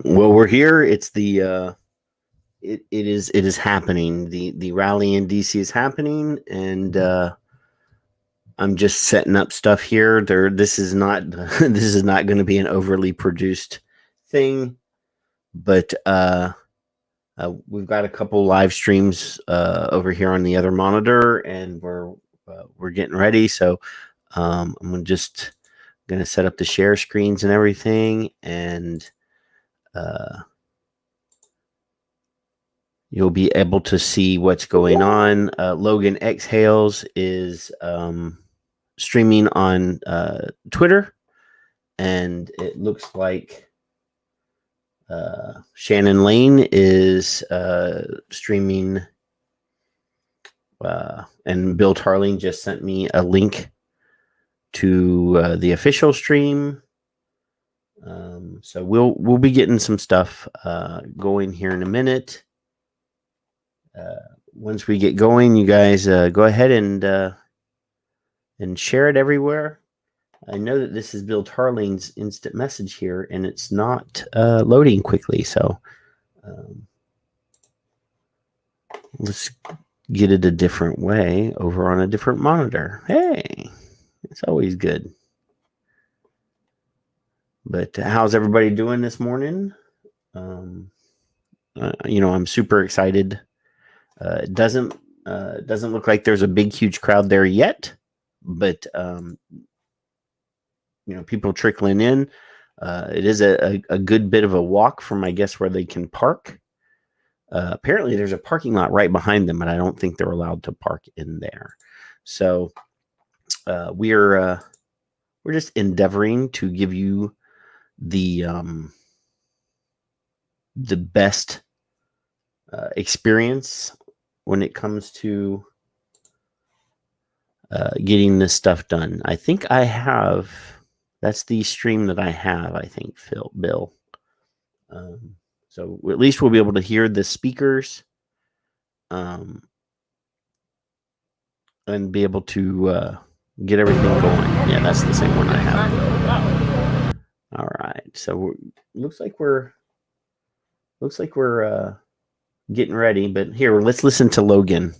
Well, we're here. It's the it is happening. The rally in DC is happening, and I'm just setting up stuff here. This is not this is not going to be an overly produced thing, but we've got a couple live streams over here on the other monitor, and we're getting ready. So I'm just going to set up the share screens and everything, and you'll be able to see what's going on. Logan Exhales is streaming on Twitter, and it looks like Shannon Lane is streaming, and Bill Tarling just sent me a link to the official stream. So we'll be getting some stuff going here in a minute. Once we get going, you guys go ahead and share it everywhere. I know that this is Bill Tarling's instant message here, and it's not loading quickly. So let's get it a different way over on a different monitor. Hey, it's always good. But how's everybody doing this morning? I'm super excited. It doesn't look like there's a big, huge crowd there yet, but people trickling in. It is a good bit of a walk from, I guess, where they can park. Apparently, there's a parking lot right behind them, but I don't think they're allowed to park in there. So we're just endeavoring to give you the best experience when it comes to getting this stuff done. I think that's the stream that I have, I think, Bill. So at least we'll be able to hear the speakers and be able to get everything going. Yeah, that's the same one I have. All right. So looks like we're getting ready, but here, let's listen to Logan.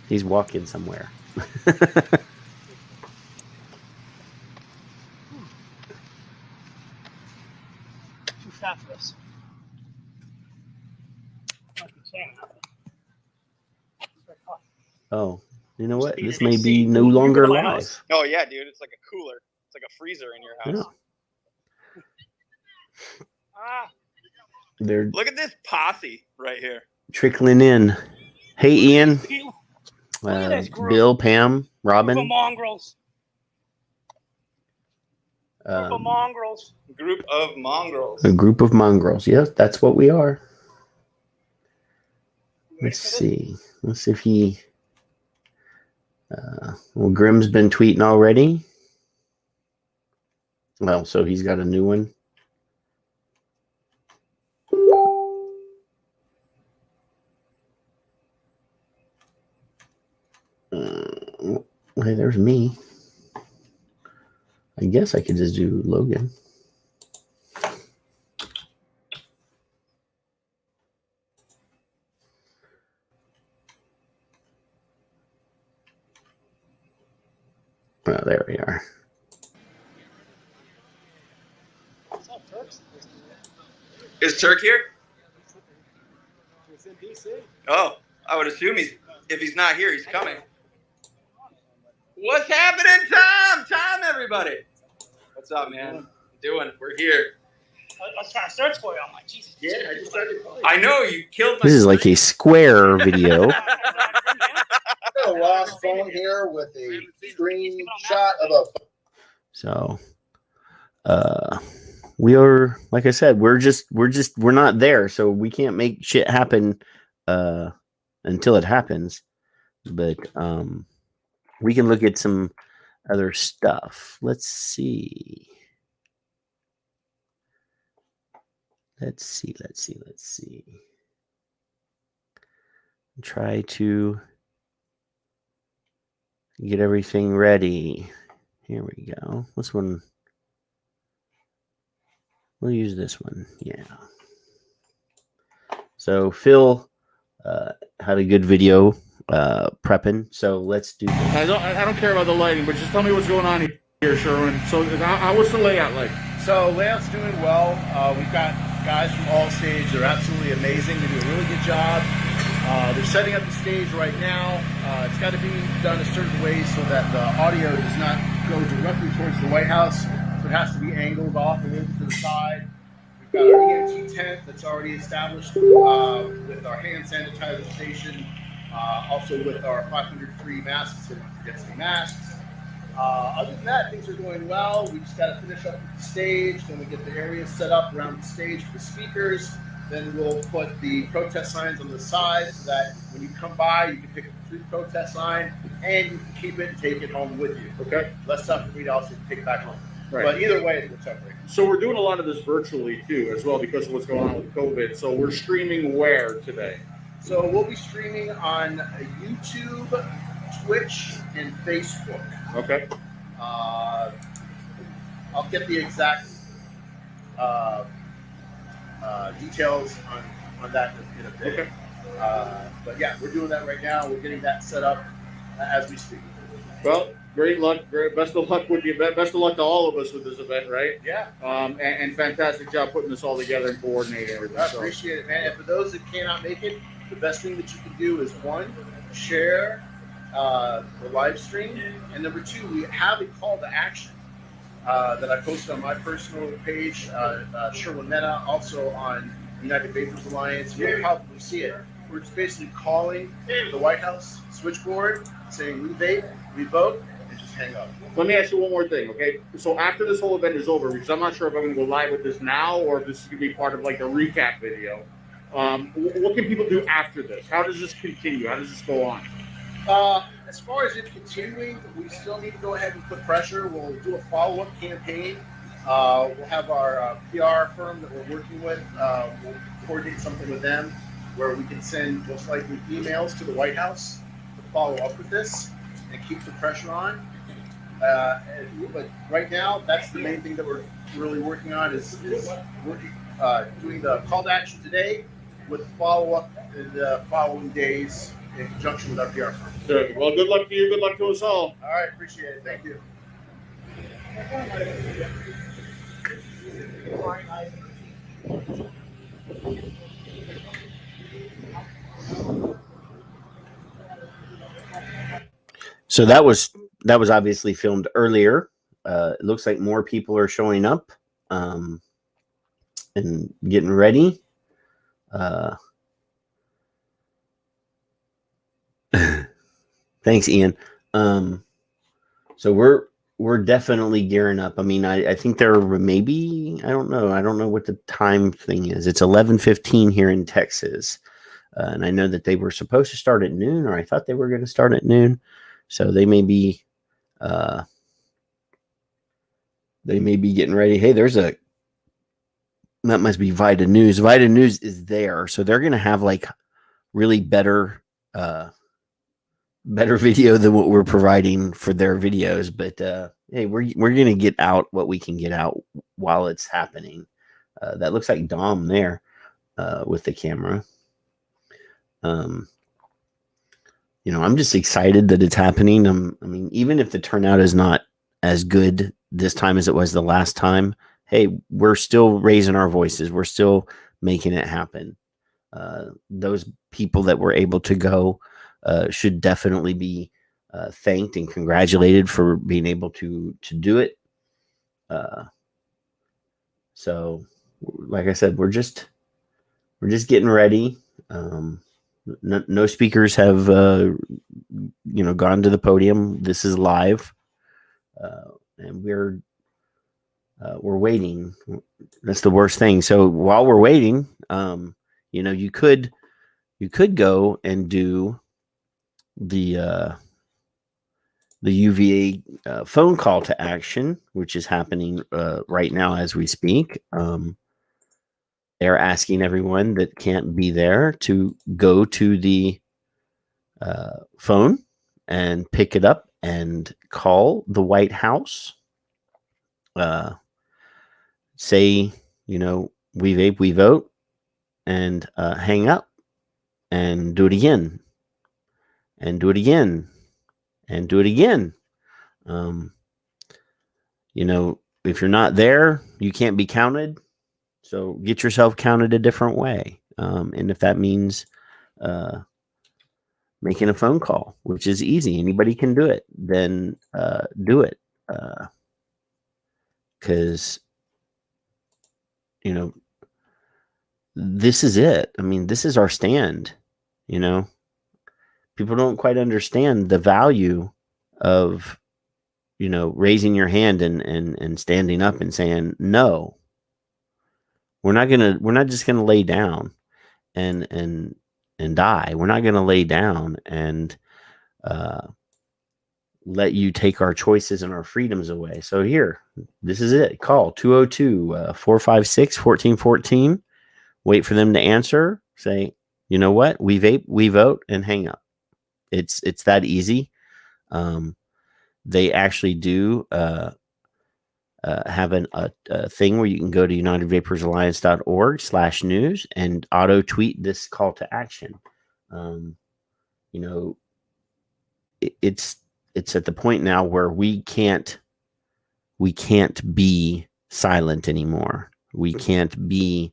He's walking somewhere. Too fat for this. Oh, you know what? This may be no longer live. Oh yeah, dude, it's like a cooler. It's like a freezer in your house. Yeah. Look at this posse right here. Trickling in. Hey, Ian. Bill, Pam, Robin. Group of mongrels. Group of mongrels. A group of mongrels. Yes, that's what we are. Let's see. Let's see if he... Grimm's been tweeting already. Well, so he's got a new one. Hey, there's me. I guess I could just do Logan. Oh, there we are. Is Turk here? It's in DC. Oh, I would assume if he's not here, he's coming. What's happening, Tom? Tom, everybody. What's up, man? We're here. I was trying to search for you. I'm like, Jesus. Yeah, I just started. I know, you killed my This is like a Square video. A lost phone here with a screenshot of a. So, we are, like I said, we're not there, so we can't make shit happen until it happens. But we can look at some other stuff. Let's see. Try to get everything ready. Here we go. This one. We'll use this one. Yeah. So Phil had a good video prepping. So let's do this. I don't care about the lighting, but just tell me what's going on here, Sherwin. So what's the layout like? So layout's doing well. We've got guys from all stage. They're absolutely amazing. They do a really good job. They're setting up the stage right now. It's got to be done a certain way so that the audio does not go directly towards the White House. So it has to be angled off a little bit to the side. We've got our EMT tent that's already established with our hand sanitizer station. Also with our 500 free masks, so we don't forget any masks. Other than that, things are going well. We just got to finish up with the stage. Then we get the area set up around the stage for the speakers. Then we'll put the protest signs on the side so that when you come by, you can pick up the free protest sign and you can keep it and take it home with you. Okay. Less stuff for me to also take it back home. Right. But either way, it works out great. So we're doing a lot of this virtually too, as well, because of what's going on with COVID. So we're streaming where today? So we'll be streaming on YouTube, Twitch, and Facebook. Okay. I'll get the exact details on that in a bit. Okay. But yeah, we're doing that right now. We're getting that set up as we speak. Well, great luck. Best of luck with you. Best of luck to all of us with this event, right? Yeah. And fantastic job putting this all together and coordinating everything. I appreciate it, man. And for those that cannot make it, the best thing that you can do is, one, share the live stream, and number two, we have a call to action that I posted on my personal page, Sherwin Mena, also on United Vapers Alliance. You'll probably see it. We're just basically calling the White House switchboard, saying we vape, we vote, and just hang up. Let me ask you one more thing, okay? So after this whole event is over, because I'm not sure if I'm going to go live with this now or if this is going to be part of like a recap video. What can people do after this? How does this continue? How does this go on? As far as it continuing, we still need to go ahead and put pressure. We'll do a follow-up campaign. We'll have our PR firm that we're working with. We'll coordinate something with them where we can send most likely emails to the White House to follow up with this and keep the pressure on. But right now, that's the main thing that we're really working on is working, doing the call to action today with follow-up in the following days in conjunction with our PR firm. Good. Well, good luck to you. Good luck to us all. All right, appreciate it. Thank you. So that was obviously filmed earlier. It looks like more people are showing up and getting ready. Thanks, Ian. So we're definitely gearing up. I mean, I think there maybe, I don't know what the time thing is. It's 11:15 here in Texas. And I know that they were supposed to start at noon, or I thought they were going to start at noon. So they may be getting ready. Hey, that must be Vita News. Vita News is there. So they're going to have like really better video than what we're providing for their videos. But hey, we're going to get out what we can get out while it's happening. That looks like Dom there with the camera. I'm just excited that it's happening. I mean, even if the turnout is not as good this time as it was the last time, hey, we're still raising our voices. We're still making it happen. Those people that were able to go should definitely be thanked and congratulated for being able to do it. So, like I said, we're just getting ready. No speakers have gone to the podium. This is live, and we're waiting. That's the worst thing. So while we're waiting, you could go and do the UVA phone call to action, which is happening right now as we speak. They're asking everyone that can't be there to go to the phone and pick it up and call the White House. Say we vape, we vote, and hang up, and do it again, and do it again, and do it again. If you're not there, you can't be counted. So get yourself counted a different way. And if that means making a phone call, which is easy, anybody can do it, then do it. Because, this is it. I mean, this is our stand. People don't quite understand the value of, raising your hand and standing up and saying, no, we're not just gonna lay down and die. We're not gonna lay down and let you take our choices and our freedoms away. So here, this is it. Call 202-456-1414. Wait for them to answer. Say, you know what? We vape, we vote, and hang up. It's that easy. They actually do have a thing where you can go to UnitedVaporsAlliance.org/news and auto tweet this call to action. It's at the point now where we can't be silent anymore. We can't be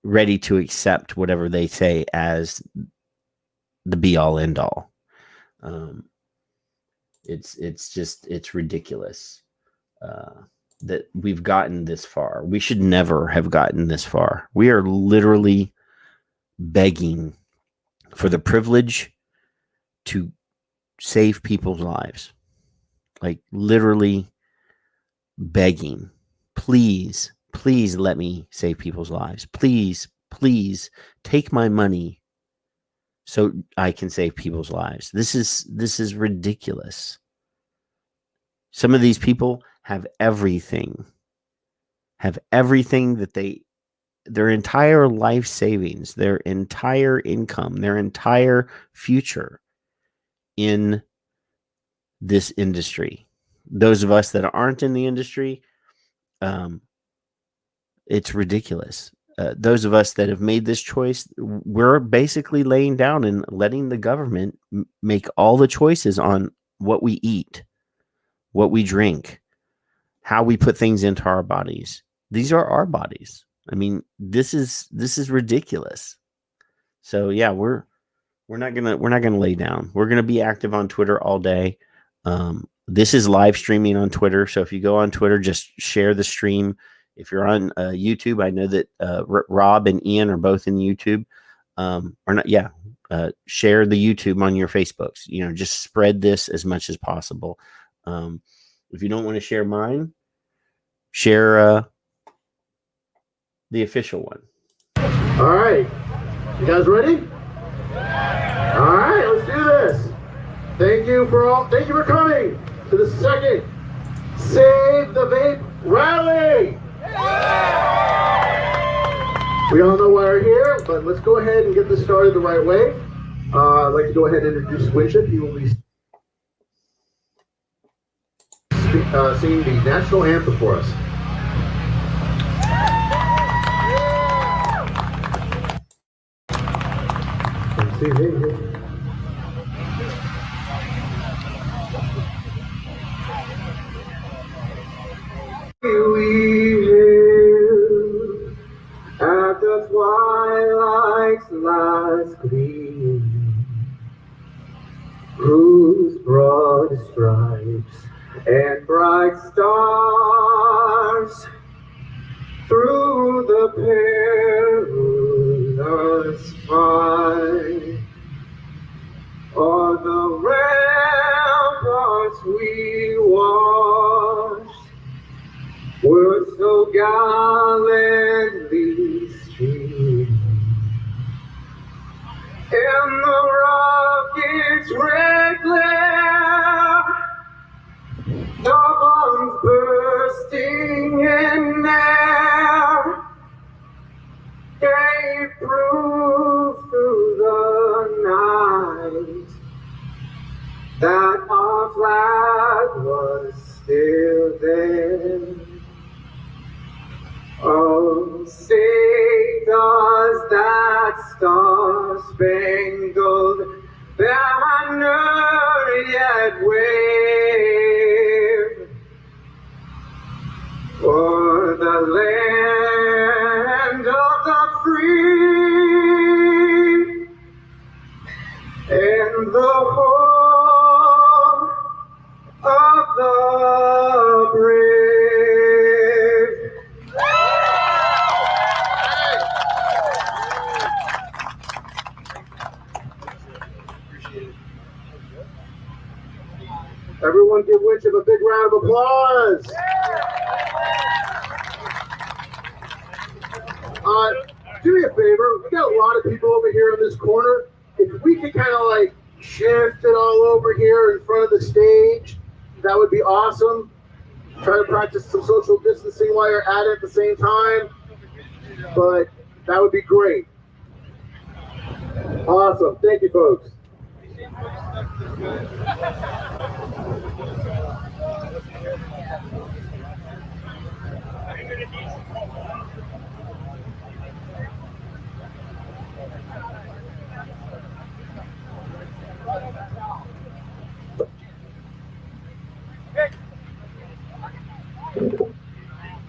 ready to accept whatever they say as the be all end all. It's ridiculous that we've gotten this far. We should never have gotten this far. We are literally begging for the privilege to save people's lives. Like literally begging, please let me save people's lives. Please take my money so I can save people's lives. This is ridiculous. Some of these people have everything that their entire life savings, their entire income, their entire future in this industry. Those of us that aren't in the industry, it's ridiculous. Those of us that have made this choice, we're basically laying down and letting the government make all the choices on what we eat, what we drink, how we put things into our bodies. These are our bodies. I mean, this is ridiculous. So yeah, we're not gonna lay down. We're gonna be active on Twitter all day. This is live streaming on Twitter. So if you go on Twitter, just share the stream. If you're on YouTube, I know that Rob and Ian are both in YouTube. Or not, yeah. Share the YouTube on your Facebooks. Just spread this as much as possible. If you don't want to share mine, share the official one. All right. You guys ready? All right, let's do this. Thank you for coming to the second Save the Vape Rally. We all know why we're here, but let's go ahead and get this started the right way. I'd like to go ahead and introduce Winship. He will be singing the national anthem for us. We live at the twilight's last gleam, whose broad stripes and bright stars through the perilous fight on the ramparts we watched were so gallantly streamed. In the rocket's red glare, the bombs bursting in air gave proof through the night that our flag was still there. state does that star-spangled banner yet wave for the land of the free and the home of the brave. Everyone give Winship a big round of applause. Do me a favor, we got a lot of people over here in this corner. If we could kind of like shift it all over here in front of the stage, that would be awesome. Try to practice some social distancing while you're at it at the same time, but that would be great. Awesome, thank you folks.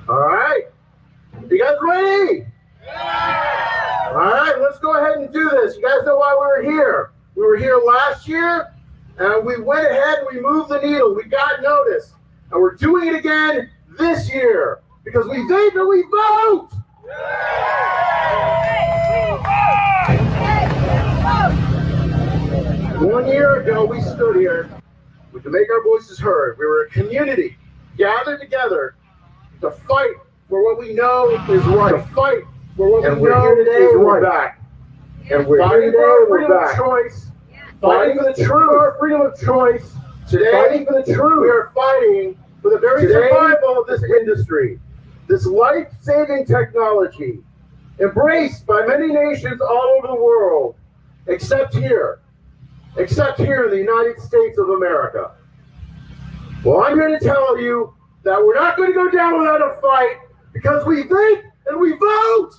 All right, you guys ready? All right, let's go ahead and do this. You guys know why we were here. We were here last year, and we went ahead and we moved the needle. We got notice, and we're doing it again this year because we vape and we vote. 1 year ago, we stood here to make our voices heard. We were a community gathered together to fight for what we know is right. To fight for what we know today is right. We're back. And we're fighting for our freedom of choice. Fighting for the truth. Our freedom of choice. Today, fighting for the truth. We are fighting for the very survival of this industry. This life-saving technology, embraced by many nations all over the world, except here in the United States of America. Well, I'm here to tell you that we're not going to go down without a fight because we vape and we vote.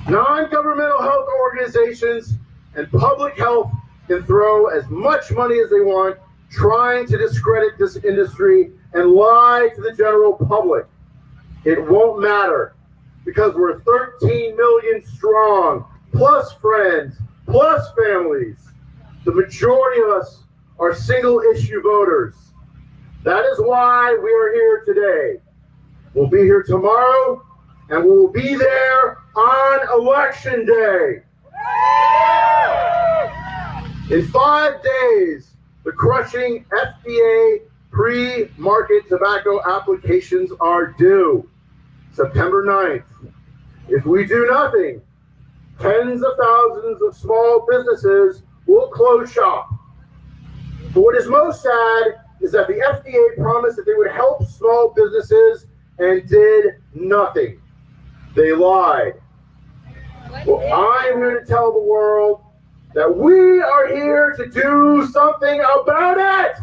Non-governmental health organizations and public health can throw as much money as they want trying to discredit this industry and lie to the general public. It won't matter because we're 13 million strong, plus friends, plus families. The majority of us are single-issue voters. That is why we are here today. We'll be here tomorrow, and we will be there on Election Day. In 5 days, the crushing FDA pre-market tobacco applications are due, September 9th. If we do nothing, tens of thousands of small businesses will close shop. But what is most sad is that the FDA promised that they would help small businesses and did nothing. They lied. Well, I'm here to tell the world that we are here to do something about it.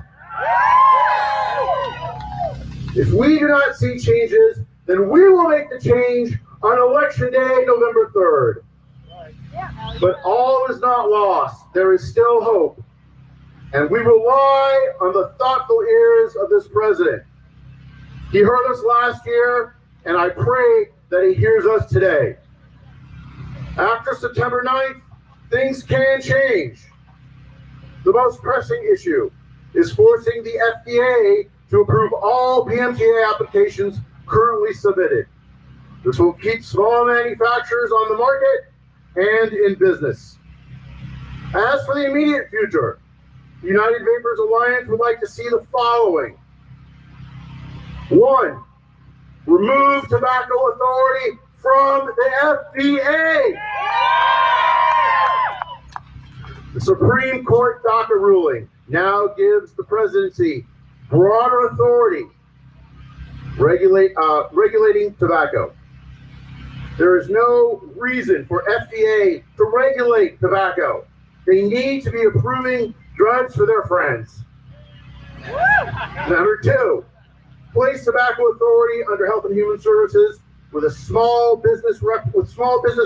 If we do not see changes, then we will make the change on Election Day, November 3rd. But all is not lost. There is still hope. And we rely on the thoughtful ears of this president. He heard us last year, and I pray that he hears us today. After September 9th, things can change. The most pressing issue is forcing the FDA to approve all PMTA applications currently submitted. This will keep small manufacturers on the market and in business. As for the immediate future, the United Vapers Alliance would like to see the following. 1, remove tobacco authority from the FDA. The Supreme Court DACA ruling now gives the presidency broader authority regulating tobacco. There is no reason for FDA to regulate tobacco. They need to be approving drugs for their friends. Number 2, replace Tobacco Authority under Health and Human Services with small business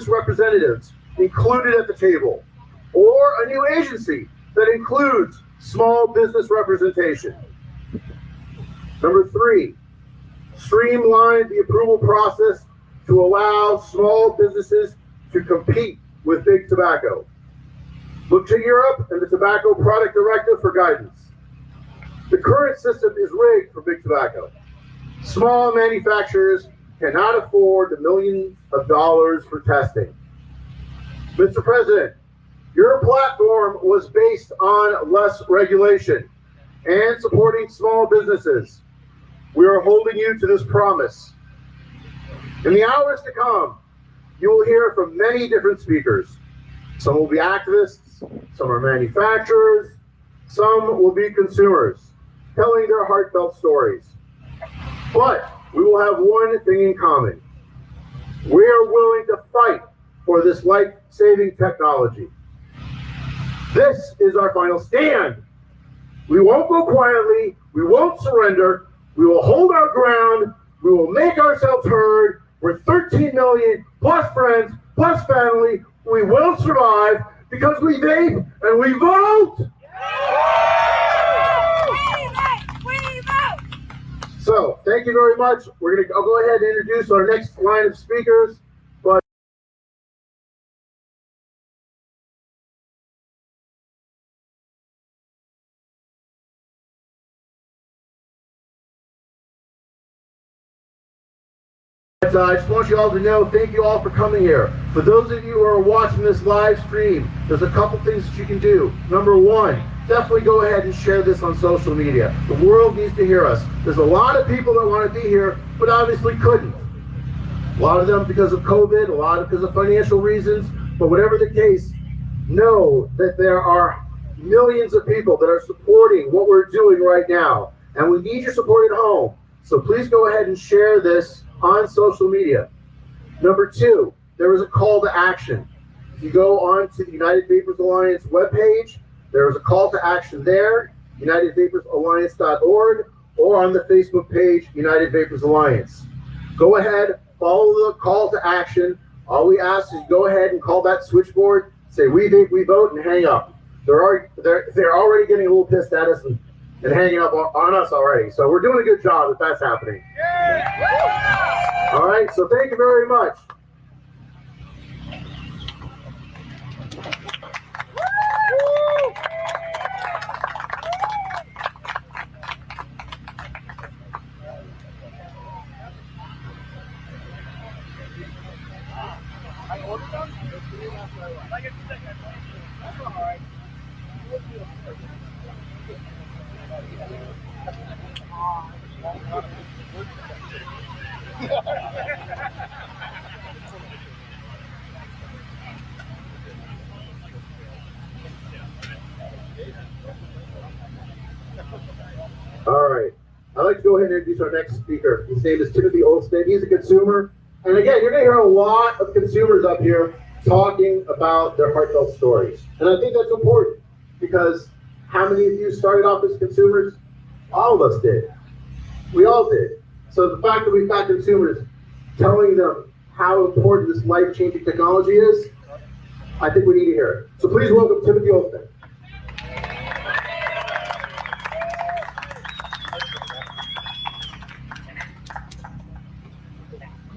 representatives included at the table, or a new agency that includes small business representation. Number 3, streamline the approval process to allow small businesses to compete with big tobacco. Look to Europe and the Tobacco Product Directive for guidance. The current system is rigged for big tobacco. Small manufacturers cannot afford the millions of dollars for testing. Mr. President, your platform was based on less regulation and supporting small businesses. We are holding you to this promise. In the hours to come, you will hear from many different speakers. Some will be activists, some are manufacturers, some will be consumers, telling their heartfelt stories. But we will have one thing in common. We are willing to fight for this life-saving technology. This is our final stand. We won't go quietly, we won't surrender, we will hold our ground, we will make ourselves heard. We're 13 million plus friends, plus family. We will survive because we vape and we vote. We vote. So, thank you very much. I'll go ahead and introduce our next line of speakers. But I just want you all to know, thank you all for coming here. For those of you who are watching this live stream, there's a couple things that you can do. Number 1, definitely go ahead and share this on social media. The world needs to hear us. There's a lot of people that want to be here, but obviously couldn't. A lot of them because of COVID, a lot because of financial reasons, but whatever the case, know that there are millions of people that are supporting what we're doing right now, and we need your support at home. So please go ahead and share this on social media. Number 2, there is a call to action. If you go on to the United Vapers Alliance webpage, there is a call to action there, unitedvapersalliance.org, or on the Facebook page, United Vapers Alliance. Go ahead, follow the call to action. All we ask is go ahead and call that switchboard, say we vape, we vote, and hang up. They're already getting a little pissed at us and hanging up on us already. So we're doing a good job if that's happening. All right, so thank you very much. All right, I'd like to go ahead and introduce our next speaker. His name is Timothy Olsen. He's a consumer. And again, you're going to hear a lot of consumers up here talking about their heartfelt stories. And I think that's important because how many of you started off as consumers? All of us did. We all did. So the fact that we've got consumers telling them how important this life-changing technology is, I think we need to hear it. So please welcome Timothy Olsen.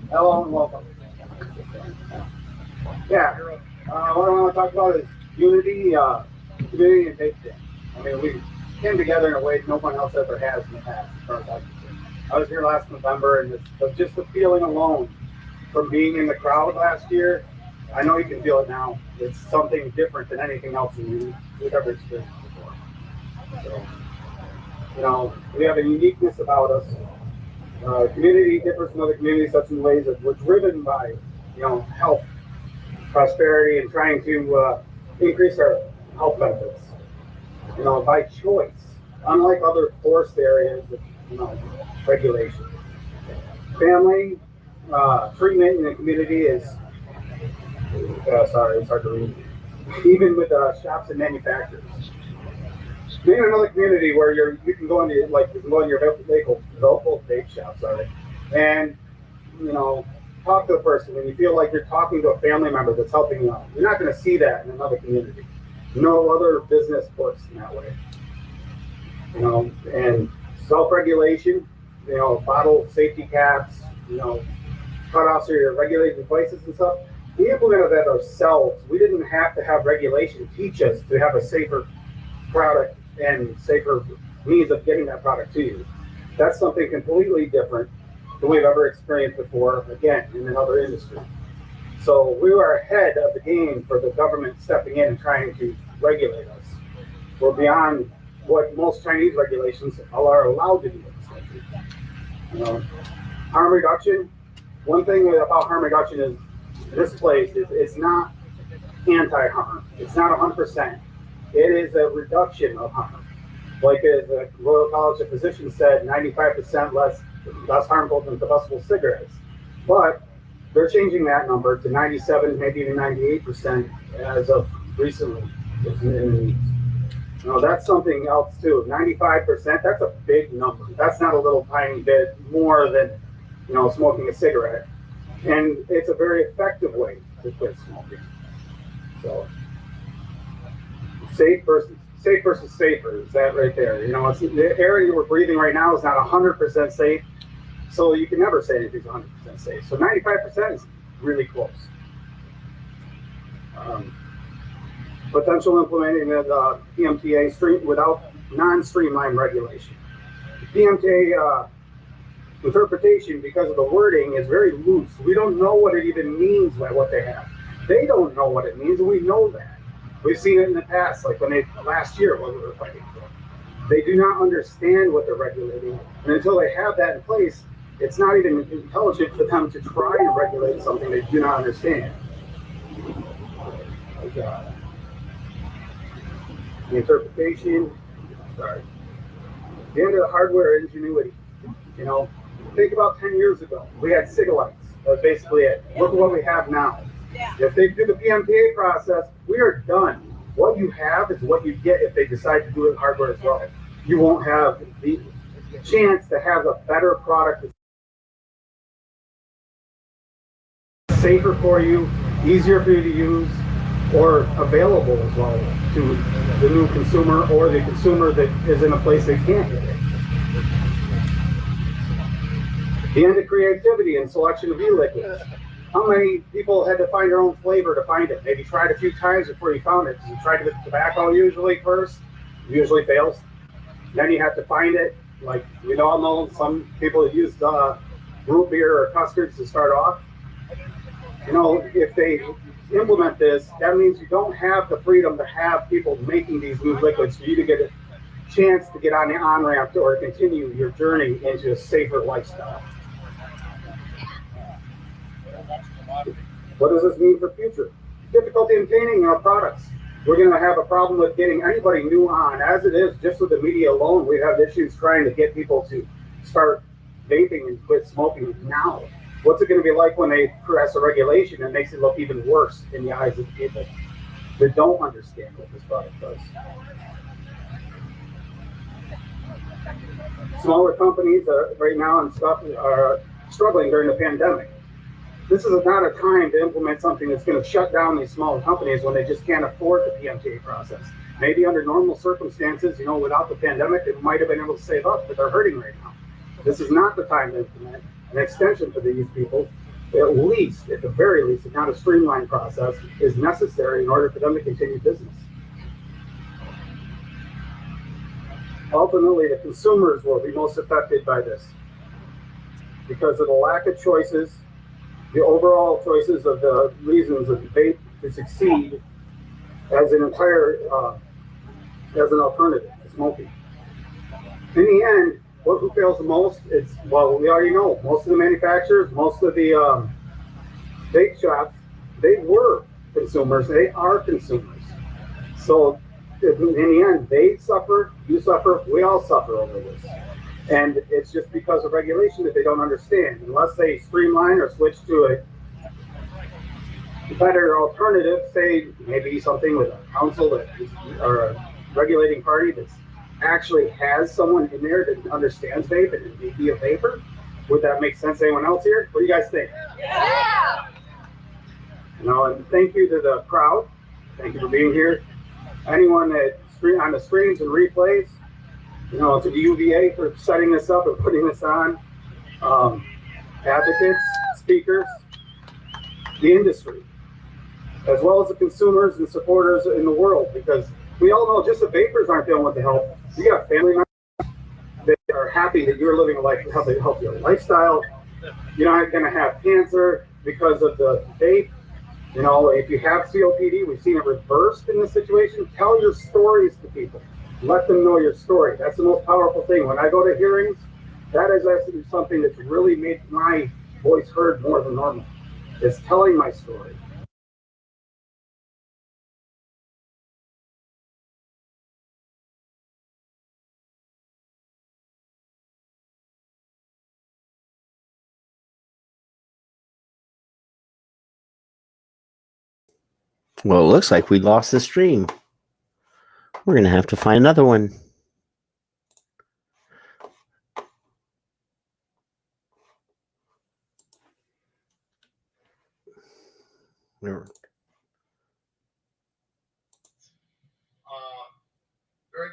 Hello and welcome. Yeah, what I want to talk about is unity, community, and vape day. I mean, we came together in a way no one else ever has in the past, as far as I'm concerned. I was here last November, and just the feeling alone from being in the crowd last year, I know you can feel it now. It's something different than anything else we've ever experienced before. So, you know, we have a uniqueness about us. Community differs from other communities such in ways that we're driven by, health, prosperity, and trying to increase our health benefits, by choice, unlike other forced areas of, regulation. Family, treatment in the community is, it's hard to read, even with shops and manufacturers. Name another community where you can go into your local vape shop, and talk to a person and you feel like you're talking to a family member that's helping you out. You're not going to see that in another community. No other business works in that way. And self-regulation, bottle safety caps, cutoffs or your regulated devices and stuff. We implemented that ourselves. We didn't have to have regulation teach us to have a safer product and safer means of getting that product to you. That's something completely different than we've ever experienced before, again, in another industry. So we were ahead of the game for the government stepping in and trying to regulate us. We're beyond what most Chinese regulations are allowed to do in this country. Harm reduction, one thing about harm reduction is this place is it's not anti-harm. It's not 100%. It is a reduction of harm. Like as the Royal College of Physicians said, 95% less harmful than combustible cigarettes. But they're changing that number to 97, maybe even 98% as of recently. That's something else too. 95%, that's a big number. That's not a little tiny bit more than, smoking a cigarette. And it's a very effective way to quit smoking. So, safe versus safer is that right there. It's, the air you we're breathing right now is not 100% safe. So you can never say anything's 100% safe. So 95% is really close. Potential implementing the PMTA without non-streamlined regulation. The PMTA interpretation, because of the wording, is very loose. We don't know what it even means by what they have. They don't know what it means, and we know that. We've seen it in the past, like last year when we were fighting for it. They do not understand what they're regulating, and until they have that in place, it's not even intelligent for them to try and regulate something they do not understand. The interpretation, the end of the hardware ingenuity. Think about 10 years ago. We had Cigalikes. That was basically it. Look at what we have now. If they do the PMTA process, we are done. What you have is what you get if they decide to do it in hardware as well. You won't have the chance to have a better product that's safer for you, easier for you to use, or available as well to the new consumer or the consumer that is in a place they can't get it. The end of creativity and selection of e-liquids. How many people had to find their own flavor to find it? Maybe tried a few times before you found it. Because you tried with tobacco usually first, usually fails. Then you have to find it. Like we all know, some people use root beer or custards to start off. If they implement this, that means you don't have the freedom to have people making these new liquids for you to get a chance to get on the on-ramp or continue your journey into a safer lifestyle. What does this mean for future? Difficulty in obtaining our products. We're going to have a problem with getting anybody new on. As it is, just with the media alone, we have issues trying to get people to start vaping and quit smoking now. What's it going to be like when they press a regulation that makes it look even worse in the eyes of the people that don't understand what this product does? Smaller companies right now and stuff are struggling during the pandemic. This is not a time to implement something that's going to shut down these smaller companies when they just can't afford the PMTA process. Maybe under normal circumstances, without the pandemic, they might have been able to save up, but they're hurting right now. This is not the time to implement an extension for these people. At the very least, if not a streamlined process, is necessary in order for them to continue business. Ultimately, the consumers will be most affected by this because of the lack of choices, the overall choices of the reasons of vape to succeed as an alternative to smoking. In the end, who fails the most? We already know. Most of the manufacturers, most of the vape shops, they were consumers. They are consumers. So in the end, they suffer, you suffer, we all suffer over this. And it's just because of regulation that they don't understand. Unless they streamline or switch to a better alternative, say maybe something with a council or a regulating party that actually has someone in there that understands vape and be a vapor? Would that make sense to anyone else here? What do you guys think? Yeah. And thank you to the crowd. Thank you for being here. Anyone that on the streams and replays, to the UVA for setting this up and putting this on, advocates, speakers, the industry, as well as the consumers and supporters in the world, because we all know just the vapors aren't dealing with the health. You got family members that are happy that you're living a life, healthier lifestyle. You're not going to have cancer because of the vape. If you have COPD, we've seen it reversed in this situation. Tell your stories to people. Let them know your story. That's the most powerful thing. When I go to hearings, that is actually something that's really made my voice heard more than normal. Is telling my story. Well, it looks like we lost the stream. We're going to have to find another one. Very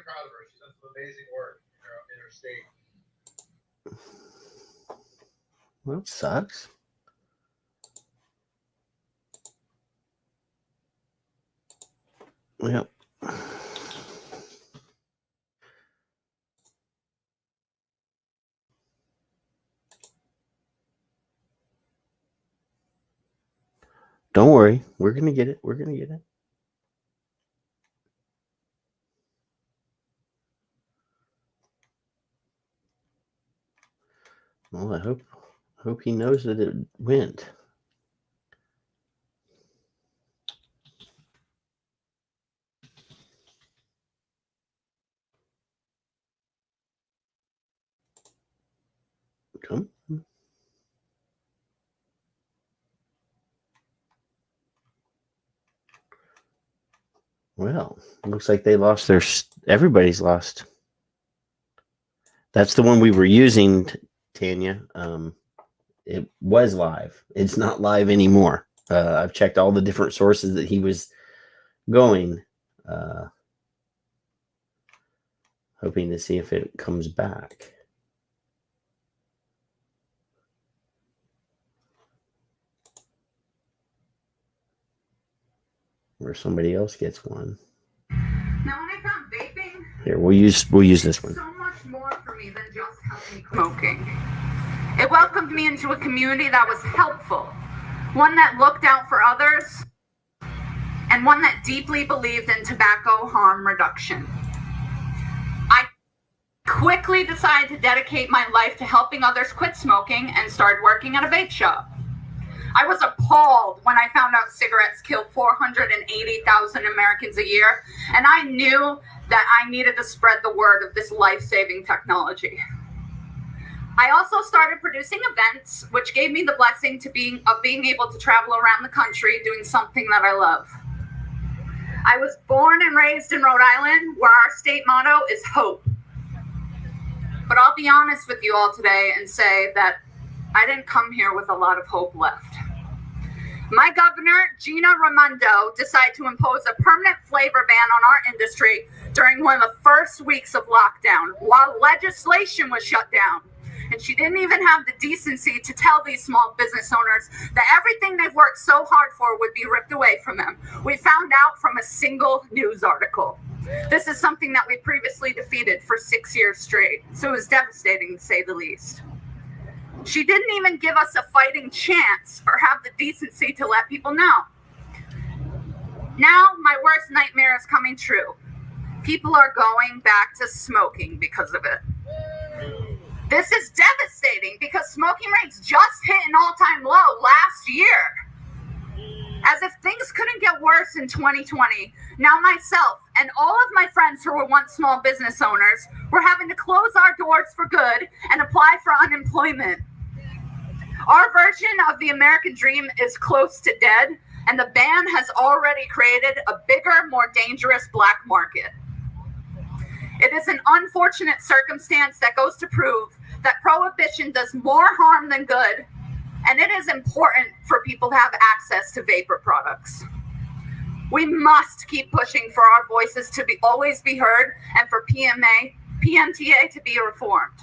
proud of her. She's done some amazing work in her state. Well, it sucks. Yep. Don't worry. We're going to get it. We're going to get it. Well, I hope he knows that it went. Come. Well, looks like they lost their. Everybody's lost. That's the one we were using, Tanya. It was live. It's not live anymore. I've checked all the different sources that he was going, hoping to see if it comes back. Or somebody else gets one. Now, when I found vaping, Here, we'll use this one. so much more for me than just helping smoking. It welcomed me into a community that was helpful, one that looked out for others, and one that deeply believed in tobacco harm reduction. I quickly decided to dedicate my life to helping others quit smoking and started working at a vape shop. I was appalled when I found out cigarettes kill 480,000 Americans a year, and I knew that I needed to spread the word of this life-saving technology. I also started producing events, which gave me the blessing of being able to travel around the country doing something that I love. I was born and raised in Rhode Island, where our state motto is hope. But I'll be honest with you all today and say that I didn't come here with a lot of hope left. My governor, Gina Raimondo, decided to impose a permanent flavor ban on our industry during one of the first weeks of lockdown, while legislation was shut down. And she didn't even have the decency to tell these small business owners that everything they've worked so hard for would be ripped away from them. We found out from a single news article. This is something that we previously defeated for 6 years straight, so it was devastating to say the least. She didn't even give us a fighting chance or have the decency to let people know. Now, my worst nightmare is coming true. People are going back to smoking because of it. This is devastating because smoking rates just hit an all-time low last year. As if things couldn't get worse in 2020, now myself and all of my friends who were once small business owners were having to close our doors for good and apply for unemployment. Our version of the American dream is close to dead, and the ban has already created a bigger, more dangerous black market. It is an unfortunate circumstance that goes to prove that prohibition does more harm than good, and it is important for people to have access to vapor products. We must keep pushing for our voices to always be heard and for PMTA to be reformed.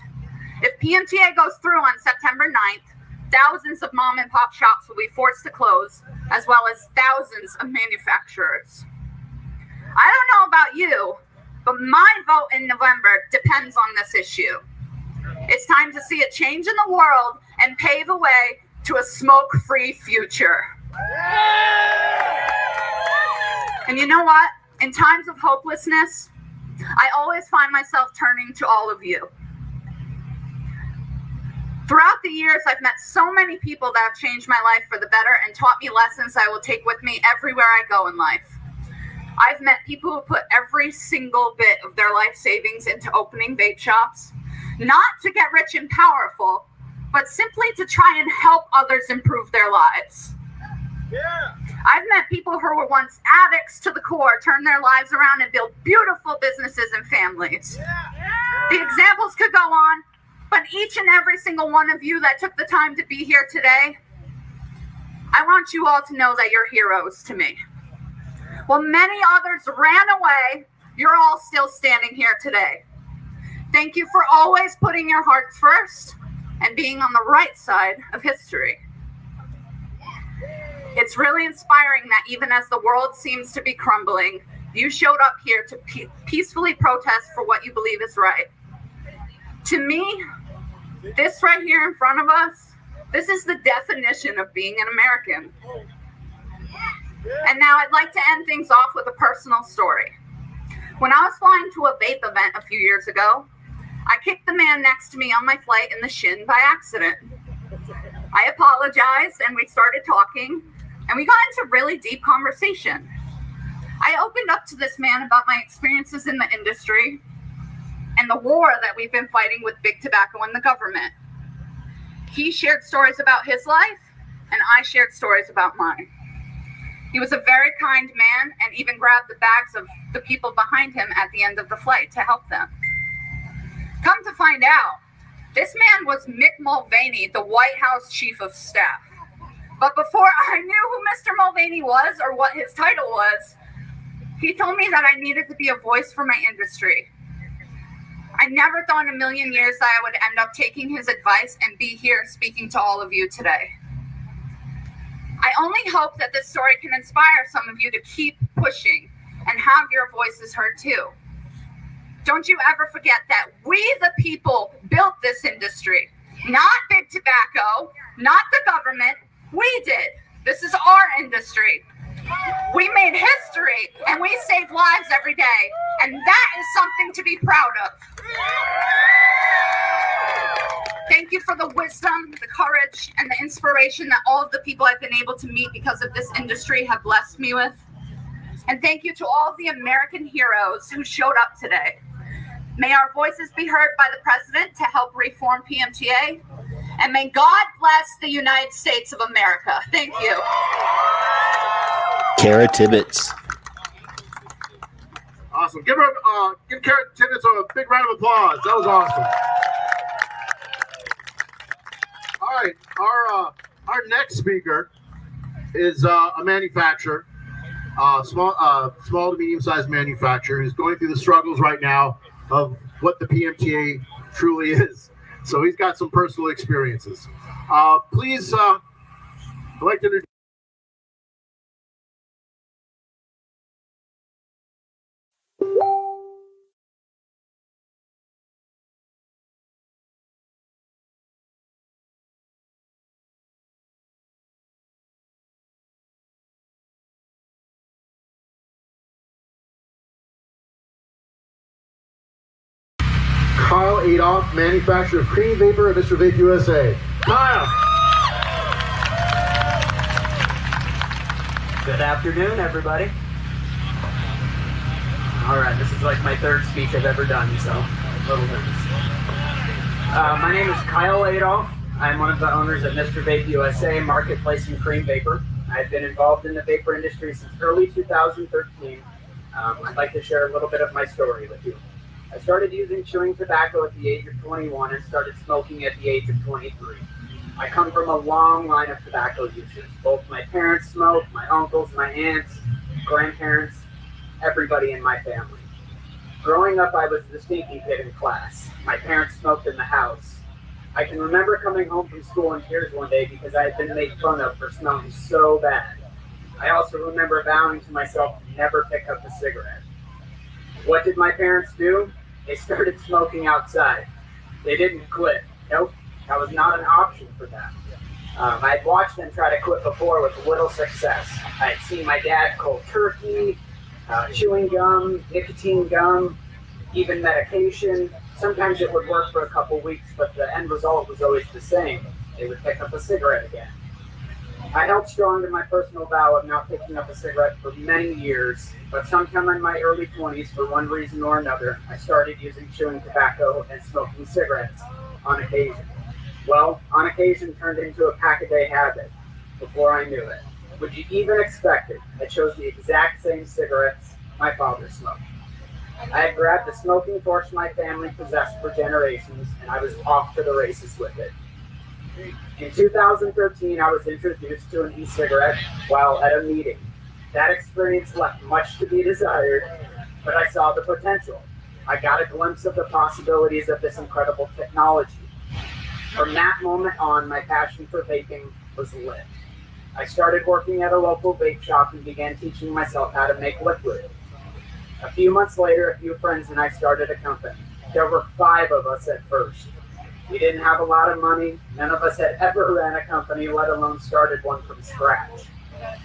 If PMTA goes through on September 9th, thousands of mom and pop shops will be forced to close, as well as thousands of manufacturers. I don't know about you, but my vote in November depends on this issue. It's time to see a change in the world and pave the way to a smoke-free future. And you know what? In times of hopelessness, I always find myself turning to all of you. Throughout the years, I've met so many people that have changed my life for the better and taught me lessons I will take with me everywhere I go in life. I've met people who put every single bit of their life savings into opening vape shops, not to get rich and powerful, but simply to try and help others improve their lives. Yeah. I've met people who were once addicts to the core, turn their lives around and build beautiful businesses and families. Yeah. The examples could go on, but each and every single one of you that took the time to be here today, I want you all to know that you're heroes to me. While many others ran away, you're all still standing here today. Thank you for always putting your hearts first and being on the right side of history. It's really inspiring that even as the world seems to be crumbling, you showed up here to peacefully protest for what you believe is right. To me, this right here in front of us, this is the definition of being an American. And now I'd like to end things off with a personal story. When I was flying to a vape event a few years ago, I kicked the man next to me on my flight in the shin by accident. I apologized and we started talking, and we got into really deep conversation. I opened up to this man about my experiences in the industry and the war that we've been fighting with big tobacco and the government. He shared stories about his life, and I shared stories about mine. He was a very kind man and even grabbed the bags of the people behind him at the end of the flight to help them. Come to find out, this man was Mick Mulvaney, the White House Chief of Staff. But before I knew who Mr. Mulvaney was or what his title was, he told me that I needed to be a voice for my industry. I never thought in a million years that I would end up taking his advice and be here speaking to all of you today. I only hope that this story can inspire some of you to keep pushing and have your voices heard too. Don't you ever forget that we, the people, built this industry. Not big tobacco, not the government. We did. This is our industry. We made history and we save lives every day. And that is something to be proud of. Thank you for the wisdom, the courage, and the inspiration that all of the people I've been able to meet because of this industry have blessed me with. And thank you to all of the American heroes who showed up today. May our voices be heard by the president to help reform PMTA. And may God bless the United States of America. Thank you. Kara Tibbetts. Awesome. Give Kara Tibbetts a big round of applause. That was awesome. All right, our next speaker is a manufacturer, small to medium-sized manufacturer who's going through the struggles right now of what the PMTA truly is. So he's got some personal experiences. Please, I'd like to introduce Kyle Adolph, manufacturer of Cream Vapor at Mr. Vape USA. Kyle! Good afternoon, everybody. All right, this is like my third speech I've ever done, so I'm a little nervous. My name is Kyle Adolph. I'm one of the owners at Mr. Vape USA, Marketplace and Cream Vapor. I've been involved in the vapor industry since early 2013. I'd like to share a little bit of my story with you. I started using chewing tobacco at the age of 21 and started smoking at the age of 23. I come from a long line of tobacco users. Both my parents smoked, my uncles, my aunts, grandparents, everybody in my family. Growing up, I was the sneaky kid in class. My parents smoked in the house. I can remember coming home from school in tears one day because I had been made fun of for smelling so bad. I also remember vowing to myself to never pick up a cigarette. What did my parents do? They started smoking outside. They didn't quit. Nope, that was not an option for them. I'd watched them try to quit before with little success. I'd seen my dad cold turkey, chewing gum, nicotine gum, even medication. Sometimes it would work for a couple weeks, but the end result was always the same. They would pick up a cigarette again. I held strong to my personal vow of not picking up a cigarette for many years, but sometime in my early 20s, for one reason or another, I started using chewing tobacco and smoking cigarettes on occasion. Well, on occasion turned into a pack-a-day habit before I knew it. Would you even expect it? I chose the exact same cigarettes my father smoked. I had grabbed the smoking torch my family possessed for generations, and I was off to the races with it. In 2013, I was introduced to an e-cigarette while at a meeting. That experience left much to be desired, but I saw the potential. I got a glimpse of the possibilities of this incredible technology. From that moment on, my passion for vaping was lit. I started working at a local vape shop and began teaching myself how to make liquid. A few months later, a few friends and I started a company. There were 5 of us at first. We didn't have a lot of money. None of us had ever ran a company, let alone started one from scratch.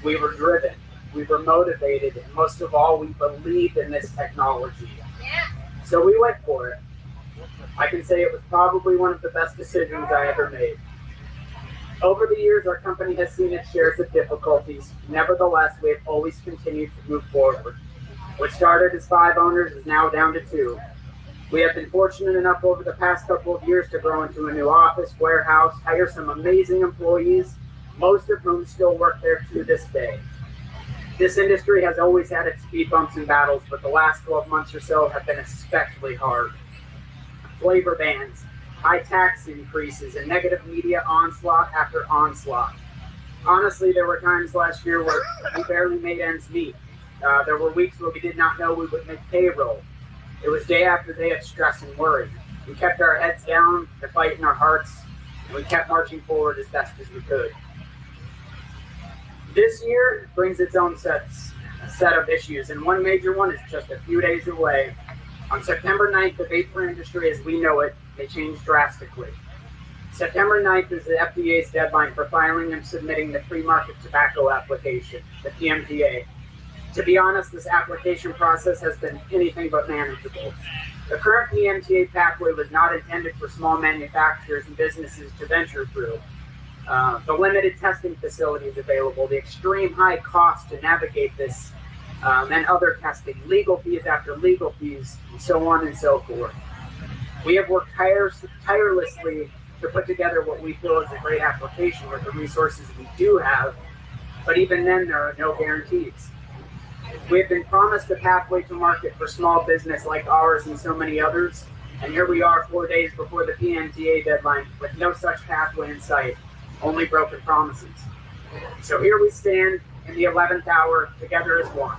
We were driven, we were motivated, and most of all, we believed in this technology. So we went for it. I can say it was probably one of the best decisions I ever made. Over the years, our company has seen its shares of difficulties. Nevertheless, we have always continued to move forward. What started as 5 owners is now down to 2. We have been fortunate enough over the past couple of years to grow into a new office, warehouse, hire some amazing employees, most of whom still work there to this day. This industry has always had its speed bumps and battles, but the last 12 months or so have been especially hard. Flavor bans, high tax increases, and negative media onslaught after onslaught. Honestly, there were times last year where we barely made ends meet. There were weeks where we did not know we would make payroll. It was day after day of stress and worry. We kept our heads down, the fight in our hearts, and we kept marching forward as best as we could. This year brings its own set of issues, and one major one is just a few days away. On September 9th, the vapor industry as we know it may change drastically. September 9th is the FDA's deadline for filing and submitting the pre-market tobacco application, the PMTA. To be honest, this application process has been anything but manageable. The current PMTA pathway was not intended for small manufacturers and businesses to venture through. The limited testing facilities available, the extreme high cost to navigate this, and other testing, legal fees after legal fees, and so on and so forth. We have worked tirelessly to put together what we feel is a great application with the resources we do have, but even then there are no guarantees. We have been promised a pathway to market for small business like ours and so many others, and here we are 4 days before the PMTA deadline with no such pathway in sight, only broken promises. So here we stand in the 11th hour, together as one.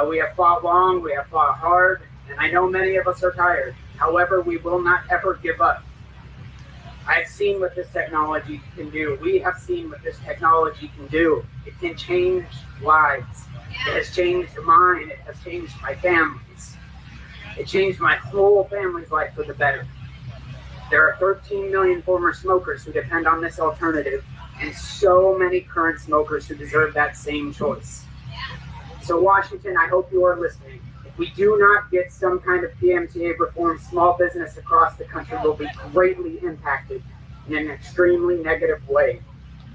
We have fought long, we have fought hard, and I know many of us are tired. However, we will not ever give up. I've seen what this technology can do. We have seen what this technology can do. It can change lives. It has changed mine. It has changed my family's. It changed my whole family's life for the better. There are 13 million former smokers who depend on this alternative, and so many current smokers who deserve that same choice. So Washington, I hope you are listening. If we do not get some kind of PMTA reform, small business across the country will be greatly impacted in an extremely negative way.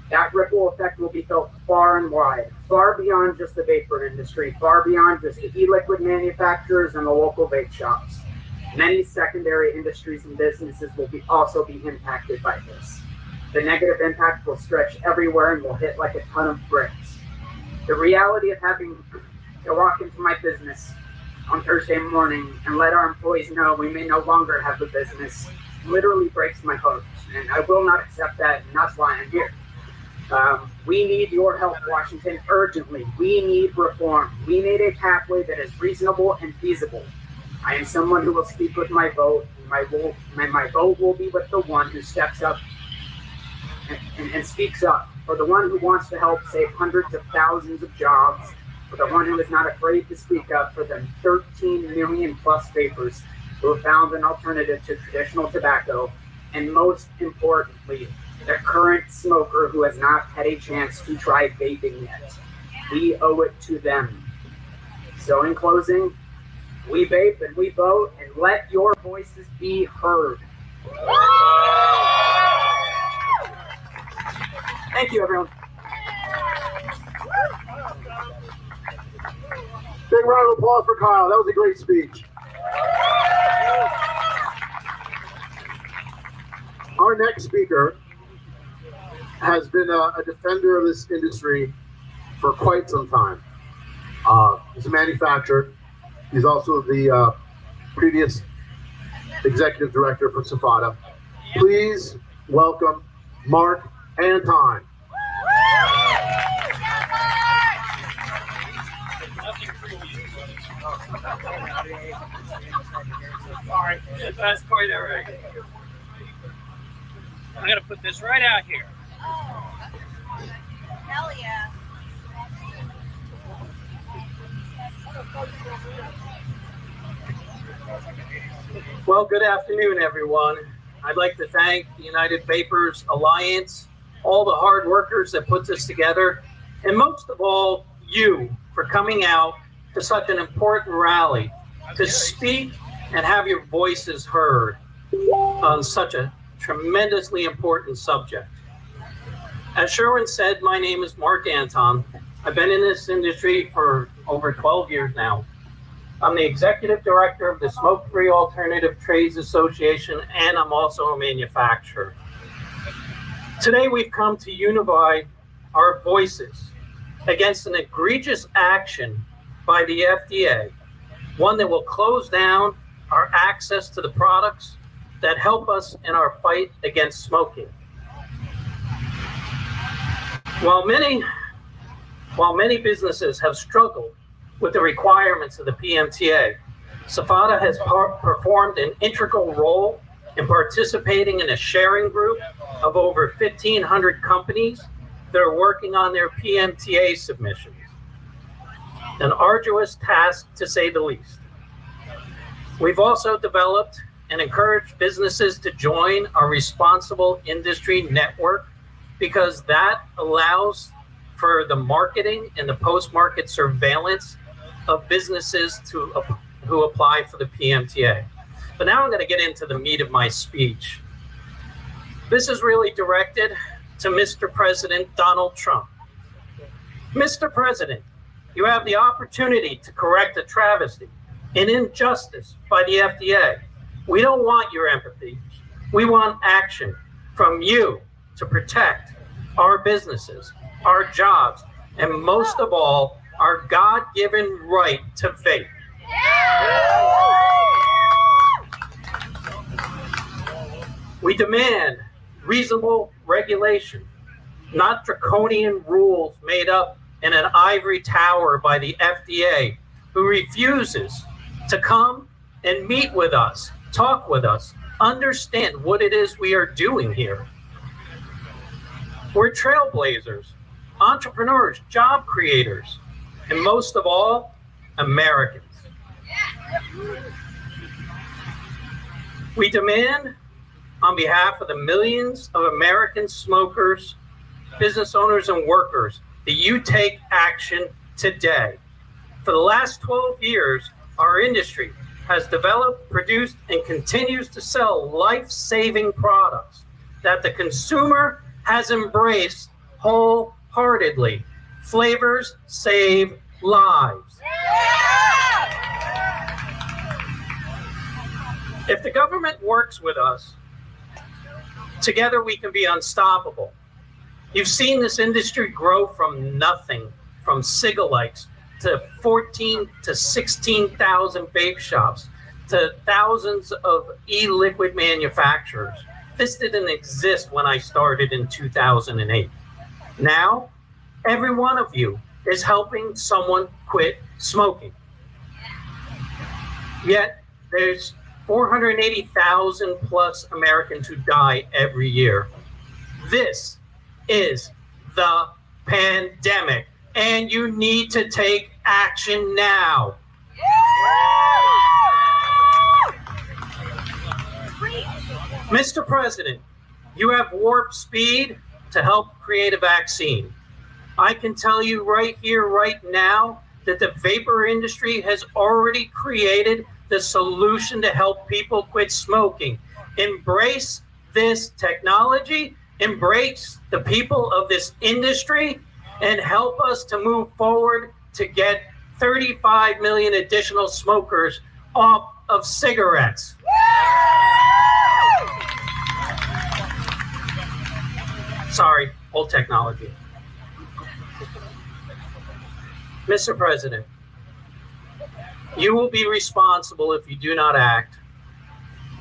That ripple effect will be felt far and wide, far beyond just the vapor industry, far beyond just the e-liquid manufacturers and the local vape shops. Many secondary industries and businesses will also be impacted by this. The negative impact will stretch everywhere and will hit like a ton of bricks. The reality of having to walk into my business on Thursday morning and let our employees know we may no longer have the business literally breaks my heart, and I will not accept that, and that's why I'm here. We need your help, Washington, urgently. We need reform. We need a pathway that is reasonable and feasible. I am someone who will speak with my vote. My vote will be with the one who steps up and speaks up, for the one who wants to help save hundreds of thousands of jobs, for the one who is not afraid to speak up for the 13 million plus vapers who have found an alternative to traditional tobacco, and most importantly, the current smoker who has not had a chance to try vaping yet. We owe it to them. So in closing, we vape and we vote, and let your voices be heard. Thank you, everyone. Big round of applause for Kyle. That was a great speech. Our next speaker has been a defender of this industry for quite some time. He's a manufacturer. He's also the previous executive director for Safada. Please welcome Mark Anton. All right, that's quite all right. I'm gonna put this right out here. Hell yeah. Well, good afternoon, everyone. I'd like to thank the United Vapers Alliance, all the hard workers that put this together, and most of all, you for coming out to such an important rally to speak and have your voices heard on such a tremendously important subject. As Sherwin said, my name is Mark Anton. I've been in this industry for over 12 years now. I'm the executive director of the Smoke-Free Alternative Trades Association, and I'm also a manufacturer. Today, we've come to unify our voices against an egregious action by the FDA, one that will close down our access to the products that help us in our fight against smoking. While many businesses have struggled with the requirements of the PMTA, Safada has performed an integral role in participating in a sharing group of over 1,500 companies that are working on their PMTA submissions. An arduous task, to say the least. We've also developed and encouraged businesses to join our responsible industry network, because that allows for the marketing and the post-market surveillance of businesses who apply for the PMTA. But now I'm going to get into the meat of my speech. This is really directed to Mr. President Donald Trump. Mr. President, you have the opportunity to correct a travesty, an injustice by the FDA. We don't want your empathy. We want action from you to protect our businesses, our jobs, and most of all, our God-given right to vape. We demand reasonable regulation, not draconian rules made up in an ivory tower by the FDA, who refuses to come and meet with us, talk with us, understand what it is we are doing here. We're trailblazers, entrepreneurs, job creators, and most of all, Americans. We demand, on behalf of the millions of American smokers, business owners, and workers, that you take action today. For the last 12 years, our industry has developed, produced, and continues to sell life-saving products that the consumer has embraced wholeheartedly. Flavors save lives. If the government works with us, together we can be unstoppable. You've seen this industry grow from nothing, from cigalikes to 14 to 16,000 vape shops, to thousands of e-liquid manufacturers. This didn't exist when I started in 2008. Now, every one of you is helping someone quit smoking. Yet, there's 480,000 plus Americans who die every year. This is the pandemic, and you need to take action now. Mr. President, you have warp speed to help create a vaccine. I can tell you right here, right now, that the vapor industry has already created the solution to help people quit smoking. Embrace this technology, embrace the people of this industry, and help us to move forward to get 35 million additional smokers off of cigarettes. Sorry, old technology. Mr. President, you will be responsible if you do not act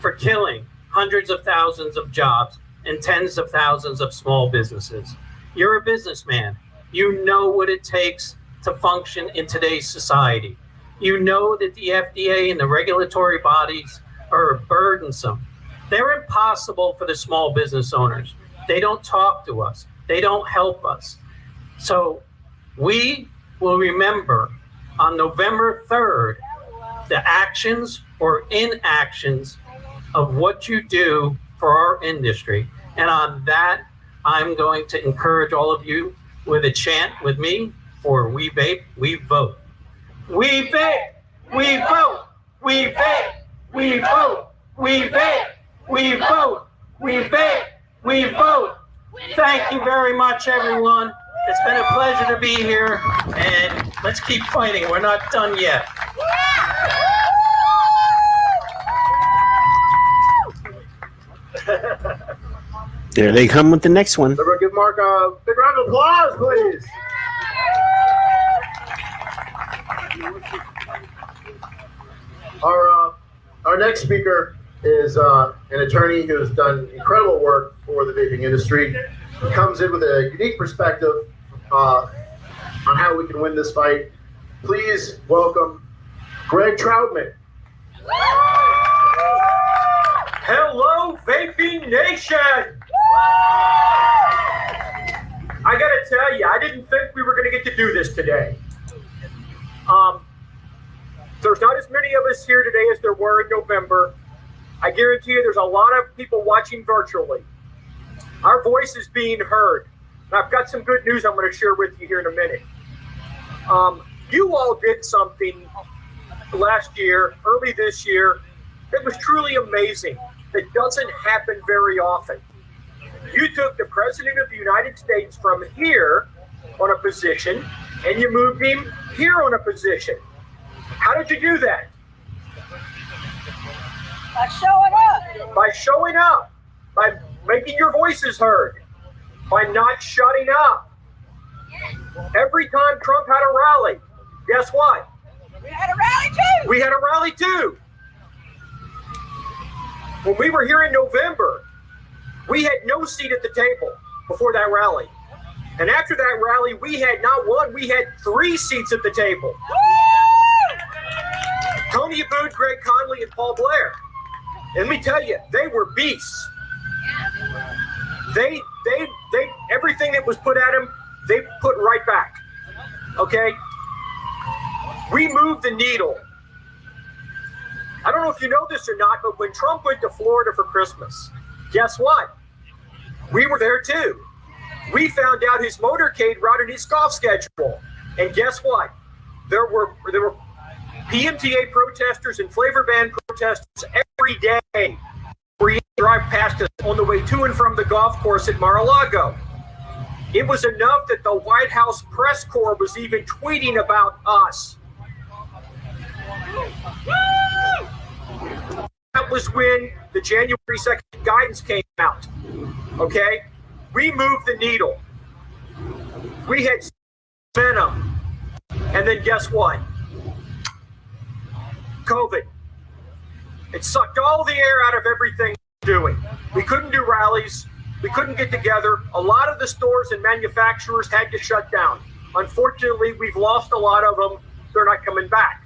for killing hundreds of thousands of jobs and tens of thousands of small businesses. You're a businessman. You know what it takes to function in today's society. You know that the FDA and the regulatory bodies are burdensome. They're impossible for the small business owners. They don't talk to us. They don't help us. So we will remember on November 3rd the actions or inactions of what you do for our industry. And on that, I'm going to encourage all of you with a chant with me for We Vape, We Vote. We vape, we vote. We vape, we vote. We vape, we vote. We vape, we vote. Thank you very much, everyone. It's been a pleasure to be here, and let's keep fighting. We're not done yet. There they come with the next one. Everyone give Mark a big round of applause, please. Our next speaker is an attorney who's done incredible work for the vaping industry. He comes in with a unique perspective on how we can win this fight. Please welcome Greg Troutman. Hello, Vaping Nation! I gotta tell you, I didn't think we were gonna get to do this today. There's not as many of us here today as there were in November. I guarantee you there's a lot of people watching virtually. Our voice is being heard. And I've got some good news I'm going to share with you here in a minute. You all did something last year, early this year, that was truly amazing. That doesn't happen very often. You took the President of the United States from here on a position, and you moved him here on a position. How did you do that? By showing up. By showing up. By making your voices heard. By not shutting up. Every time Trump had a rally, guess what? We had a rally too. We had a rally too. When we were here in November, we had no seat at the table before that rally. And after that rally, we had not one, we had 3 seats at the table. Tony Abboud, Greg Conley, and Paul Blair. And let me tell you, they were beasts. They everything that was put at them, they put right back. Okay? We moved the needle. I don't know if you know this or not, but when Trump went to Florida for Christmas, guess what? We were there too. We found out his motorcade routed his golf schedule. And guess what? There were PMTA protesters and flavor ban protesters every day where you drive past us on the way to and from the golf course at Mar-a-Lago. It was enough that the White House press corps was even tweeting about us. That was when the January 2nd guidance came out. Okay? We moved the needle. We had momentum. And then guess what? COVID. It sucked all the air out of everything we're doing. We couldn't do rallies. We couldn't get together. A lot of the stores and manufacturers had to shut down. Unfortunately, we've lost a lot of them. They're not coming back.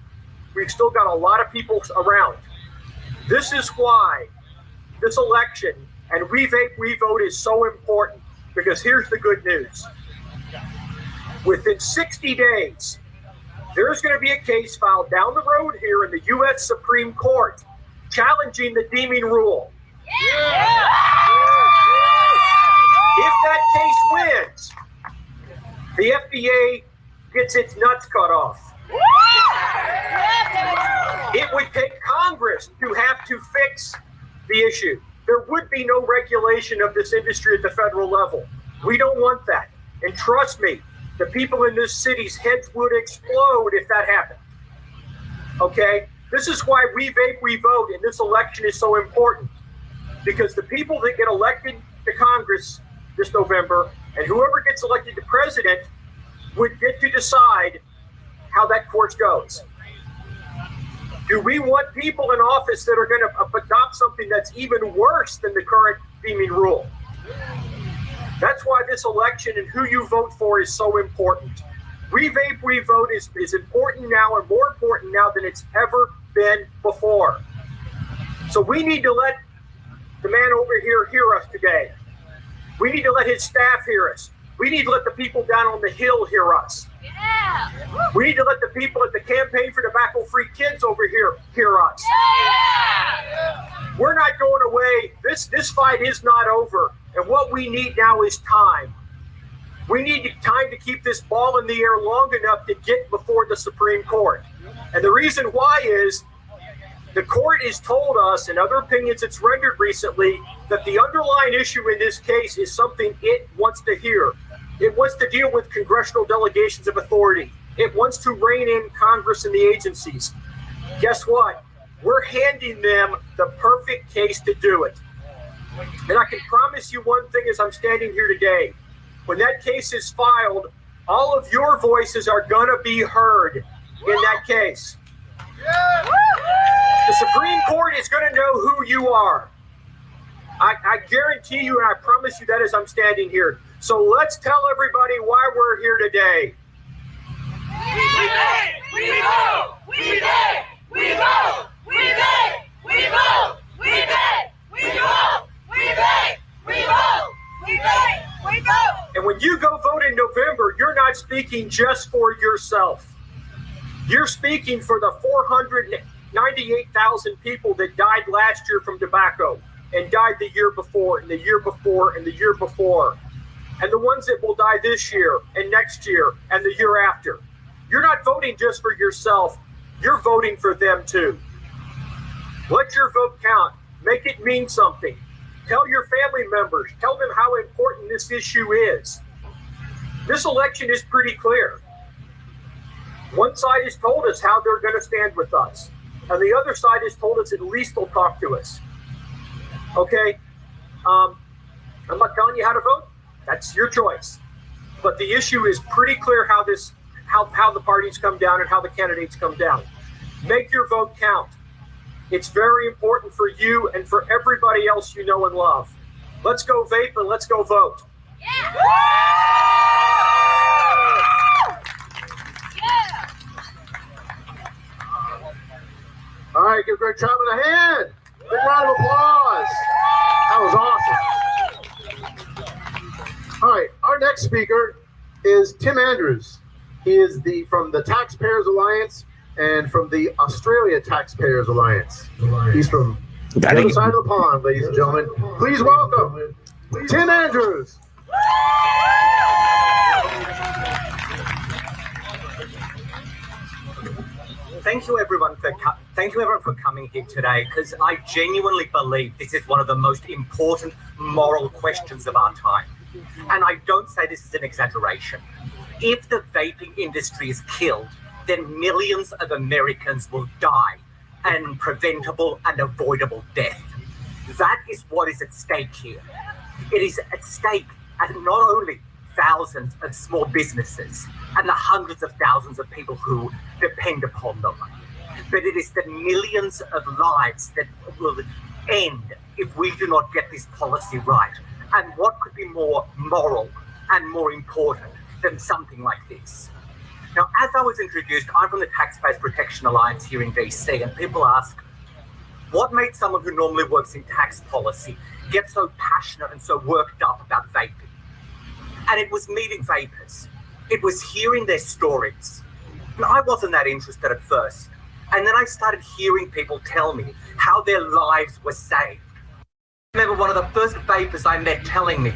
We've still got a lot of people around. This is why this election and We Vape, We Vote is so important, because here's the good news. Within 60 days, there's going to be a case filed down the road here in the U.S. Supreme Court challenging the deeming rule. Yeah. If that case wins, the FDA gets its nuts cut off. It would take Congress to have to fix the issue. There would be no regulation of this industry at the federal level. We don't want that. And trust me, the people in this city's heads would explode if that happened. Okay? This is why We Vape, We Vote, and this election is so important. Because the people that get elected to Congress this November, and whoever gets elected to president, would get to decide how that course goes. Do we want people in office that are going to adopt something that's even worse than the current deeming rule? That's why this election and who you vote for is so important. We Vape, We Vote is important now, and more important now than it's ever been before. So we need to let the man over here hear us today. We need to let his staff hear us. We need to let the people down on the Hill hear us. Yeah. We need to let the people at the Campaign for Tobacco-Free Kids over here hear us. Yeah. We're not going away. This fight is not over. And what we need now is time. We need time to keep this ball in the air long enough to get before the Supreme Court. And the reason why is the court has told us, in other opinions it's rendered recently, that the underlying issue in this case is something it wants to hear. It wants to deal with congressional delegations of authority. It wants to rein in Congress and the agencies. Guess what? We're handing them the perfect case to do it. And I can promise you one thing as I'm standing here today. When that case is filed, all of your voices are going to be heard in that case. The Supreme Court is going to know who you are. I guarantee you, and I promise you that as I'm standing here. So let's tell everybody why we're here today. We vote! We vote! We vote! We vote! We vote! We vote! We vote! We vote! We vote! We vote! We vote! We vote! And when you go vote in November, you're not speaking just for yourself. You're speaking for the 498,000 people that died last year from tobacco, and died the year before, and the year before, and the year before, and the ones that will die this year, and next year, and the year after. You're not voting just for yourself. You're voting for them too. Let your vote count. Make it mean something. Tell your family members. Tell them how important this issue is. This election is pretty clear. One side has told us how they're going to stand with us, and the other side has told us at least they'll talk to us. Okay? I'm not telling you how to vote. That's your choice. But the issue is pretty clear how the parties come down and how the candidates come down. Make your vote count. It's very important for you and for everybody else you know and love. Let's go vape and let's go vote. Yeah. Yeah. All right, give Greg Chapman a hand. Big round of applause. That was awesome. All right, our next speaker is Tim Andrews. He is from the Taxpayers Alliance and from the Australia Taxpayers Alliance. He's from the other side of the pond, ladies and gentlemen. Please welcome Tim Andrews. Thank you everyone for coming here today, because I genuinely believe this is one of the most important moral questions of our time. And I don't say this is an exaggeration. If the vaping industry is killed, then millions of Americans will die an preventable and avoidable death. That is what is at stake here. It is at stake at not only thousands of small businesses and the hundreds of thousands of people who depend upon them. But it is the millions of lives that will end if we do not get this policy right. And what could be more moral and more important than something like this? Now, as I was introduced, I'm from the Taxpayers Protection Alliance here in DC, and people ask, what made someone who normally works in tax policy get so passionate and so worked up about vaping? And it was meeting vapers. It was hearing their stories. And I wasn't that interested at first. And then I started hearing people tell me how their lives were saved. I remember one of the first vapers I met telling me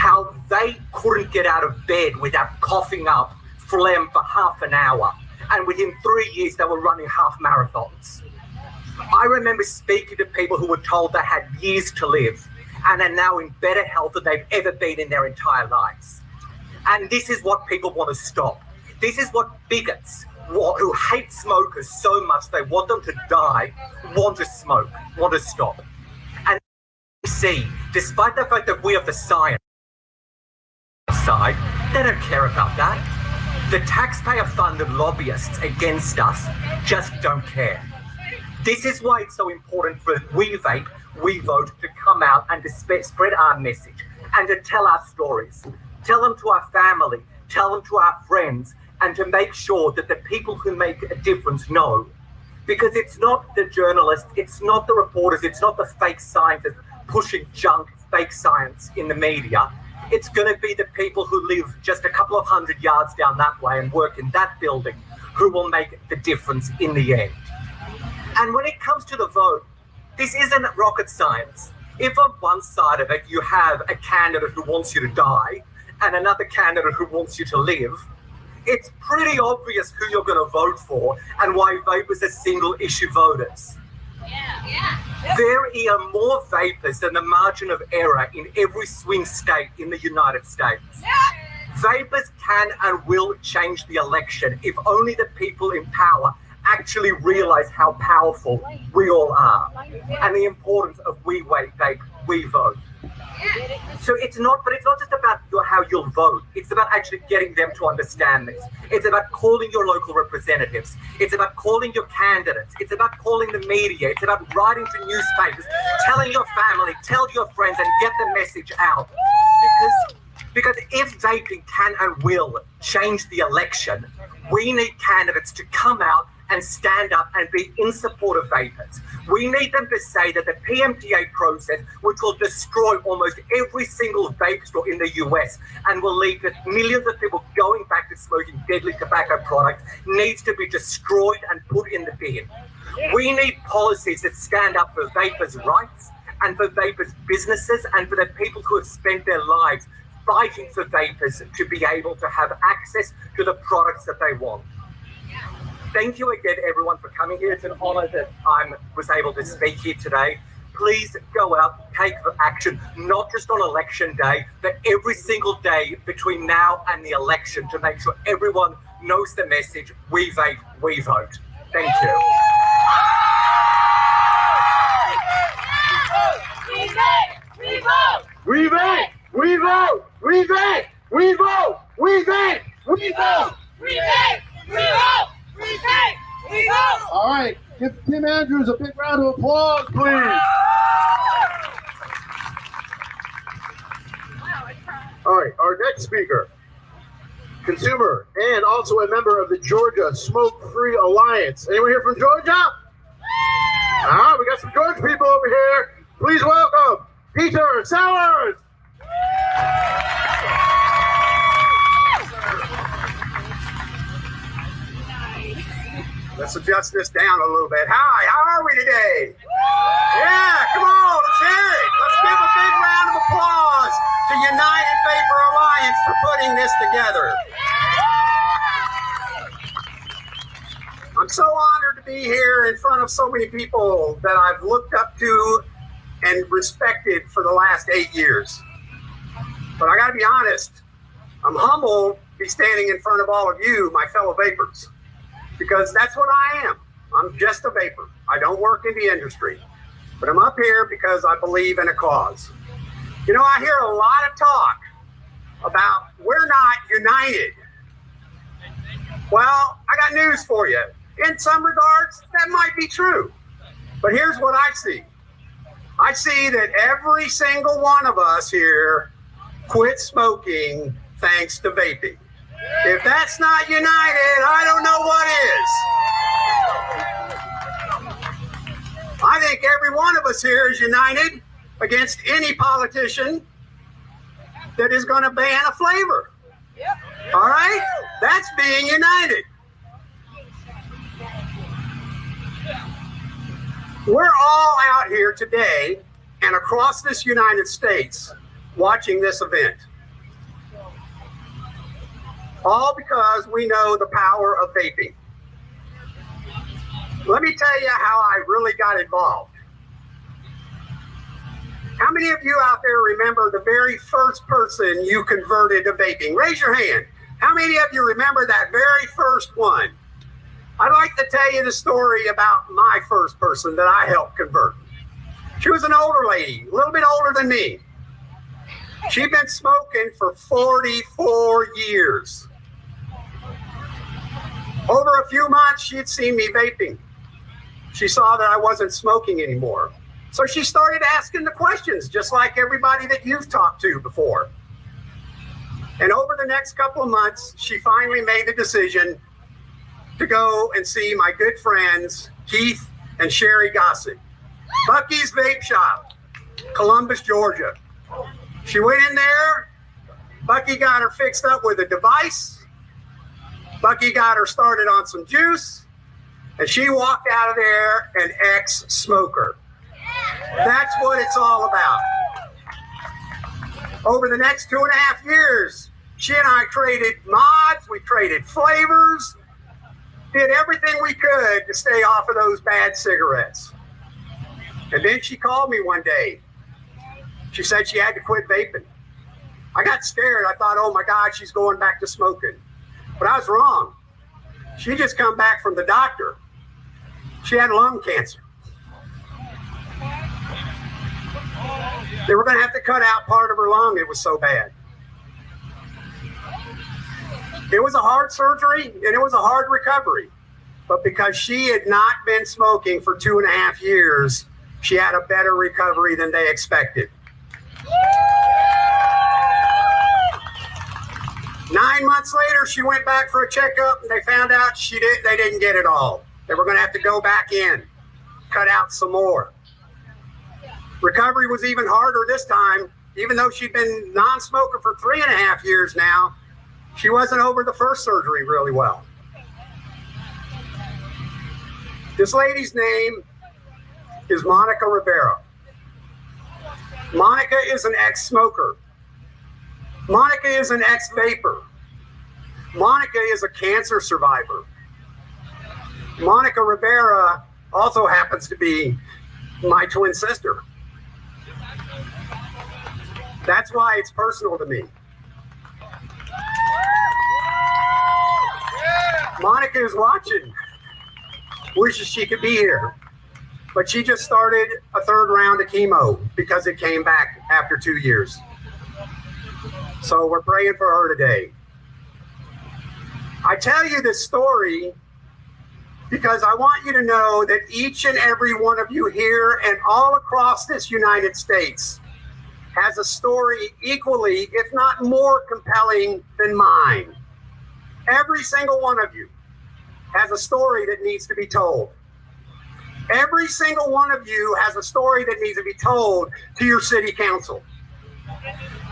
how they couldn't get out of bed without coughing up phlegm for half an hour. And within 3 years, they were running half marathons. I remember speaking to people who were told they had years to live and are now in better health than they've ever been in their entire lives. And this is what people want to stop. This is what bigots who hate smokers so much they want them to die, want to smoke, want to stop. And see, despite the fact that we have the science side, they don't care about that. The taxpayer-funded lobbyists against us just don't care. This is why it's so important for We Vape, We Vote to come out and to spread our message and to tell our stories. Tell them to our family, tell them to our friends, and to make sure that the people who make a difference know. Because it's not the journalists, it's not the reporters, it's not the fake scientists pushing junk, fake science in the media. It's going to be the people who live just a couple of 100 yards down that way and work in that building who will make the difference in the end. And when it comes to the vote, this isn't rocket science. If on one side of it you have a candidate who wants you to die and another candidate who wants you to live, it's pretty obvious who you're going to vote for and why vapers are single issue voters. There are more vapers than the margin of error in every swing state in the United States. Vapers can and will change the election if only the people in power actually realize how powerful we all are and the importance of we vape, we vote. So it's not just about how you'll vote. It's about actually getting them to understand this. It's about calling your local representatives. It's about calling your candidates. It's about calling the media. It's about writing to newspapers, telling your family, tell your friends, and get the message out. Because if vaping can and will change the election, we need candidates to come out and stand up and be in support of vapers. We need them to say that the PMTA process, which will destroy almost every single vape store in the US and will lead to millions of people going back to smoking deadly tobacco products, needs to be destroyed and put in the bin. We need policies that stand up for vapers' rights and for vapers' businesses and for the people who have spent their lives fighting for vapers to be able to have access to the products that they want. Thank you again, everyone, for coming here. It's an honor that I was able to speak here today. Please go out, take action, not just on election day, but every single day between now and the election to make sure everyone knows the message, we vape, we vote. Thank you. We vape, we vote. We vape, we vote. We vape, we vote. We vape, we vote. We vape, we vote. We vape, we vote. All right, give Tim Andrews a big round of applause, please. All right, our next speaker, consumer and also a member of the Georgia Smoke-Free Alliance. Anyone here from Georgia? We got some Georgia people over here. Please welcome Peter Sowers. Let's adjust this down a little bit. Hi, how are we today? Yeah, come on, let's hear it. Let's give a big round of applause to United Vapor Alliance for putting this together. I'm so honored to be here in front of so many people that I've looked up to and respected for the last 8 years. But I gotta be honest, I'm humbled to be standing in front of all of you, my fellow vapors. Because that's what I am. I'm just a vapor. I don't work in the industry. But I'm up here because I believe in a cause. You know, I hear a lot of talk about we're not united. Well, I got news for you. In some regards, that might be true. But here's what I see. I see that every single one of us here quit smoking thanks to vaping. If that's not united, I don't know what is. I think every one of us here is united against any politician that is going to ban a flavor. All right? That's being united. We're all out here today and across this United States watching this event. All because we know the power of vaping. Let me tell you how I really got involved. How many of you out there remember the very first person you converted to vaping? Raise your hand. How many of you remember that very first one? I'd like to tell you the story about my first person that I helped convert. She was an older lady, a little bit older than me. She'd been smoking for 44 years. Over a few months, she'd seen me vaping. She saw that I wasn't smoking anymore. So she started asking the questions, just like everybody that you've talked to before. And over the next couple of months, she finally made the decision to go and see my good friends, Keith and Sherry Gossett. Bucky's Vape Shop, Columbus, Georgia. She went in there. Bucky got her fixed up with a device. Bucky got her started on some juice. And she walked out of there an ex-smoker. That's what it's all about. Over the next 2.5 years, she and I traded mods, we traded flavors, did everything we could to stay off of those bad cigarettes. And then she called me one day. She said she had to quit vaping. I got scared. I thought, oh my God, she's going back to smoking. But I was wrong. She just come back from the doctor. She had lung cancer. They were going to have to cut out part of her lung. It was so bad. It was a hard surgery and it was a hard recovery. But because she had not been smoking for 2.5 years, she had a better recovery than they expected. 9 months later, she went back for a checkup and they found out they didn't get it all. They were going to have to go back in, cut out some more. Recovery was even harder this time. Even though she'd been non-smoker for 3.5 years now, she wasn't over the first surgery really well. This lady's name is Monica Ribeiro. Monica is an ex-smoker. Monica is an ex-vapor. Monica is a cancer survivor. Monica Ribeiro also happens to be my twin sister. That's why it's personal to me. Monica is watching. Wishes she could be here. But she just started a 3rd round of chemo because it came back after 2 years. So we're praying for her today. I tell you this story because I want you to know that each and every one of you here and all across this United States has a story equally, if not more compelling than mine. Every single one of you has a story that needs to be told. Every single one of you has a story that needs to be told to your city council.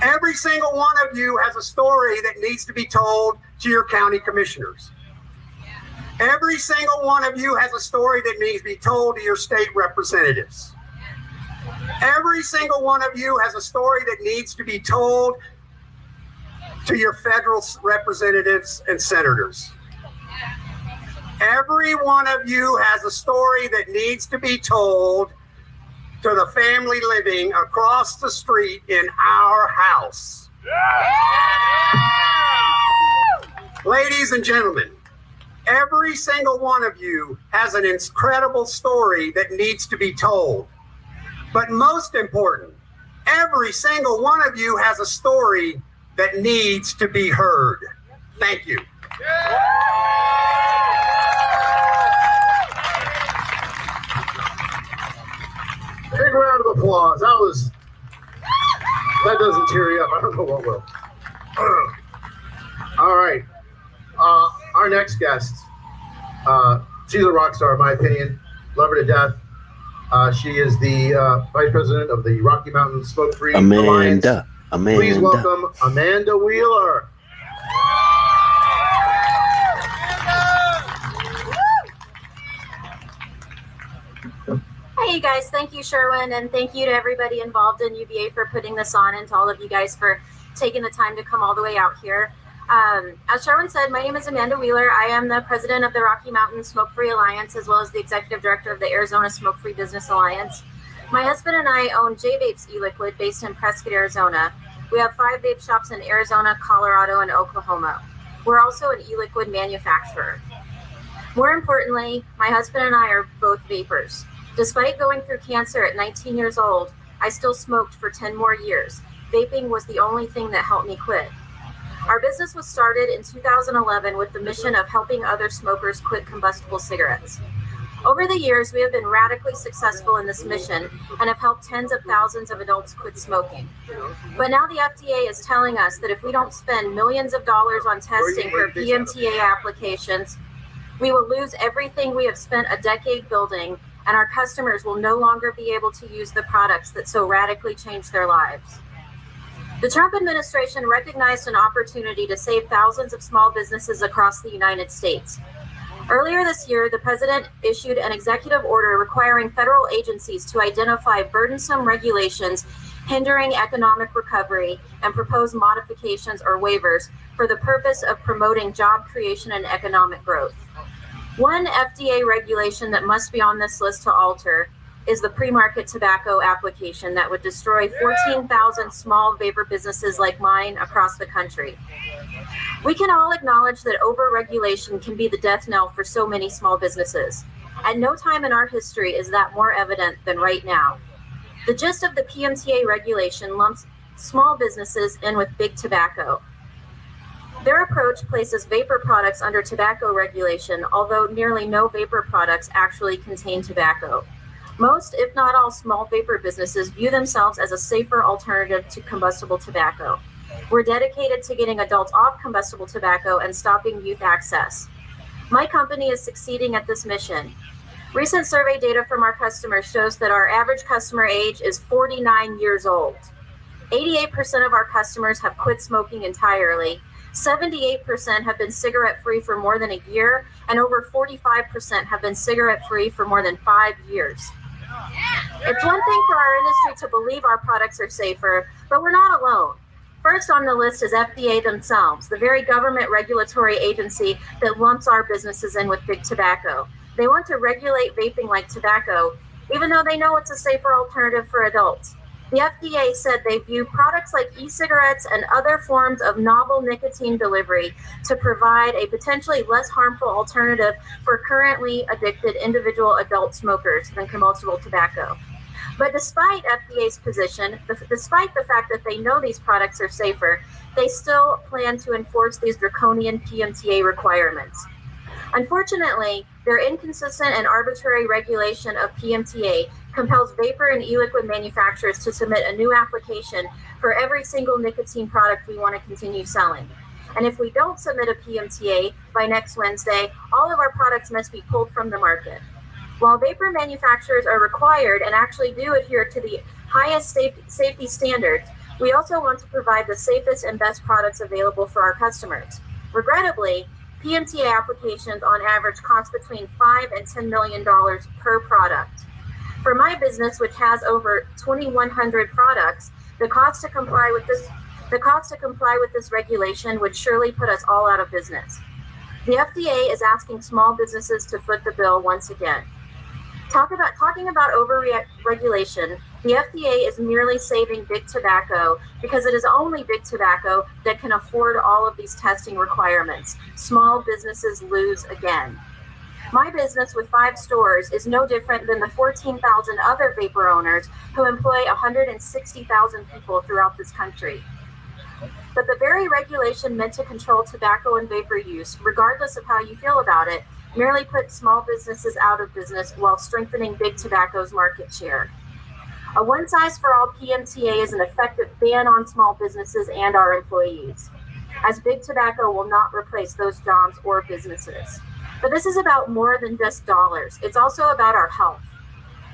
Every single one of you has a story that needs to be told to your county commissioners. Every single one of you has a story that needs to be told to your state representatives. Every single one of you has a story that needs to be told to your federal representatives and senators. Every one of you has a story that needs to be told to the family living across the street in our house. Ladies and gentlemen, every single one of you has an incredible story that needs to be told. But most important, every single one of you has a story that needs to be heard. Thank you. Big round of applause. That doesn't tear you up. I don't know what will. All right. Our next guest, she's a rock star, in my opinion. Love her to death. She is the vice president of the Rocky Mountain Smoke-Free Alliance. Please welcome Amanda Wheeler. Hey, you guys. Thank you, Sherwin, and thank you to everybody involved in UVA for putting this on, and to all of you guys for taking the time to come all the way out here. As Sherwin said, my name is Amanda Wheeler. I am the president of the Rocky Mountain Smoke-Free Alliance, as well as the executive director of the Arizona Smoke-Free Business Alliance. My husband and I own J-Vapes e-liquid based in Prescott, Arizona. We have 5 vape shops in Arizona, Colorado, and Oklahoma. We're also an e-liquid manufacturer. More importantly, my husband and I are both vapers. Despite going through cancer at 19 years old, I still smoked for 10 more years. Vaping was the only thing that helped me quit. Our business was started in 2011 with the mission of helping other smokers quit combustible cigarettes. Over the years, we have been radically successful in this mission and have helped tens of thousands of adults quit smoking. But now the FDA is telling us that if we don't spend millions of dollars on testing for PMTA applications, we will lose everything we have spent a decade building, and our customers will no longer be able to use the products that so radically changed their lives. The Trump administration recognized an opportunity to save thousands of small businesses across the United States. Earlier this year, the president issued an executive order requiring federal agencies to identify burdensome regulations hindering economic recovery and propose modifications or waivers for the purpose of promoting job creation and economic growth. One FDA regulation that must be on this list to alter is the pre-market tobacco application that would destroy 14,000 small vapor businesses like mine across the country. We can all acknowledge that over-regulation can be the death knell for so many small businesses. At no time in our history is that more evident than right now. The gist of the PMTA regulation lumps small businesses in with big tobacco. Their approach places vapor products under tobacco regulation, although nearly no vapor products actually contain tobacco. Most, if not all, small vapor businesses view themselves as a safer alternative to combustible tobacco. We're dedicated to getting adults off combustible tobacco and stopping youth access. My company is succeeding at this mission. Recent survey data from our customers shows that our average customer age is 49 years old. 88% of our customers have quit smoking entirely. 78% have been cigarette-free for more than a year, and over 45% have been cigarette-free for more than 5 years. It's one thing for our industry to believe our products are safer, but we're not alone. First on the list is FDA themselves, the very government regulatory agency that lumps our businesses in with big tobacco. They want to regulate vaping like tobacco, even though they know it's a safer alternative for adults. The FDA said they view products like e-cigarettes and other forms of novel nicotine delivery to provide a potentially less harmful alternative for currently addicted individual adult smokers than combustible tobacco. But despite FDA's position, despite the fact that they know these products are safer, they still plan to enforce these draconian PMTA requirements. Unfortunately, their inconsistent and arbitrary regulation of PMTA compels vapor and e-liquid manufacturers to submit a new application for every single nicotine product we want to continue selling. And if we don't submit a PMTA by next Wednesday, all of our products must be pulled from the market. While vapor manufacturers are required and actually do adhere to the highest safety standards, we also want to provide the safest and best products available for our customers. Regrettably, PMTA applications on average cost between $5 and $10 million per product. For my business, which has over 2,100 products, the cost to comply with this regulation would surely put us all out of business. The FDA is asking small businesses to foot the bill once again. Talking about over-regulation, the FDA is merely saving big tobacco because it is only big tobacco that can afford all of these testing requirements. Small businesses lose again. My business with 5 stores is no different than the 14,000 other vapor owners who employ 160,000 people throughout this country. But the very regulation meant to control tobacco and vapor use, regardless of how you feel about it, merely put small businesses out of business while strengthening big tobacco's market share. A one-size-for-all PMTA is an effective ban on small businesses and our employees, as big tobacco will not replace those jobs or businesses. But this is about more than just dollars. It's also about our health.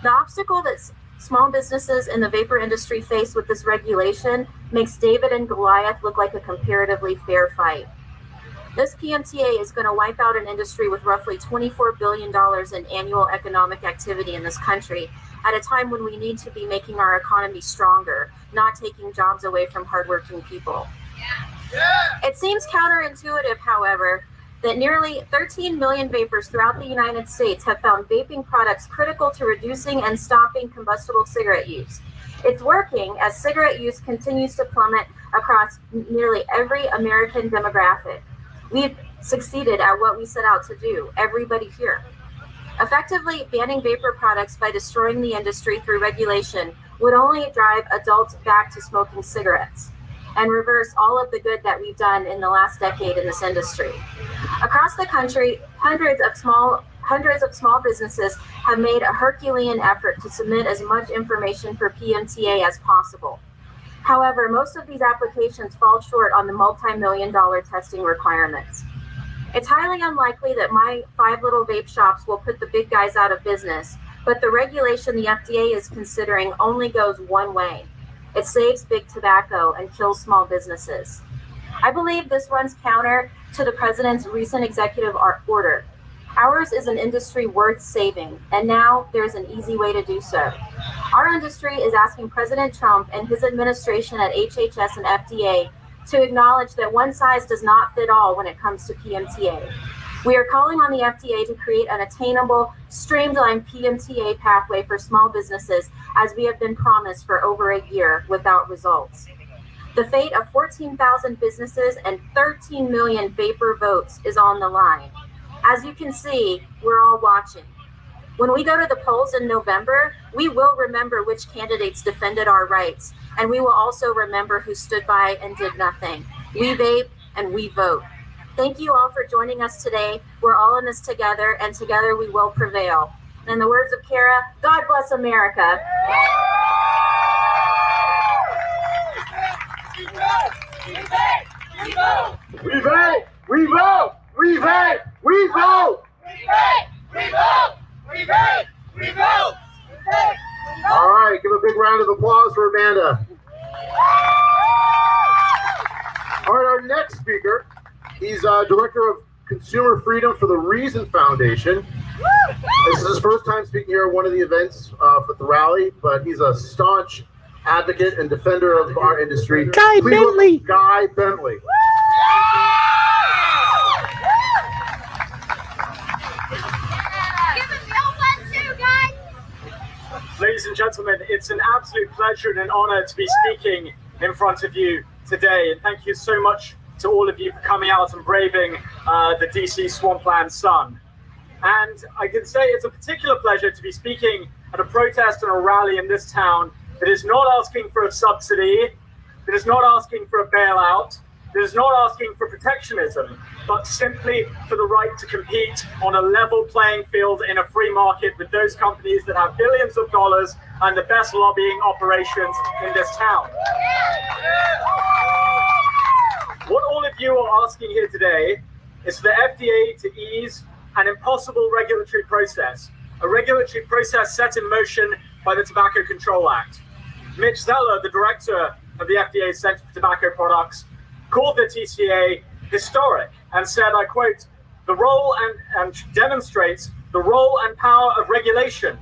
The obstacle that small businesses in the vapor industry face with this regulation makes David and Goliath look like a comparatively fair fight. This PMTA is going to wipe out an industry with roughly $24 billion in annual economic activity in this country at a time when we need to be making our economy stronger, not taking jobs away from hardworking people. It seems counterintuitive, however, that nearly 13 million vapers throughout the United States have found vaping products critical to reducing and stopping combustible cigarette use. It's working as cigarette use continues to plummet across nearly every American demographic. We've succeeded at what we set out to do, everybody here. Effectively banning vapor products by destroying the industry through regulation would only drive adults back to smoking cigarettes and reverse all of the good that we've done in the last decade in this industry. Across the country, hundreds of small businesses have made a Herculean effort to submit as much information for PMTA as possible. However, most of these applications fall short on the multi-million-dollar testing requirements. It's highly unlikely that my 5 little vape shops will put the big guys out of business, but the regulation the FDA is considering only goes one way. It saves big tobacco and kills small businesses. I believe this runs counter to the president's recent executive order. Ours is an industry worth saving, and now there's an easy way to do so. Our industry is asking President Trump and his administration at HHS and FDA to acknowledge that one size does not fit all when it comes to PMTA. We are calling on the FDA to create an attainable, streamlined PMTA pathway for small businesses, as we have been promised for over a year without results. The fate of 14,000 businesses and 13 million vapor votes is on the line. As you can see, we're all watching. When we go to the polls in November, we will remember which candidates defended our rights, and we will also remember who stood by and did nothing. We vape and we vote. Thank you all for joining us today. We're all in this together, and together we will prevail. In the words of Kara, God bless America. We vote! We vape! We vote! We vape! We vote! We vape! We vote! We vote! We vape! We vote! All right, give a big round of applause for Amanda. All right, our next speaker, he's Director of Consumer Freedom for the Reason Foundation. This is his first time speaking here at one of the events for the rally, but he's a staunch advocate and defender of our industry. Guy Bentley. Guy Bentley. Ladies and gentlemen, it's an absolute pleasure and an honor to be speaking in front of you today. And thank you so much to all of you for coming out and braving the DC swampland sun. And I can say it's a particular pleasure to be speaking at a protest and a rally in this town that is not asking for a subsidy, that is not asking for a bailout, that is not asking for protectionism, but simply for the right to compete on a level playing field in a free market with those companies that have billions of dollars and the best lobbying operations in this town. What all of you are asking here today is for the FDA to ease an impossible regulatory process, a regulatory process set in motion by the Tobacco Control Act. Mitch Zeller, the director of the FDA's Center for Tobacco Products, called the TCA historic and said, I quote, the role and demonstrates the role and power of regulation.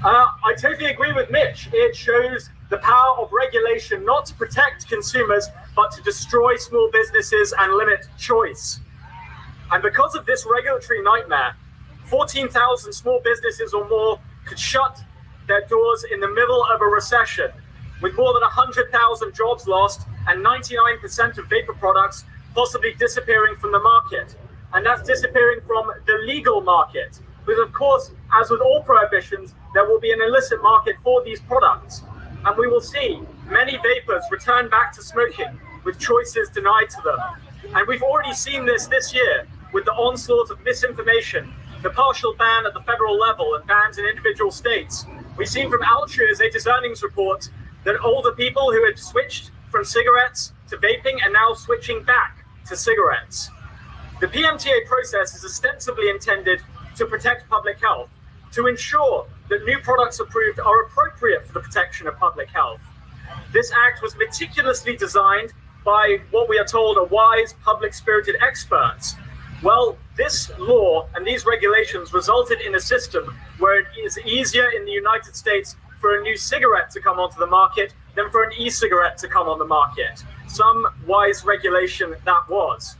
I totally agree with Mitch. It shows the power of regulation not to protect consumers, but to destroy small businesses and limit choice. And because of this regulatory nightmare, 14,000 small businesses or more could shut their doors in the middle of a recession, with more than 100,000 jobs lost and 99% of vapor products possibly disappearing from the market. And that's disappearing from the legal market. Because of course, as with all prohibitions, there will be an illicit market for these products. And we will see many vapors return back to smoking. with choices denied to them. And we've already seen this year with the onslaught of misinformation, the partial ban at the federal level and bans in individual states. We've seen from Altria's latest earnings report that older people who had switched from cigarettes to vaping are now switching back to cigarettes. The PMTA process is ostensibly intended to protect public health, to ensure that new products approved are appropriate for the protection of public health. This act was meticulously designed by what we are told are wise, public-spirited experts. Well, this law and these regulations resulted in a system where it is easier in the United States for a new cigarette to come onto the market than for an e-cigarette to come on the market. Some wise regulation that was.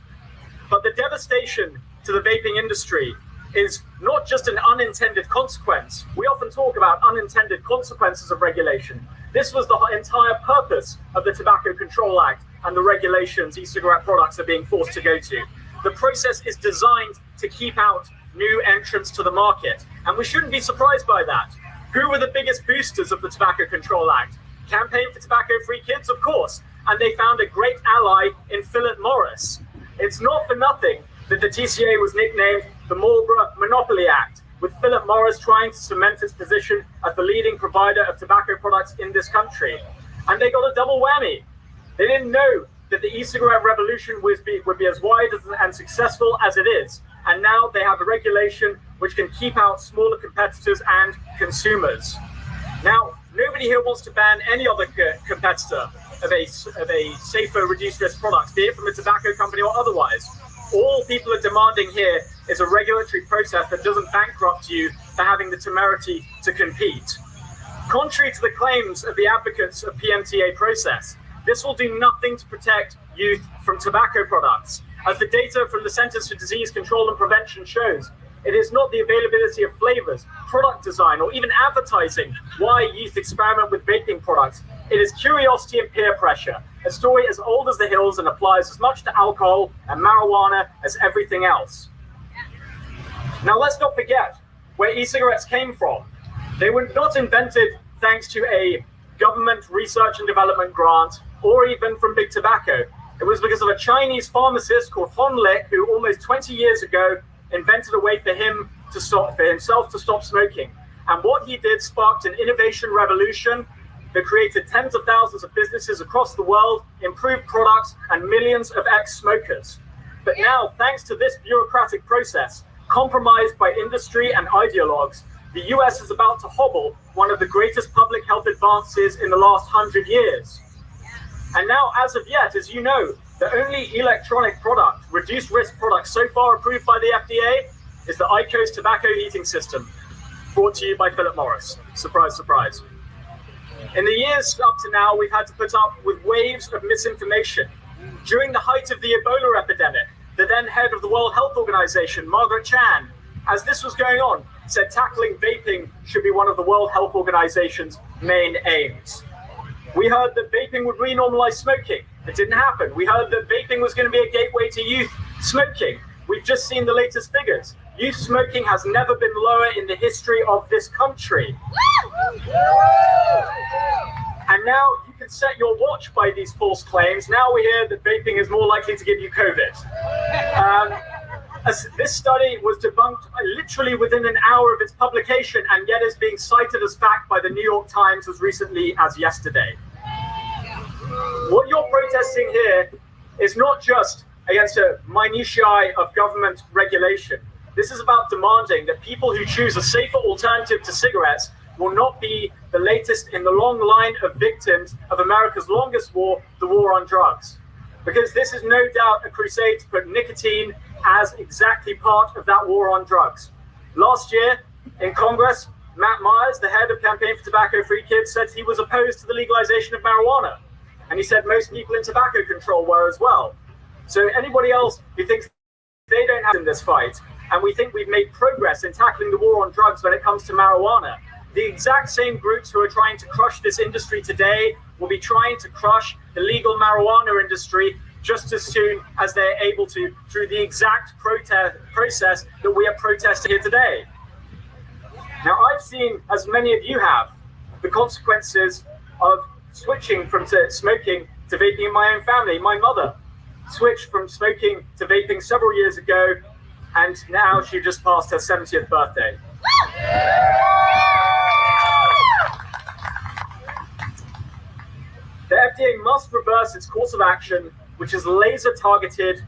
But the devastation to the vaping industry is not just an unintended consequence. We often talk about unintended consequences of regulation. This was the entire purpose of the Tobacco Control Act and the regulations e-cigarette products are being forced to go to. The process is designed to keep out new entrants to the market, and we shouldn't be surprised by that. Who were the biggest boosters of the Tobacco Control Act? Campaign for Tobacco-Free Kids, of course, and they found a great ally in Philip Morris. It's not for nothing that the TCA was nicknamed the Marlboro Monopoly Act, with Philip Morris trying to cement its position as the leading provider of tobacco products in this country. And they got a double whammy. They didn't know that the e-cigarette revolution would be as wide and successful as it is. And now they have a regulation which can keep out smaller competitors and consumers. Now, nobody here wants to ban any other competitor of a safer, reduced-risk product, be it from a tobacco company or otherwise. All people are demanding here is a regulatory process that doesn't bankrupt you for having the temerity to compete. Contrary to the claims of the advocates of PMTA process, this will do nothing to protect youth from tobacco products. As the data from the Centers for Disease Control and Prevention shows, it is not the availability of flavors, product design, or even advertising why youth experiment with vaping products. It is curiosity and peer pressure, a story as old as the hills and applies as much to alcohol and marijuana as everything else. Now let's not forget where e-cigarettes came from. They were not invented thanks to a government research and development grant or even from big tobacco. It was because of a Chinese pharmacist called Hon Lik who almost 20 years ago invented a way for himself to stop smoking. And what he did sparked an innovation revolution that created tens of thousands of businesses across the world, improved products, and millions of ex-smokers. But now, thanks to this bureaucratic process, compromised by industry and ideologues, the US is about to hobble one of the greatest public health advances in the last 100 years. And now, as of yet, as you know, the only electronic product, reduced risk product so far approved by the FDA is the IQOS tobacco heating system, brought to you by Philip Morris. Surprise, surprise. In the years up to now, we've had to put up with waves of misinformation. During the height of the Ebola epidemic, the then head of the World Health Organization, Margaret Chan, as this was going on, said tackling vaping should be one of the World Health Organization's main aims. We heard that vaping would renormalize smoking. It didn't happen. We heard that vaping was going to be a gateway to youth smoking. We've just seen the latest figures. Youth smoking has never been lower in the history of this country. And now you can set your watch by these false claims. Now we hear that vaping is more likely to give you COVID. This study was debunked literally within an hour of its publication, and yet is being cited as fact by the New York Times as recently as yesterday. What you're protesting here is not just against a minutiae of government regulation. This is about demanding that people who choose a safer alternative to cigarettes will not be the latest in the long line of victims of America's longest war, the war on drugs. Because this is no doubt a crusade to put nicotine as exactly part of that war on drugs. Last year in Congress, Matt Myers, the head of Campaign for Tobacco-Free Kids, said he was opposed to the legalization of marijuana. And he said most people in tobacco control were as well. So anybody else who thinks they don't have in this fight, and we think we've made progress in tackling the war on drugs when it comes to marijuana, the exact same groups who are trying to crush this industry today will be trying to crush the legal marijuana industry just as soon as they're able to through the exact process that we are protesting here today. Now, I've seen, as many of you have, the consequences of switching from smoking to vaping in my own family. My mother switched from smoking to vaping several years ago, and now she just passed her 70th birthday. The FDA must reverse its course of action, which is laser targeted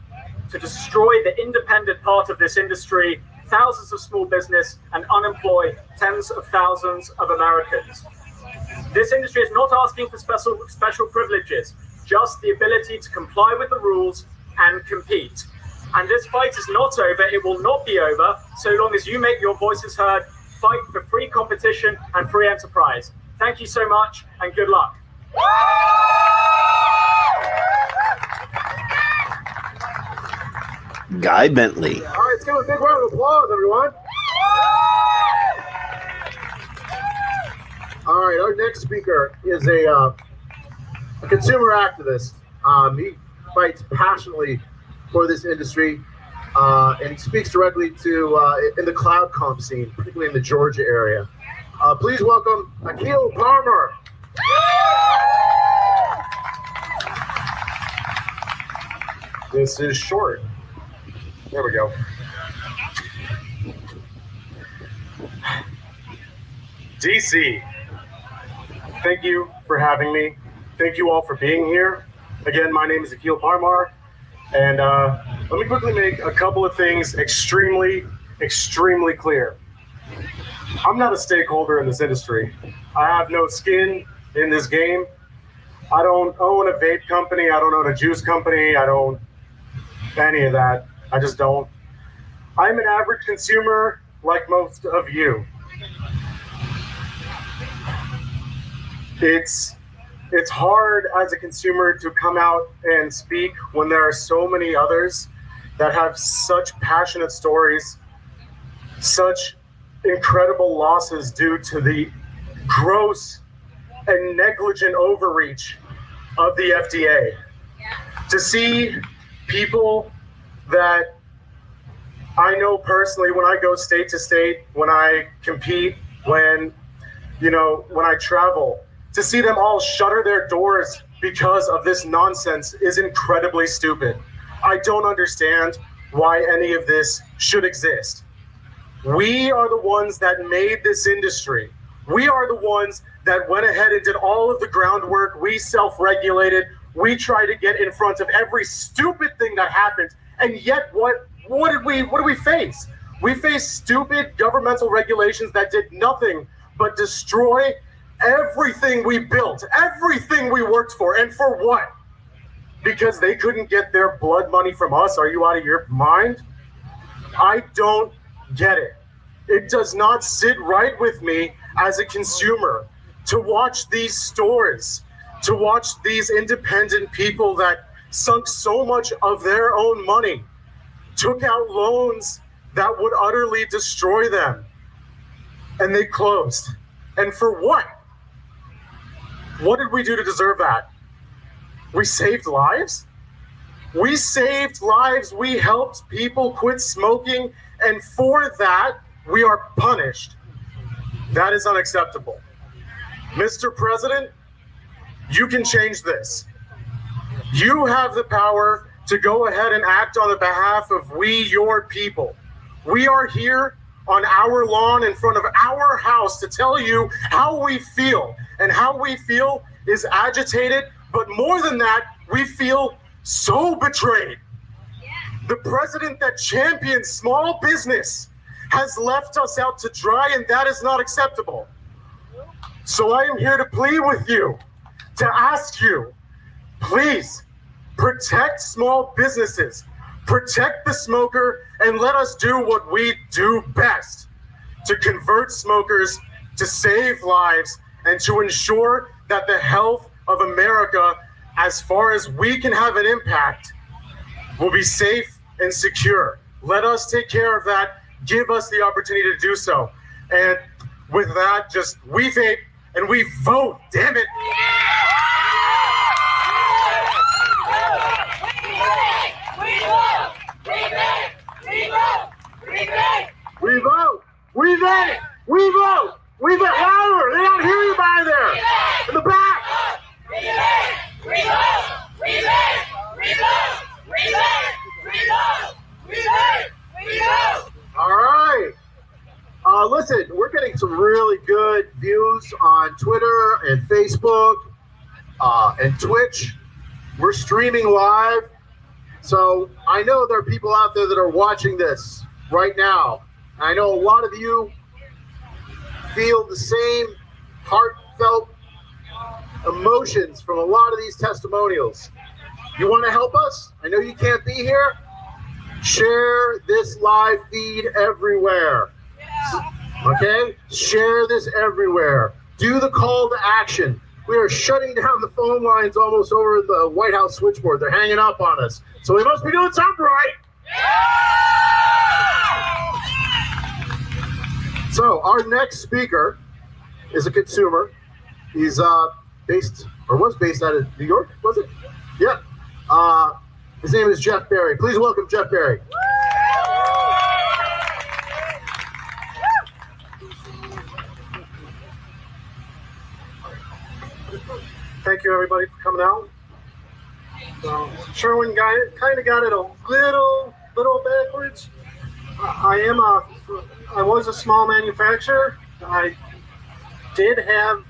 to destroy the independent part of this industry, thousands of small business, and unemploy tens of thousands of Americans. This industry is not asking for special privileges, just the ability to comply with the rules and compete. And this fight is not over. It will not be over so long as you make your voices heard. Fight for free competition and free enterprise. Thank you so much, and good luck. Guy Bentley. All right, let's give a big round of applause, everyone. All right, our next speaker is a consumer activist. He fights passionately for this industry, and he speaks directly to in the cloud comp scene, particularly in the Georgia area. Please welcome Akil Palmer. This is short. There we go. DC, thank you for having me. Thank you all for being here. Again, my name is Akil Palmer, and let me quickly make a couple of things extremely clear. I'm not a stakeholder in this industry. I have no skin in this game. I don't own a vape company. I don't own a juice company. I don't any of that. I just don't. I'm an average consumer like most of you. It's hard as a consumer to come out and speak when there are so many others that have such passionate stories, such incredible losses due to the gross and negligent overreach of the FDA. To see people that I know personally, when I go state to state, when I compete, when I travel, to see them all shutter their doors because of this nonsense is incredibly stupid. I don't understand why any of this should exist. We are the ones that made this industry. We are the ones that went ahead and did all of the groundwork. We self-regulated. We tried to get in front of every stupid thing that happened. And yet what did we face? We faced stupid governmental regulations that did nothing but destroy everything we built, everything we worked for. And for what? Because they couldn't get their blood money from us? Are you out of your mind? I don't get it. It does not sit right with me as a consumer to watch these stores, to watch these independent people that sunk so much of their own money, took out loans that would utterly destroy them, and they closed. And for what? What did we do to deserve that? We saved lives? We saved lives. We helped people quit smoking, and for that, we are punished. That is unacceptable. Mr. President, you can change this. You have the power to go ahead and act on the behalf of we, your people. We are here on our lawn in front of our house to tell you how we feel. And how we feel is agitated, but more than that, we feel so betrayed. The president that champions small business has left us out to dry, and that is not acceptable. So I am here to plead with you, to ask you, please protect small businesses, protect the smoker, and let us do what we do best, to convert smokers, to save lives, and to ensure that the health of America, as far as we can have an impact, will be safe and secure. Let us take care of that. Give us the opportunity to do so. And with that, just we vape and we vote, damn it. We vote. We vape. We vote. We vote. Louder. They don't hear you by there. In the back. We vote. on Twitter and Facebook and Twitch. We're streaming live. So I know there are people out there that are watching this right now. I know a lot of you feel the same heartfelt emotions from a lot of these testimonials. You want to help us? I know you can't be here. Share this live feed everywhere. Okay? Share this everywhere. Do the call to action. We are shutting down the phone lines almost over the White House switchboard. They're hanging up on us. So we must be doing something right. So our next speaker is a consumer. He's based, or was based out of New York, was it? Yeah. His name is Jeff Berry. Please welcome Jeff Berry. Thank you, everybody, for coming out. Sherwin kind of got it a little backwards. I was a small manufacturer. I did have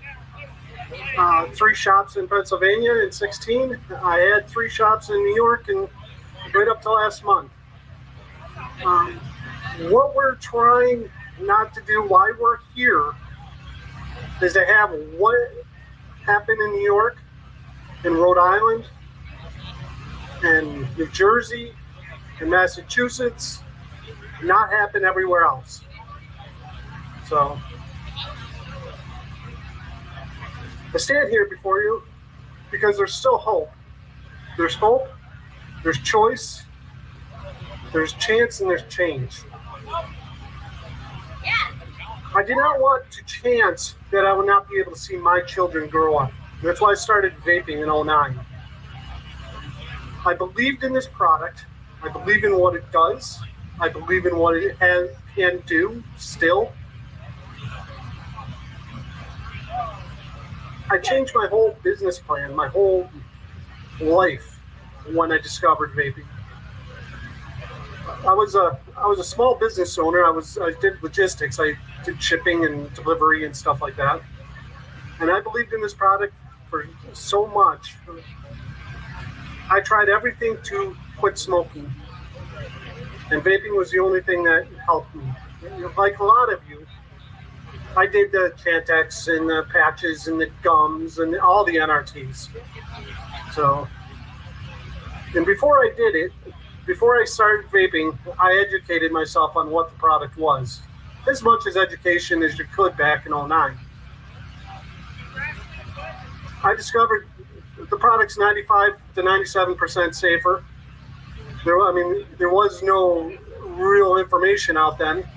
3 shops in Pennsylvania in 2016. I had 3 shops in New York and right up to last month. What we're trying not to do, why we're here, is to have what happened in New York, in Rhode Island, and New Jersey, and Massachusetts, not happen everywhere else. So I stand here before you because there's still hope. There's hope, there's choice, there's chance, and there's change. I did not want to chance that I would not be able to see my children grow up. That's why I started vaping in 2009. I believed in this product. I believe in what it does. I believe in what it can do still. I changed my whole business plan, my whole life when I discovered vaping. I was a small business owner. I did logistics. I did shipping and delivery and stuff like that. And I believed in this product for so much. I tried everything to quit smoking. And vaping was the only thing that helped me. Like a lot of you, I did the Chantix and the patches and the gums and all the NRTs. So, and before I did it, before I started vaping, I educated myself on what the product was. As much as education as you could back in 2009. I discovered the product's 95 to 97% safer. There was no real information out then,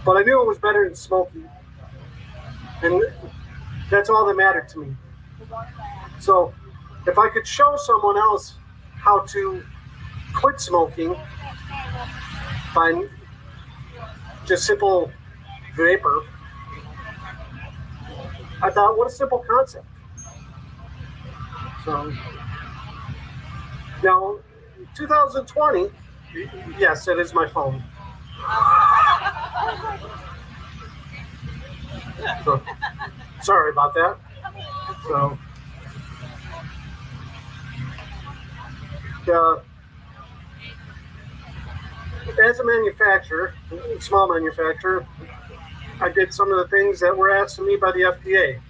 but I knew it was better than smoking, and that's all that mattered to me. So if I could show someone else how to quit smoking by just simple vapor, I thought, what a simple concept. So now, 2020, yes, it is my phone. So, sorry about that. So, as a manufacturer, small manufacturer, I did some of the things that were asked of me by the FDA.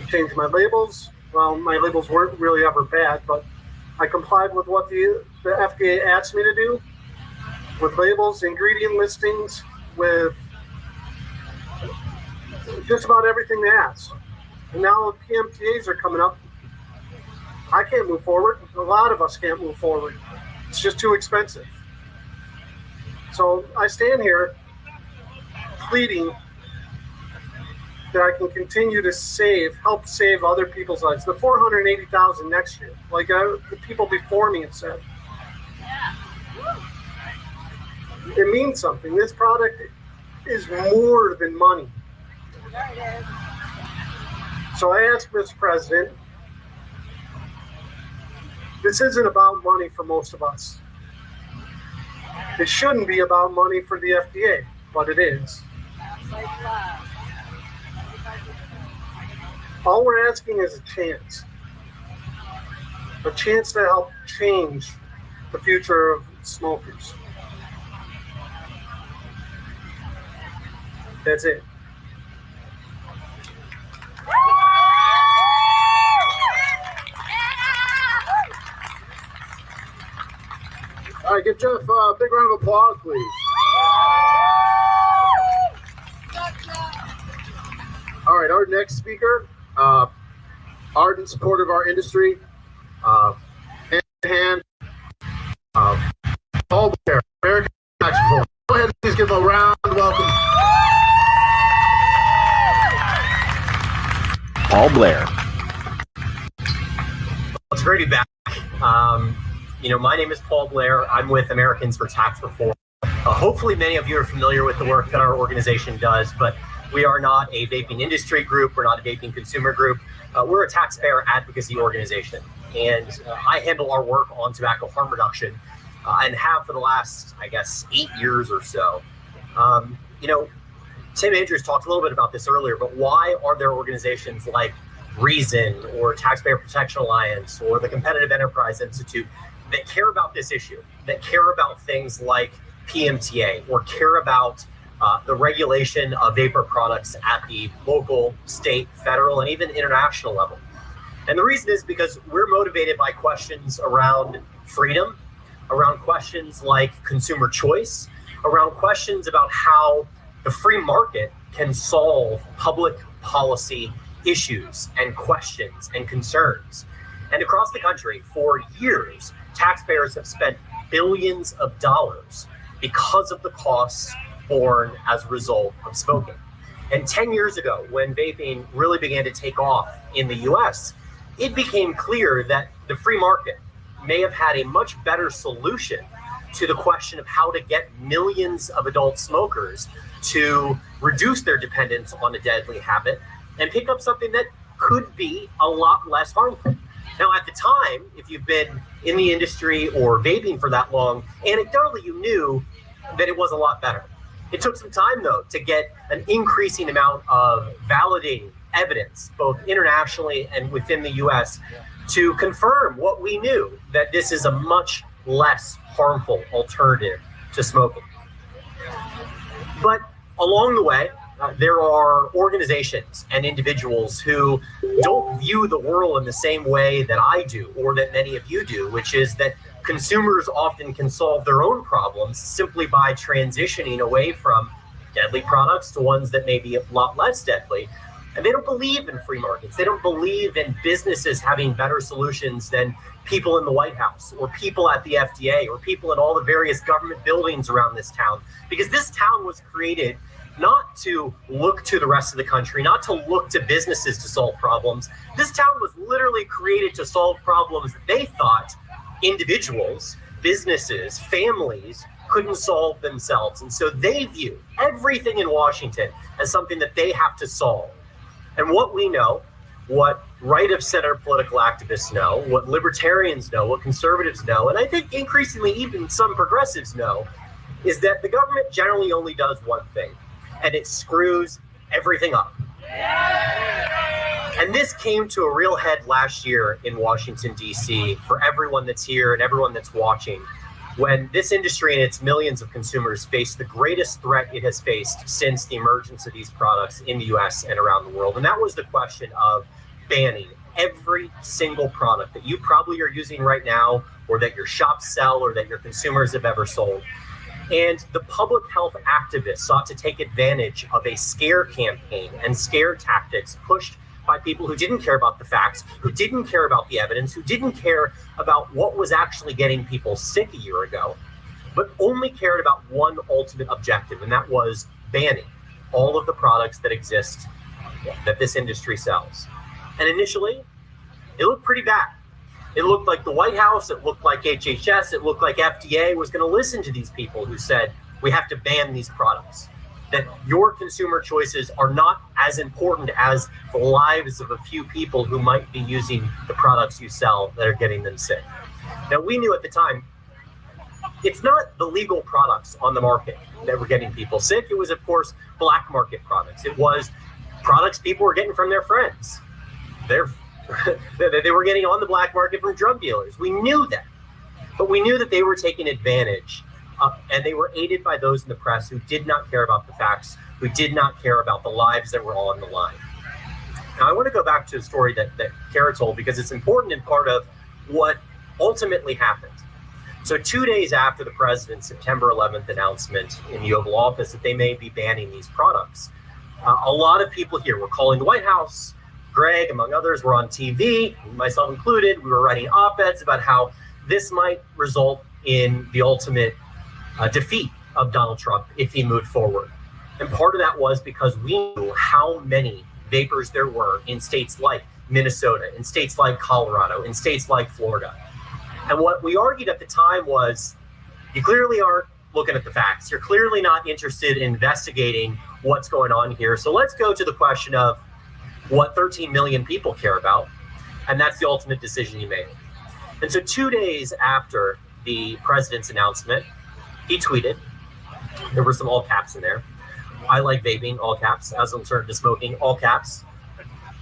I changed my labels. Well, my labels weren't really ever bad, but I complied with what the FDA asked me to do, with labels, ingredient listings, with just about everything they asked. And now PMTAs are coming up. I can't move forward. A lot of us can't move forward. It's just too expensive. So I stand here pleading that I can continue to help save other people's lives. The 480,000 next year, like the people before me have said. It means something. This product is more than money. So I asked Mr. President, this isn't about money for most of us. It shouldn't be about money for the FDA, but it is. All we're asking is a chance to help change the future of smokers. That's it. All right, give Jeff a big round of applause, please. All right, our next speaker, ardent supporter of our industry, hand in hand, Paul Blair, American Tax Reform. Go ahead and please give him a round welcome. Paul Blair. It's great to be back. My name is Paul Blair. I'm with Americans for Tax Reform. Hopefully many of you are familiar with the work that our organization does, but we are not a vaping industry group. We're not a vaping consumer group. We're a taxpayer advocacy organization. And I handle our work on tobacco harm reduction and have for the last, 8 years or so. Tim Andrews talked a little bit about this earlier, but why are there organizations like Reason or Taxpayer Protection Alliance or the Competitive Enterprise Institute that care about this issue, that care about things like PMTA or care about the regulation of vapor products at the local, state, federal, and even international level? And the reason is because we're motivated by questions around freedom, around questions like consumer choice, around questions about how the free market can solve public policy issues and questions and concerns. And across the country, for years, taxpayers have spent billions of dollars because of the costs borne as a result of smoking. And 10 years ago, when vaping really began to take off in the US, it became clear that the free market may have had a much better solution to the question of how to get millions of adult smokers to reduce their dependence on a deadly habit and pick up something that could be a lot less harmful. Now, at the time, if you've been in the industry or vaping for that long, anecdotally, you knew that it was a lot better. It took some time, though, to get an increasing amount of validating evidence, both internationally and within the US, to confirm what we knew, that this is a much less harmful alternative to smoking. But along the way, there are organizations and individuals who don't view the world in the same way that I do or that many of you do, which is that consumers often can solve their own problems simply by transitioning away from deadly products to ones that may be a lot less deadly. And they don't believe in free markets. They don't believe in businesses having better solutions than people in the White House or people at the FDA or people in all the various government buildings around this town. Because this town was created not to look to the rest of the country, not to look to businesses to solve problems. This town was literally created to solve problems that they thought individuals, businesses, families couldn't solve themselves. And so they view everything in Washington as something that they have to solve. And what we know, what right of center political activists know, what libertarians know, what conservatives know, and I think increasingly even some progressives know, is that the government generally only does one thing, and it screws everything up. And this came to a real head last year in Washington, D.C. for everyone that's here and everyone that's watching, when this industry and its millions of consumers faced the greatest threat it has faced since the emergence of these products in the US and around the world. And that was the question of banning every single product that you probably are using right now, or that your shops sell, or that your consumers have ever sold. And the public health activists sought to take advantage of a scare campaign and scare tactics pushed by people who didn't care about the facts, who didn't care about the evidence, who didn't care about what was actually getting people sick a year ago, but only cared about one ultimate objective, and that was banning all of the products that exist that this industry sells. And initially, it looked pretty bad. It looked like the White House, it looked like HHS, it looked like FDA was going to listen to these people who said, we have to ban these products, that your consumer choices are not as important as the lives of a few people who might be using the products you sell that are getting them sick. Now, we knew at the time, it's not the legal products on the market that were getting people sick. It was, of course, black market products. It was products people were getting from their friends. they were getting on the black market from drug dealers. We knew that. But we knew that they were taking advantage, and they were aided by those in the press who did not care about the facts, who did not care about the lives that were all on the line. Now, I want to go back to the story that Kara told, because it's important and part of what ultimately happened. So 2 days after the president's September 11th announcement in the Oval Office that they may be banning these products, a lot of people here were calling the White House. Greg, among others, were on TV, myself included. We were writing op-eds about how this might result in the ultimate defeat of Donald Trump if he moved forward. And part of that was because we knew how many vapors there were in states like Minnesota, in states like Colorado, in states like Florida. And what we argued at the time was, you clearly aren't looking at the facts. You're clearly not interested in investigating what's going on here. So let's go to the question of what 13 million people care about. And that's the ultimate decision you made. And so 2 days after the president's announcement, he tweeted, there were some all caps in there, "I like vaping," all caps, "as an alternative to smoking," all caps,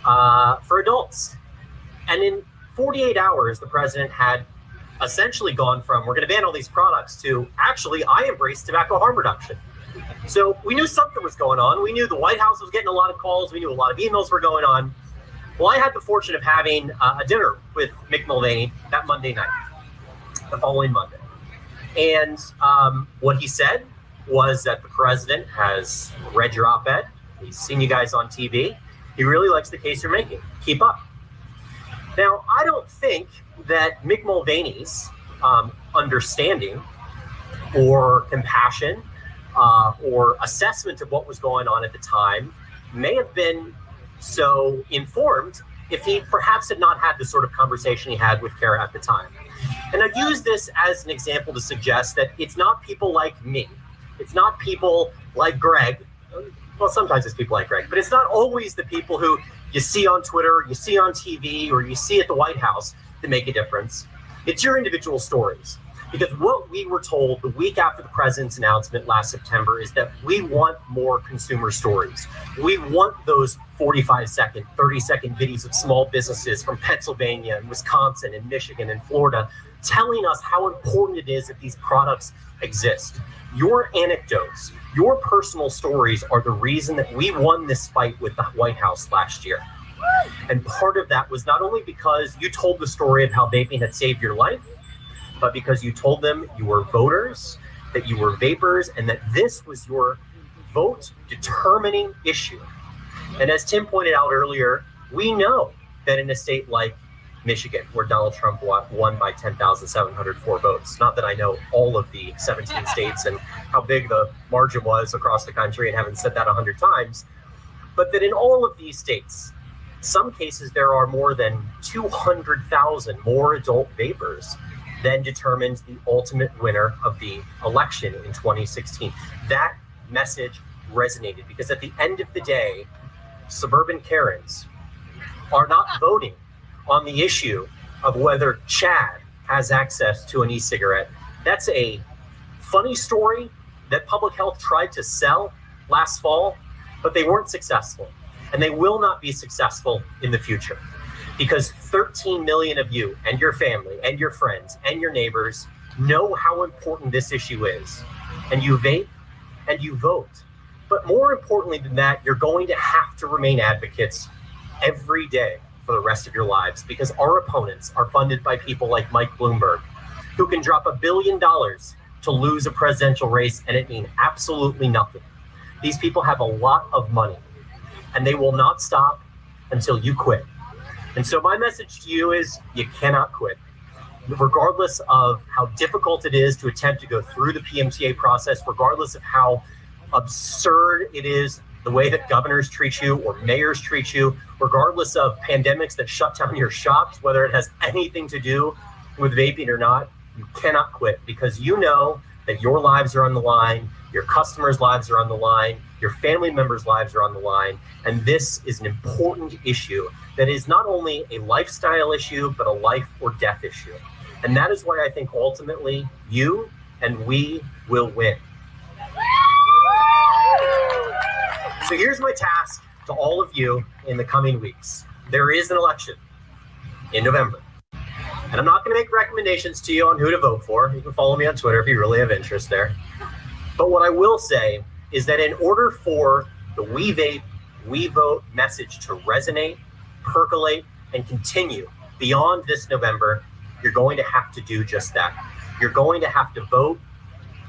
for adults. And in 48 hours, the president had essentially gone from, we're going to ban all these products, to actually, I embrace tobacco harm reduction. So we knew something was going on. We knew the White House was getting a lot of calls. We knew a lot of emails were going on. Well, I had the fortune of having a dinner with Mick Mulvaney that Monday night, the following Monday. And what he said was that the president has read your op-ed. He's seen you guys on TV. He really likes the case you're making. Keep up. Now, I don't think that Mick Mulvaney's understanding or compassion or assessment of what was going on at the time may have been so informed if he perhaps had not had the sort of conversation he had with Kara at the time. And I use this as an example to suggest that it's not people like me. It's not people like Greg. Well, sometimes it's people like Greg, but it's not always the people who you see on Twitter, you see on TV, or you see at the White House that make a difference. It's your individual stories. Because what we were told the week after the president's announcement last September is that we want more consumer stories. We want those 45-second, 30-second videos of small businesses from Pennsylvania and Wisconsin and Michigan and Florida telling us how important it is that these products exist. Your anecdotes, your personal stories are the reason that we won this fight with the White House last year. And part of that was not only because you told the story of how vaping had saved your life, but because you told them you were voters, that you were vapors, and that this was your vote-determining issue. And as Tim pointed out earlier, we know that in a state like Michigan, where Donald Trump won by 10,704 votes, not that I know all of the 17 states and how big the margin was across the country and haven't said that 100 times, but that in all of these states, some cases there are more than 200,000 more adult vapors then determines the ultimate winner of the election in 2016. That message resonated because at the end of the day, suburban Karens are not voting on the issue of whether Chad has access to an e-cigarette. That's a funny story that public health tried to sell last fall, but they weren't successful. And they will not be successful in the future. Because 13 million of you and your family and your friends and your neighbors know how important this issue is. And you vape and you vote. But more importantly than that, you're going to have to remain advocates every day for the rest of your lives, because our opponents are funded by people like Mike Bloomberg, who can drop $1 billion to lose a presidential race and it mean absolutely nothing. These people have a lot of money and they will not stop until you quit. And so my message to you is you cannot quit. Regardless of how difficult it is to attempt to go through the PMTA process, regardless of how absurd it is the way that governors treat you or mayors treat you, regardless of pandemics that shut down your shops, whether it has anything to do with vaping or not, you cannot quit because you know that your lives are on the line, your customers' lives are on the line, your family members' lives are on the line, and this is an important issue that is not only a lifestyle issue, but a life or death issue. And that is why I think ultimately you and we will win. So here's my task to all of you in the coming weeks. there is an election in November. And I'm not going to make recommendations to you on who to vote for. You can follow me on Twitter if you really have interest there. But what I will say is that in order for the We Vape, We Vote message to resonate, percolate, and continue beyond this November, you're going to have to do just that. You're going to have to vote,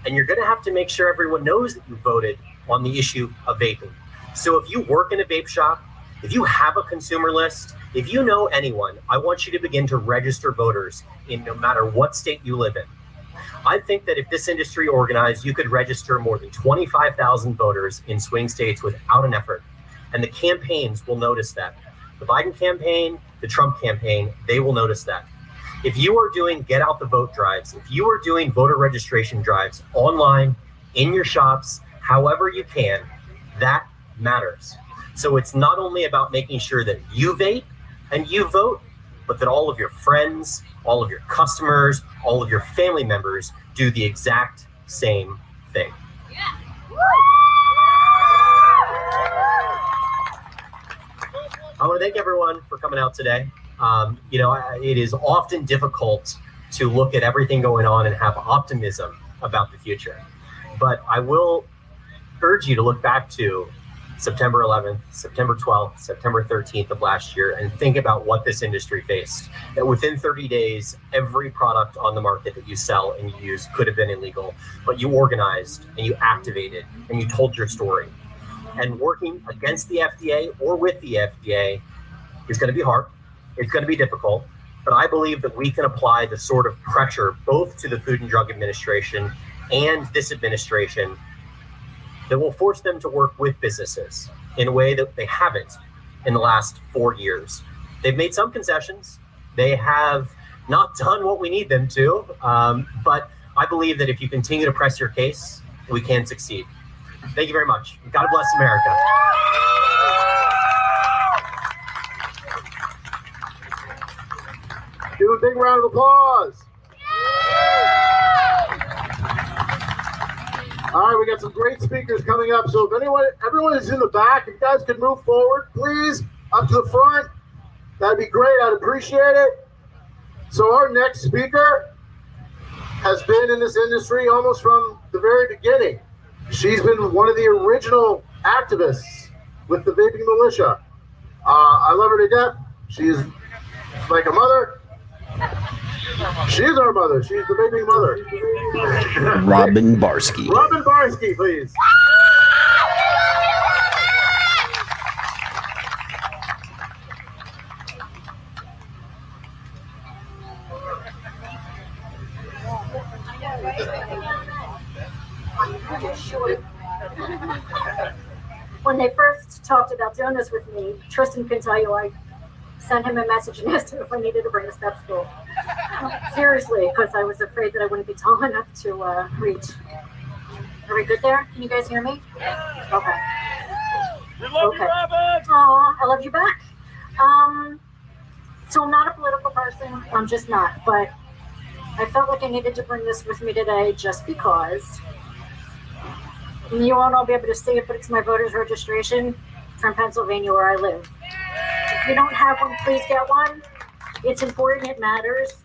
and you're going to have to make sure everyone knows that you voted on the issue of vaping. So if you work in a vape shop, if you have a consumer list, if you know anyone, I want you to begin to register voters in no matter what state you live in. I think that if this industry organized, you could register more than 25,000 voters in swing states without an effort. And the campaigns will notice that. The Biden campaign, the Trump campaign, they will notice that. If you are doing get out the vote drives, if you are doing voter registration drives online, in your shops, however you can, that matters. So it's not only about making sure that you vape and you vote, but that all of your friends, all of your customers, all of your family members do the exact same thing. I want to thank everyone for coming out today. It is often difficult to look at everything going on and have optimism about the future. But I will urge you to look back to September 11th, September 12th, September 13th of last year, and think about what this industry faced. That within 30 days, every product on the market that you sell and you use could have been illegal, but you organized and you activated and you told your story. And working against the FDA or with the FDA is going to be hard. It's going to be difficult, but I believe that we can apply the sort of pressure both to the Food and Drug Administration and this administration that will force them to work with businesses in a way that they haven't in the last 4 years. They've made some concessions. They have not done what we need them to, but I believe that if you continue to press your case, we can succeed. Thank you very much. God bless America. Give a big round of applause. All right, we got some great speakers coming up. So if everyone is in the back, if you guys could move forward, please, up to the front, that'd be great. I'd appreciate it. So our next speaker has been in this industry almost from the very beginning. She's been one of the original activists with the vaping militia. I love her to death. She's like a mother. She's our mother. She's the vaping mother. Robin Barsky. Robin Barsky, please. When they first talked about doing this with me, Tristan can tell you I sent him a message and asked him if I needed to bring a step stool. Seriously, because I was afraid that I wouldn't be tall enough to reach. Are we good there? Can you guys hear me? Okay. We love you, Robin! Aw, I love you back. So I'm not a political person. I'm just not. But I felt like I needed to bring this with me today just because. And you won't all be able to see it, but it's my voter's registration from Pennsylvania where I live. If you don't have one, please get one. It's important, it matters.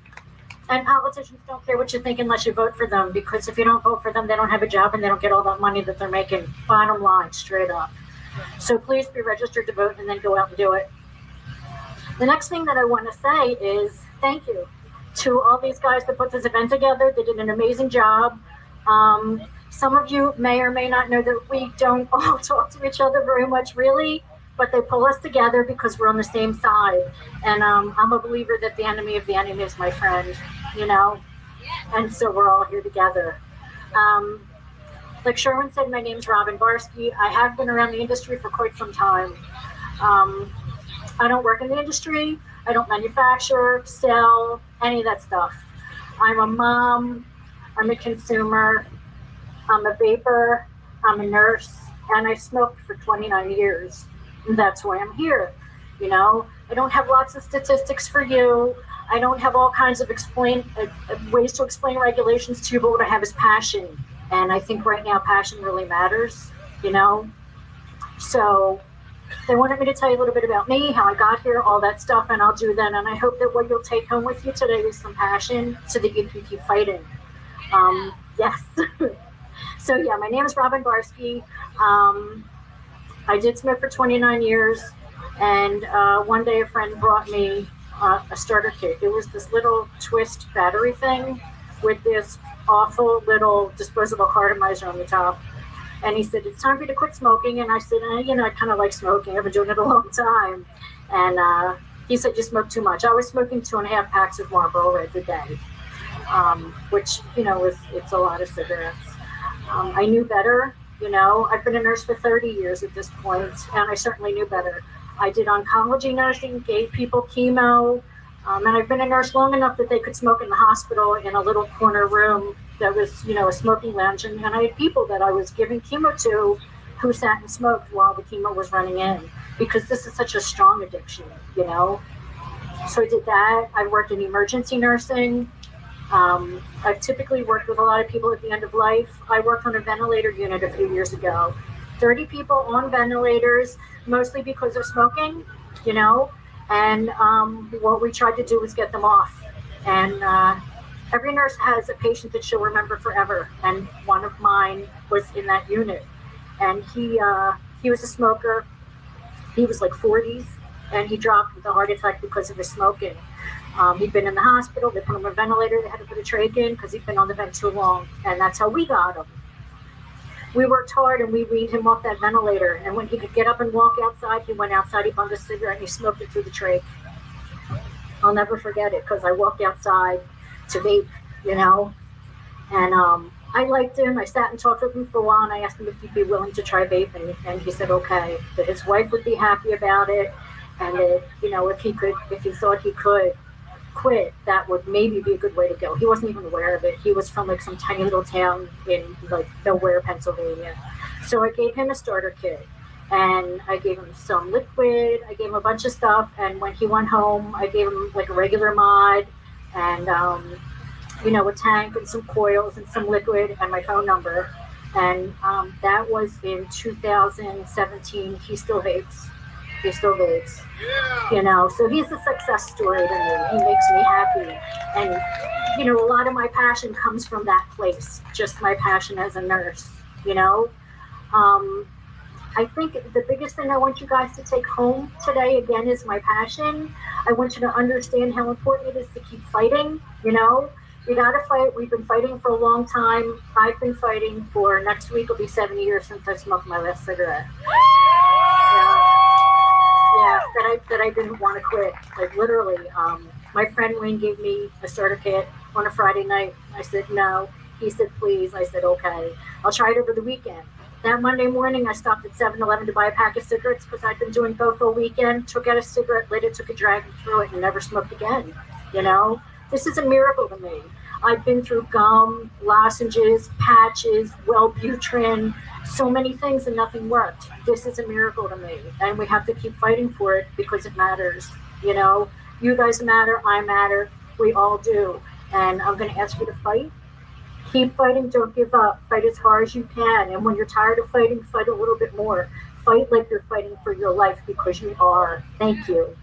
And politicians don't care what you think unless you vote for them, because if you don't vote for them, they don't have a job and they don't get all that money that they're making. Bottom line, straight up. So please be registered to vote and then go out and do it. The next thing that I want to say is thank you to all these guys that put this event together. They did an amazing job. Some of you may or may not know that we don't all talk to each other very much, really, but they pull us together because we're on the same side. And I'm a believer that the enemy of the enemy is my friend, you know? And so we're all here together. Like Sherwin said, my name's Robin Barsky. I have been around the industry for quite some time. I don't work in the industry. I don't manufacture, sell, any of that stuff. I'm a mom. I'm a consumer. I'm a vapor. I'm a nurse. And I smoked for 29 years. And that's why I'm here. You know, I don't have lots of statistics for you. I don't have all kinds of ways to explain regulations to you, but what I have is passion. And I think right now passion really matters, you know? So They wanted me to tell you a little bit about me, how I got here, all that stuff, and I'll do that. And I hope that what you'll take home with you today is some passion so that you can keep fighting. Yes. So yeah, my name is Robin Barsky. I did smoke for 29 years, and one day a friend brought me a starter kit. It was this little twist battery thing with this awful little disposable cartomizer on the top. And he said, it's time for you to quit smoking. And I said, I kind of like smoking. I've been doing it a long time. And he said, you smoke too much. I was smoking 2.5 packs of Marlboro Reds a day, which, it's a lot of cigarettes. I knew better. I've been a nurse for 30 years at this point, and I certainly knew better. I did oncology nursing, gave people chemo, and I've been a nurse long enough that they could smoke in the hospital in a little corner room that was, a smoking lounge, and I had people that I was giving chemo to who sat and smoked while the chemo was running in, because this is such a strong addiction, So I did that. I worked in emergency nursing. I've typically worked with a lot of people at the end of life. I worked on a ventilator unit a few years ago. 30 people on ventilators, mostly because of smoking, and what we tried to do was get them off. And every nurse has a patient that she'll remember forever, and one of mine was in that unit. And he was a smoker. He was like 40s, and he dropped with a heart attack because of his smoking. He'd been in the hospital. They put him on a ventilator. They had to put a trach in because he'd been on the vent too long, and that's how we got him. We worked hard, and we weaned him off that ventilator. And when he could get up and walk outside, he went outside, he bummed a cigarette, and he smoked it through the trach. I'll never forget it, because I walked outside to vape, and I liked him. I sat and talked with him for a while, and I asked him if he'd be willing to try vaping, and he said okay, that his wife would be happy about it, and that, if he thought he could quit, that would maybe be a good way to go. He wasn't even aware of it. He was from some tiny little town in nowhere, Pennsylvania. So I gave him a starter kit, and I gave him some liquid. I gave him a bunch of stuff, and when he went home, I gave him a regular mod, and a tank and some coils and some liquid and my phone number. And that was in 2017. He still vapes. So he's a success story to me. He makes me happy. And, a lot of my passion comes from that place, just my passion as a nurse, I think the biggest thing I want you guys to take home today, again, is my passion. I want you to understand how important it is to keep fighting, You got to fight. We've been fighting for a long time. I've been fighting for, next week will be 7 years since I smoked my last cigarette. Yeah, that I didn't want to quit. Literally, my friend Wayne gave me a starter kit on a Friday night. I said no. He said please. I said okay. I'll try it over the weekend. That Monday morning, I stopped at 7-Eleven to buy a pack of cigarettes because I'd been doing both all weekend. Took out a cigarette, lit it, took a drag, and threw it, and never smoked again. This is a miracle to me. I've been through gum, lozenges, patches, Wellbutrin, so many things, and nothing worked. This is a miracle to me, and we have to keep fighting for it because it matters. You guys matter, I matter, we all do. And I'm going to ask you to fight. Keep fighting, don't give up. Fight as hard as you can. And when you're tired of fighting, fight a little bit more. Fight like you're fighting for your life, because you are. Thank you.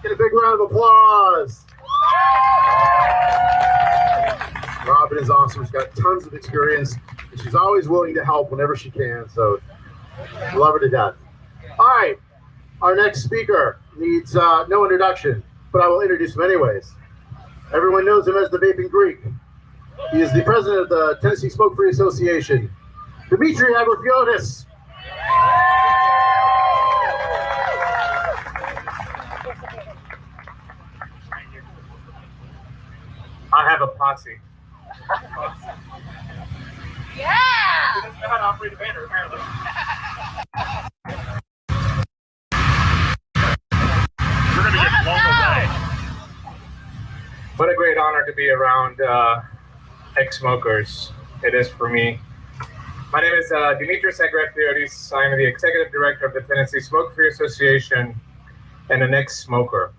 Get a big round of applause. Robin is awesome. She's got tons of experience, and she's always willing to help whenever she can. So, love her to death. All right, our next speaker needs no introduction, but I will introduce him anyways. Everyone knows him as the Vaping Greek. He is the president of the Tennessee Smoke-Free Association, Dimitri Agrafiotis. I have a posse. Yeah! He doesn't know how to operate a banner, apparently. We're going to get blown away. What a great honor to be around ex-smokers. It is for me. My name is Dimitris Agrafiotis. I am the executive director of the Tennessee Smoke-Free Association and an ex-smoker.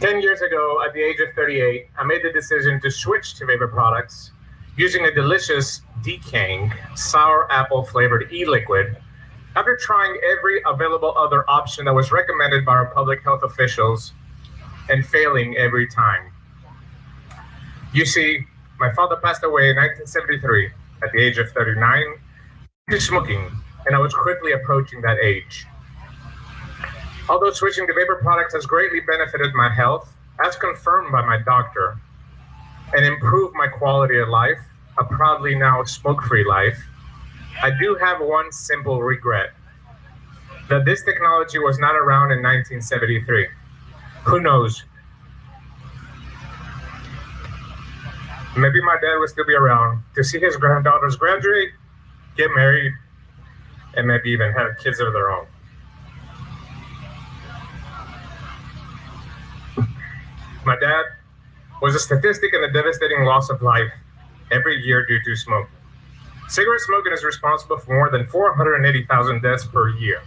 10 years ago, at the age of 38, I made the decision to switch to vapor products using a delicious decaying sour apple flavored e-liquid after trying every available other option that was recommended by our public health officials and failing every time. You see, my father passed away in 1973 at the age of 39 due to smoking, and I was quickly approaching that age. Although switching to vapor products has greatly benefited my health, as confirmed by my doctor, and improved my quality of life, a proudly now smoke-free life, I do have one simple regret: that this technology was not around in 1973. Who knows? Maybe my dad would still be around to see his granddaughters graduate, get married, and maybe even have kids of their own. My dad was a statistic in the devastating loss of life every year due to smoke. Cigarette smoking is responsible for more than 480,000 deaths per year.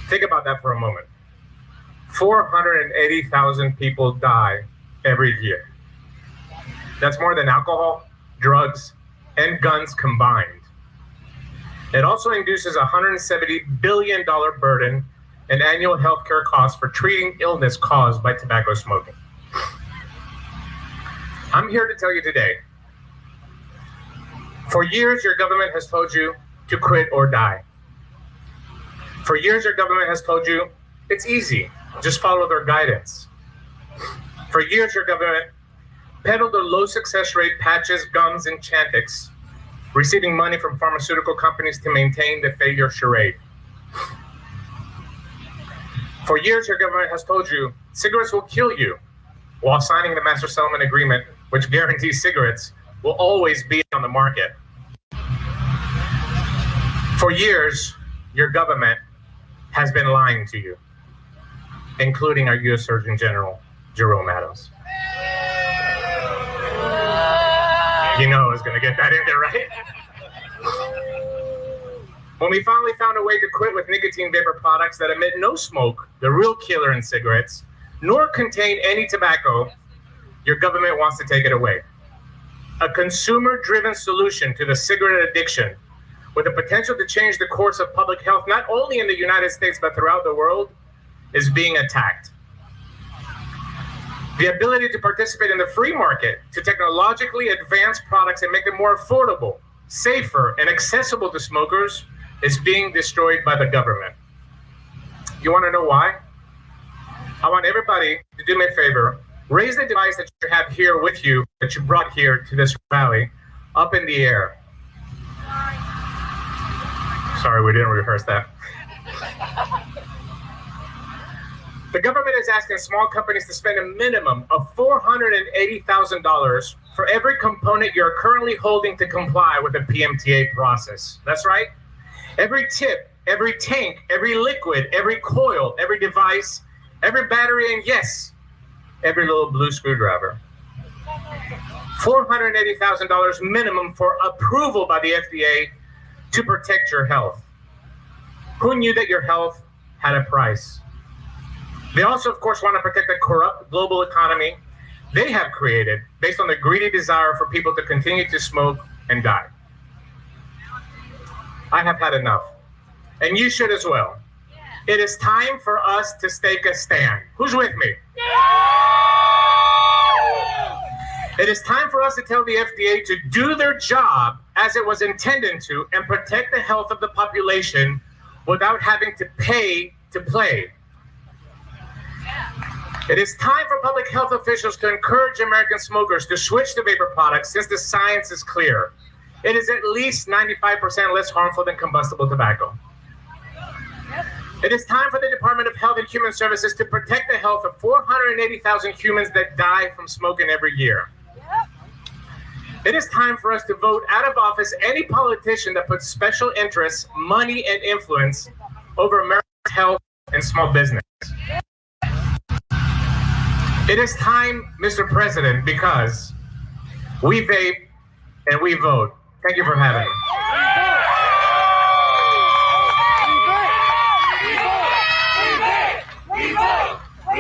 Think about that for a moment. 480,000 people die every year. That's more than alcohol, drugs, and guns combined. It also induces a $170 billion burden in annual healthcare costs for treating illness caused by tobacco smoking. I'm here to tell you today, for years your government has told you to quit or die. For years your government has told you it's easy, just follow their guidance. For years your government peddled the low success rate patches, gums, and Chantix, receiving money from pharmaceutical companies to maintain the failure charade. For years, your government has told you cigarettes will kill you while signing the Master Settlement Agreement, which guarantees cigarettes will always be on the market. For years, your government has been lying to you, including our U.S. Surgeon General, Jerome Adams. You know I was going to get that in there, right? When we finally found a way to quit with nicotine vapor products that emit no smoke, the real killer in cigarettes, nor contain any tobacco, your government wants to take it away. A consumer-driven solution to the cigarette addiction with the potential to change the course of public health, not only in the United States, but throughout the world, is being attacked. The ability to participate in the free market to technologically advance products and make them more affordable, safer, and accessible to smokers is being destroyed by the government. You want to know why? I want everybody to do me a favor. Raise the device that you have here with you, that you brought here to this rally, up in the air. Sorry, we didn't rehearse that. The government is asking small companies to spend a minimum of $480,000 for every component you're currently holding to comply with the PMTA process. That's right. Every tip, every tank, every liquid, every coil, every device, every battery, and yes, every little blue screwdriver. $480,000 minimum for approval by the FDA to protect your health. Who knew that your health had a price? They also, of course, want to protect the corrupt global economy they have created based on the greedy desire for people to continue to smoke and die. I have had enough, and you should as well. It is time for us to take a stand. Who's with me? It is time for us to tell the FDA to do their job as it was intended to and protect the health of the population without having to pay to play. It is time for public health officials to encourage American smokers to switch to vapor products since the science is clear. It is at least 95% less harmful than combustible tobacco. It is time for the Department of Health and Human Services to protect the health of 480,000 humans that die from smoking every year. It is time for us to vote out of office any politician that puts special interests, money, and influence over America's health and small business. It is time, Mr. President, because we vape and we vote. Thank you for having me.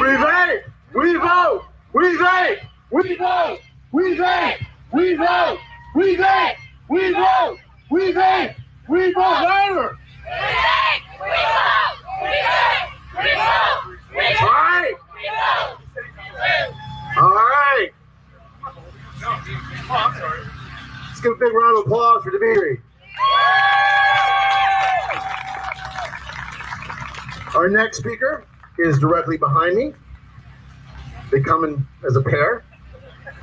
We vape! We vote. We vape. We vote. We vape. We vote. We vape. We vote. We vape. We vote. Louder. All right. Let's give a big round of applause for Dimitri. Our next speaker is directly behind me. They come in as a pair.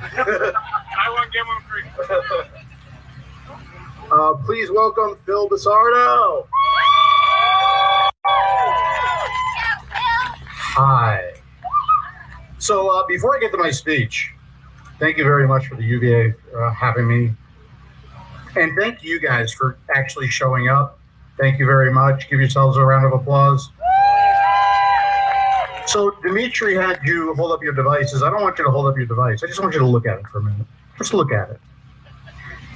I won't get one free. Please welcome Phil DeSardo. Hi. So before I get to my speech, thank you very much for the UVA having me. And thank you guys for actually showing up. Thank you very much. Give yourselves a round of applause. So Dimitri had you hold up your devices. I don't want you to hold up your device. I just want you to look at it for a minute. Just look at it.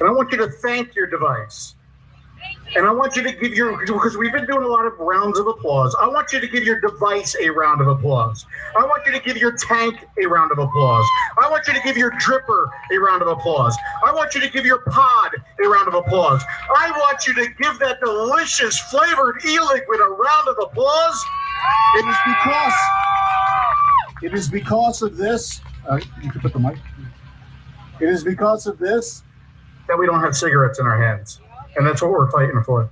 And I want you to thank your device. And I want you to give your, because we've been doing a lot of rounds of applause. I want you to give your device a round of applause. I want you to give your tank a round of applause. I want you to give your dripper a round of applause. I want you to give your pod a round of applause. I want you to give that delicious flavored e-liquid a round of applause. It is because of this, you can put the mic. It is because of this that we don't have cigarettes in our hands. And that's what we're fighting for.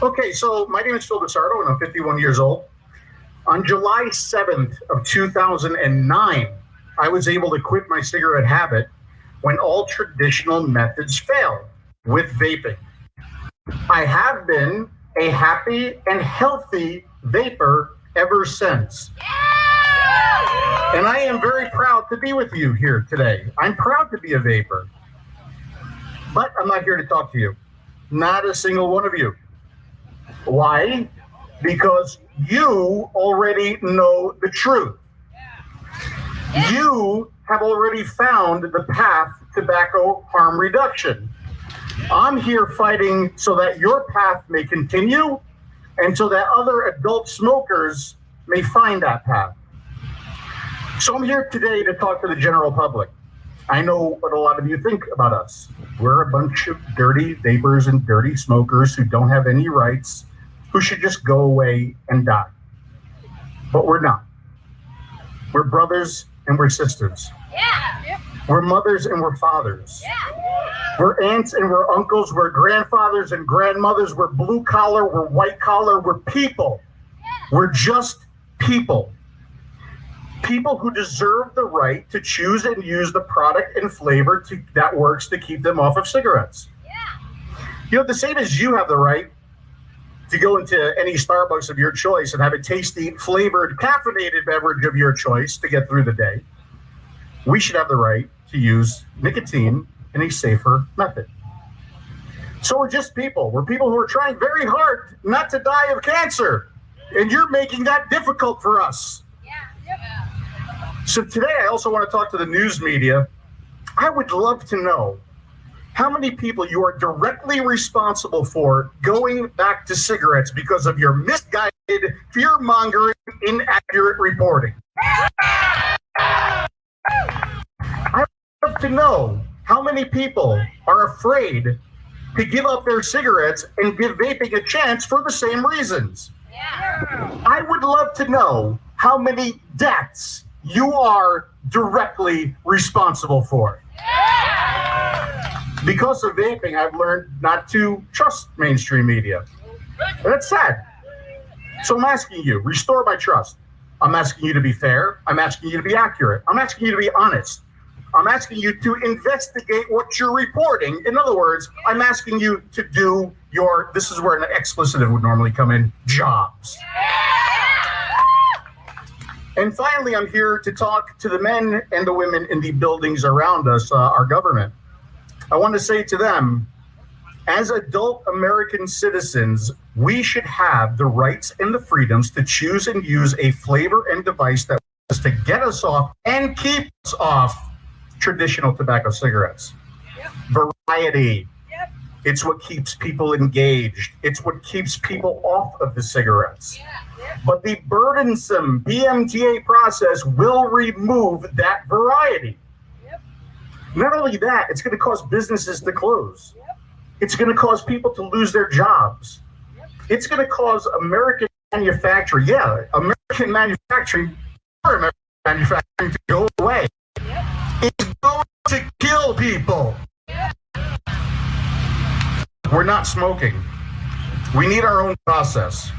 Okay, so my name is Phil DeSardo, and I'm 51 years old. On July 7th of 2009, I was able to quit my cigarette habit when all traditional methods failed with vaping. I have been a happy and healthy vapor ever since. And I am very proud to be with you here today. I'm proud to be a vapor. But I'm not here to talk to you. Not a single one of you. Why? Because you already know the truth. You have already found the path to tobacco harm reduction. I'm here fighting so that your path may continue and so that other adult smokers may find that path. So I'm here today to talk to the general public. I know what a lot of you think about us. We're a bunch of dirty vapors and dirty smokers who don't have any rights, who should just go away and die. But we're not. We're brothers and we're sisters. Yeah. We're mothers and we're fathers. Yeah. We're aunts and we're uncles. We're grandfathers and grandmothers. We're blue collar. We're white collar. We're people. Yeah. We're just people. People who deserve the right to choose and use the product and flavor that works to keep them off of cigarettes. Yeah. You know, the same as you have the right to go into any Starbucks of your choice and have a tasty, flavored, caffeinated beverage of your choice to get through the day, we should have the right to use nicotine in a safer method. So we're just people. We're people who are trying very hard not to die of cancer. And you're making that difficult for us. So today I also want to talk to the news media. I would love to know how many people you are directly responsible for going back to cigarettes because of your misguided, fear-mongering, inaccurate reporting. I would love to know how many people are afraid to give up their cigarettes and give vaping a chance for the same reasons. I would love to know how many deaths you are directly responsible for. Because of vaping, I've learned not to trust mainstream media. And that's sad. So I'm asking you, restore my trust. I'm asking you to be fair. I'm asking you to be accurate. I'm asking you to be honest. I'm asking you to investigate what you're reporting. In other words, I'm asking you to do your, this is where an expletive would normally come in, jobs. And finally, I'm here to talk to the men and the women in the buildings around us, our government. I want to say to them, as adult American citizens, we should have the rights and the freedoms to choose and use a flavor and device that is to get us off and keep us off traditional tobacco cigarettes. Yep. Variety. Yep. It's what keeps people engaged. It's what keeps people off of the cigarettes. But the burdensome PMTA process will remove that variety. Not only that, it's going to cause businesses to close. It's going to cause people to lose their jobs. It's going to cause American manufacturing, American manufacturing to go away. It's going to kill people. We're not smoking. We need our own process.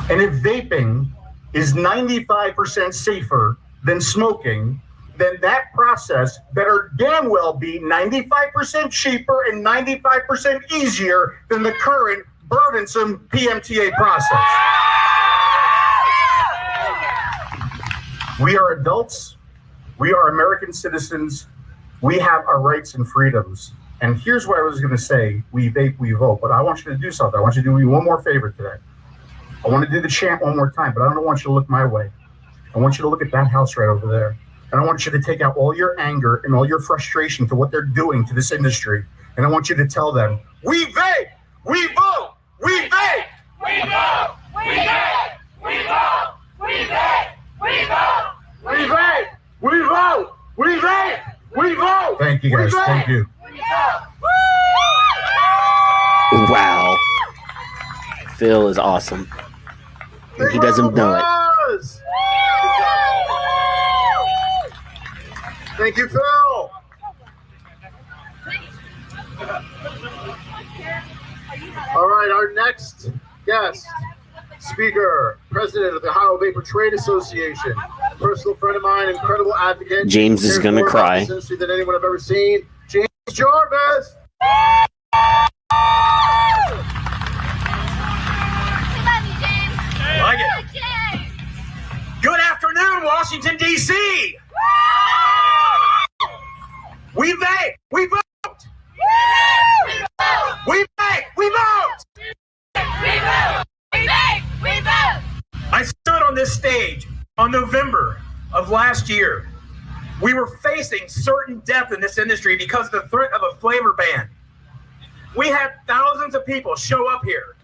And if vaping is 95% safer than smoking, then that process better damn well be 95% cheaper and 95% easier than the current burdensome PMTA process. We are adults. We are American citizens. We have our rights and freedoms. And here's what I was going to say. We vape, we vote. But I want you to do something. I want you to do me one more favor today. I want to do the chant one more time, but I don't want you to look my way. I want you to look at that house right over there. And I want you to take out all your anger and all your frustration to what they're doing to this industry. And I want you to tell them, we vape, we vote, we vape, We vote! We vape! We vote! We vape! We vote! we vape, we vote, we vape, we vote. Thank you guys. Thank you. Wow. Phil is awesome. And he doesn't know it. Thank you, Phil. All right, our next guest speaker, president of the Ohio Vapor Trade Association, personal friend of mine, incredible advocate. James is going to cry. Industry than anyone I've ever seen. James Jarvis. Like it. Good afternoon, Washington, D.C. We vape. We vote. We vape. We vote. I stood on this stage on November of last year. We were facing certain death in this industry because of the threat of a flavor ban. We had thousands of people show up here.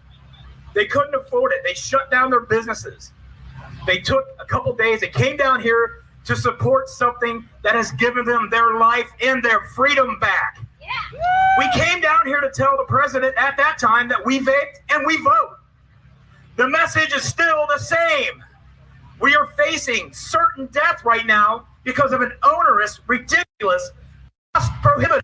They couldn't afford it. They shut down their businesses. They took a couple days. They came down here to support something that has given them their life and their freedom back. Yeah. We came down here to tell the president at that time that we vaped and we vote. The message is still the same. We are facing certain death right now because of an onerous, ridiculous, cost-prohibitive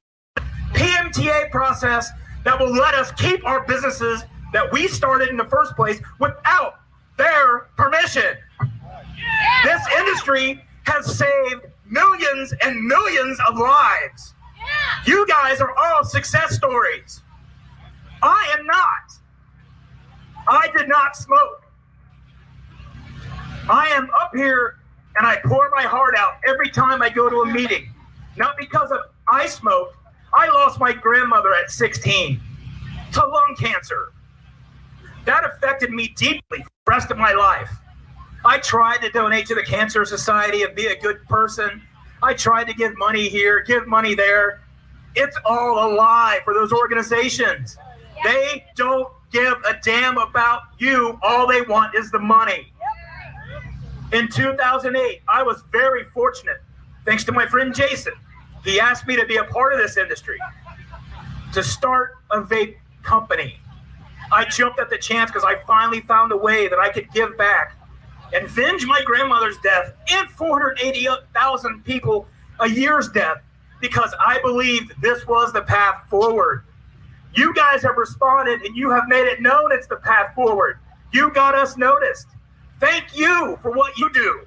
PMTA process that will let us keep our businesses that we started in the first place without their permission. Yeah. This industry has saved millions and millions of lives. Yeah. You guys are all success stories. I am not. I did not smoke. I am up here and I pour my heart out every time I go to a meeting. Not because of I smoked. I lost my grandmother at 16 to lung cancer. That affected me deeply for the rest of my life. I tried to donate to the Cancer Society and be a good person. I tried to give money here, give money there. It's all a lie for those organizations. They don't give a damn about you. All they want is the money. In 2008, I was very fortunate, thanks to my friend Jason. He asked me to be a part of this industry, to start a vape company. I jumped at the chance because I finally found a way that I could give back and avenge my grandmother's death and 480,000 people a year's death because I believed this was the path forward. You guys have responded and you have made it known it's the path forward. You got us noticed. Thank you for what you do.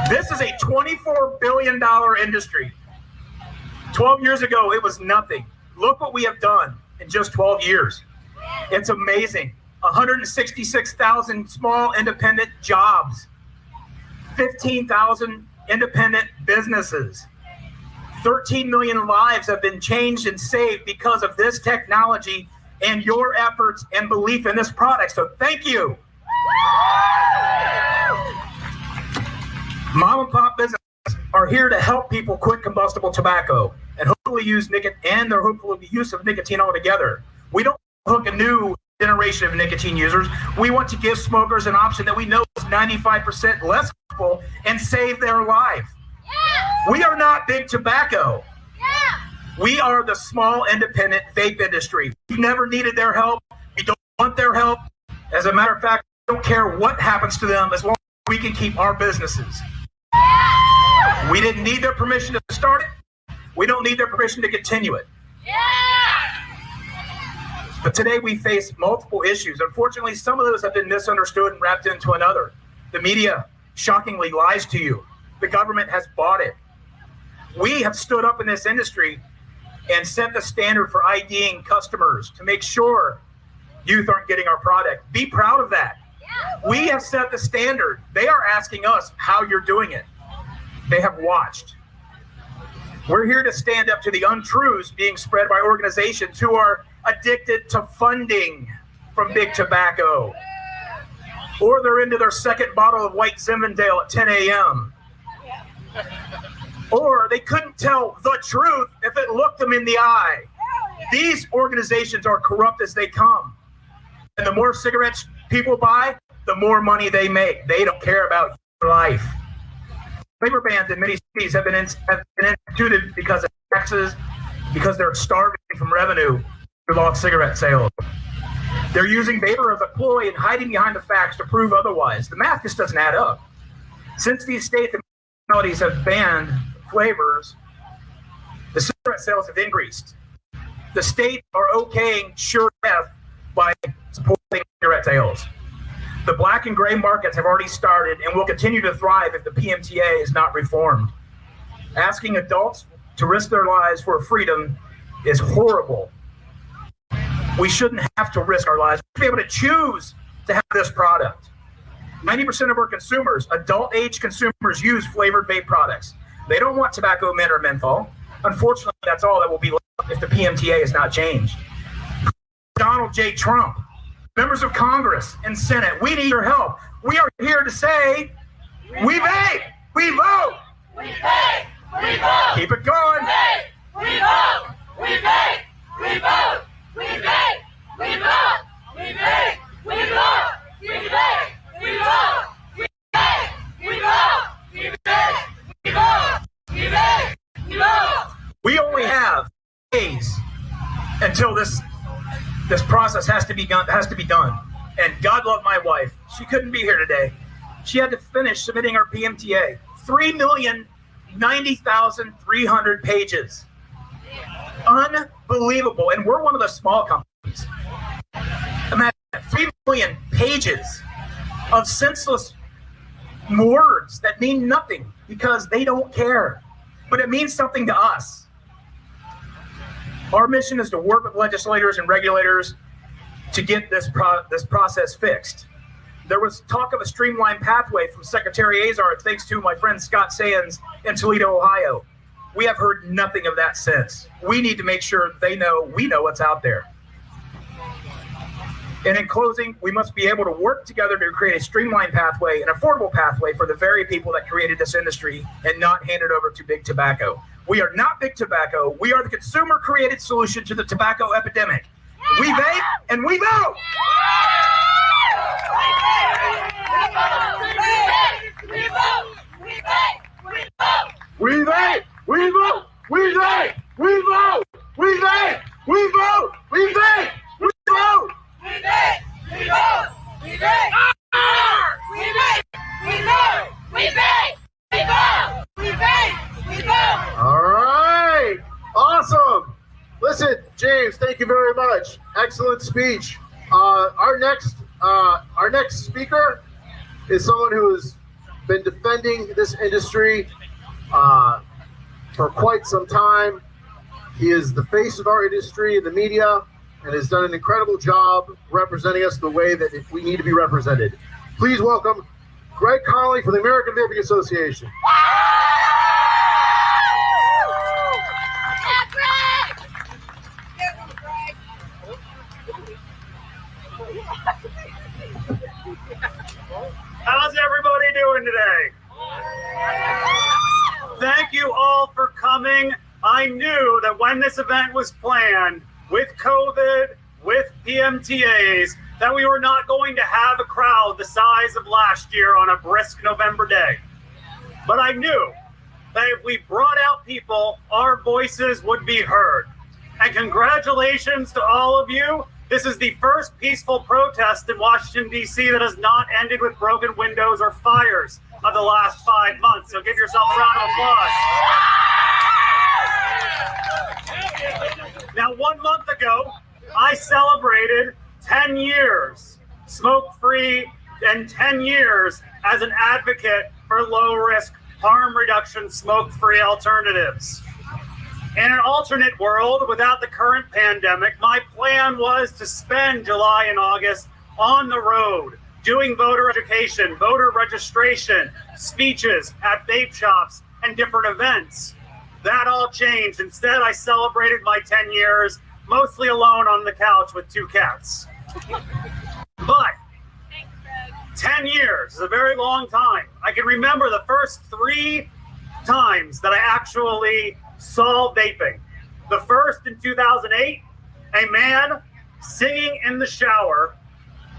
This is a $24 billion industry. 12 years ago, it was nothing. Look what we have done in just 12 years. It's amazing. 166,000 small independent jobs, 15,000 independent businesses. 13 million lives have been changed and saved because of this technology and your efforts and belief in this product. So thank you. Mom and pop businesses are here to help people quit combustible tobacco. And hopefully hopefully use the use of nicotine altogether. We don't hook a new generation of nicotine users. We want to give smokers an option that we know is 95% less harmful and save their life. Yeah. We are not big tobacco. Yeah. We are the small independent vape industry. We've never needed their help. We don't want their help. As a matter of fact, we don't care what happens to them as long as we can keep our businesses. Yeah. We didn't need their permission to start it. We don't need their permission to continue it. Yeah. But today we face multiple issues. Unfortunately, some of those have been misunderstood and wrapped into another. The media shockingly lies to you. The government has bought it. We have stood up in this industry and set the standard for IDing customers to make sure youth aren't getting our product. Be proud of that. Yeah. We have set the standard. They are asking us how you're doing it. They have watched. We're here to stand up to the untruths being spread by organizations who are addicted to funding from big tobacco. Or they're into their second bottle of white Zinfandel at 10 a.m. Or they couldn't tell the truth if it looked them in the eye. These organizations are corrupt as they come. And the more cigarettes people buy, the more money they make. They don't care about your life. Labor bans in many cities have been instituted because of taxes, because they're starving from revenue through lost cigarette sales. They're using vapor as a ploy and hiding behind the facts to prove otherwise. The math just doesn't add up. Since these states and municipalities have banned flavors, the cigarette sales have increased. The states are okaying sure death by supporting cigarette sales. The black and gray markets have already started and will continue to thrive if the PMTA is not reformed. Asking adults to risk their lives for freedom is horrible. We shouldn't have to risk our lives. We should be able to choose to have this product. 90% of our consumers, adult age consumers, use flavored vape products. They don't want tobacco mint or menthol. Unfortunately, that's all that will be left if the PMTA is not changed. Donald J. Trump, members of Congress and Senate, we need your help. We are here to say, we vape, we vote. We vape, we vote. Keep it going. We vape, we vote. We vape, we vote. We vape, we vote. We vape, we vote. We vape, we vote. We vape, we vote. We vape, we vote. We vape, we vote. We only have days until this process has to be done. And God love my wife. She couldn't be here today. She had to finish submitting our PMTA. 3,090,300 pages. Unbelievable. And we're one of the small companies. Imagine 3 million pages of senseless words that mean nothing because they don't care. But it means something to us. Our mission is to work with legislators and regulators to get this process fixed. There was talk of a streamlined pathway from Secretary Azar, thanks to my friend Scott Sands in Toledo, Ohio. We have heard nothing of that since. We need to make sure we know what's out there. And in closing, we must be able to work together to create a streamlined pathway, an affordable pathway for the very people that created this industry and not hand it over to big tobacco. We are not big tobacco. We are the consumer-created solution to the tobacco epidemic. We vape and we vote. We vote. We vape, we vote. We vape, we vote. We vape, we vote. We vape, we vote. We vape, we vote. We vape, we vote. We vape. We vape, we vote. We vape, we vote. We vape, we vote. All right. Awesome. Listen, James, thank you very much. Excellent speech. Our next speaker is someone who has been defending this industry for quite some time. He is the face of our industry in the media and has done an incredible job representing us the way that we need to be represented. Please welcome Greg Connolly from the American Vaping Association. How's everybody doing today? Thank you all for coming. I knew that when this event was planned, with COVID, with PMTAs, that we were not going to have a crowd the size of last year on a brisk November day. But I knew that if we brought out people, our voices would be heard. And congratulations to all of you. This is the first peaceful protest in Washington, D.C. that has not ended with broken windows or fires of the last 5 months. So give yourself a round of applause. Now, 1 month ago, I celebrated 10 years smoke-free and 10 years as an advocate for low-risk, harm reduction, smoke-free alternatives. In an alternate world without the current pandemic, my plan was to spend July and August on the road, doing voter education, voter registration, speeches at vape shops, and different events. That all changed. Instead, I celebrated my 10 years mostly alone on the couch with 2 cats. But 10 years is a very long time. I can remember the first 3 times that I actually saw vaping. The first in 2008, a man singing in the shower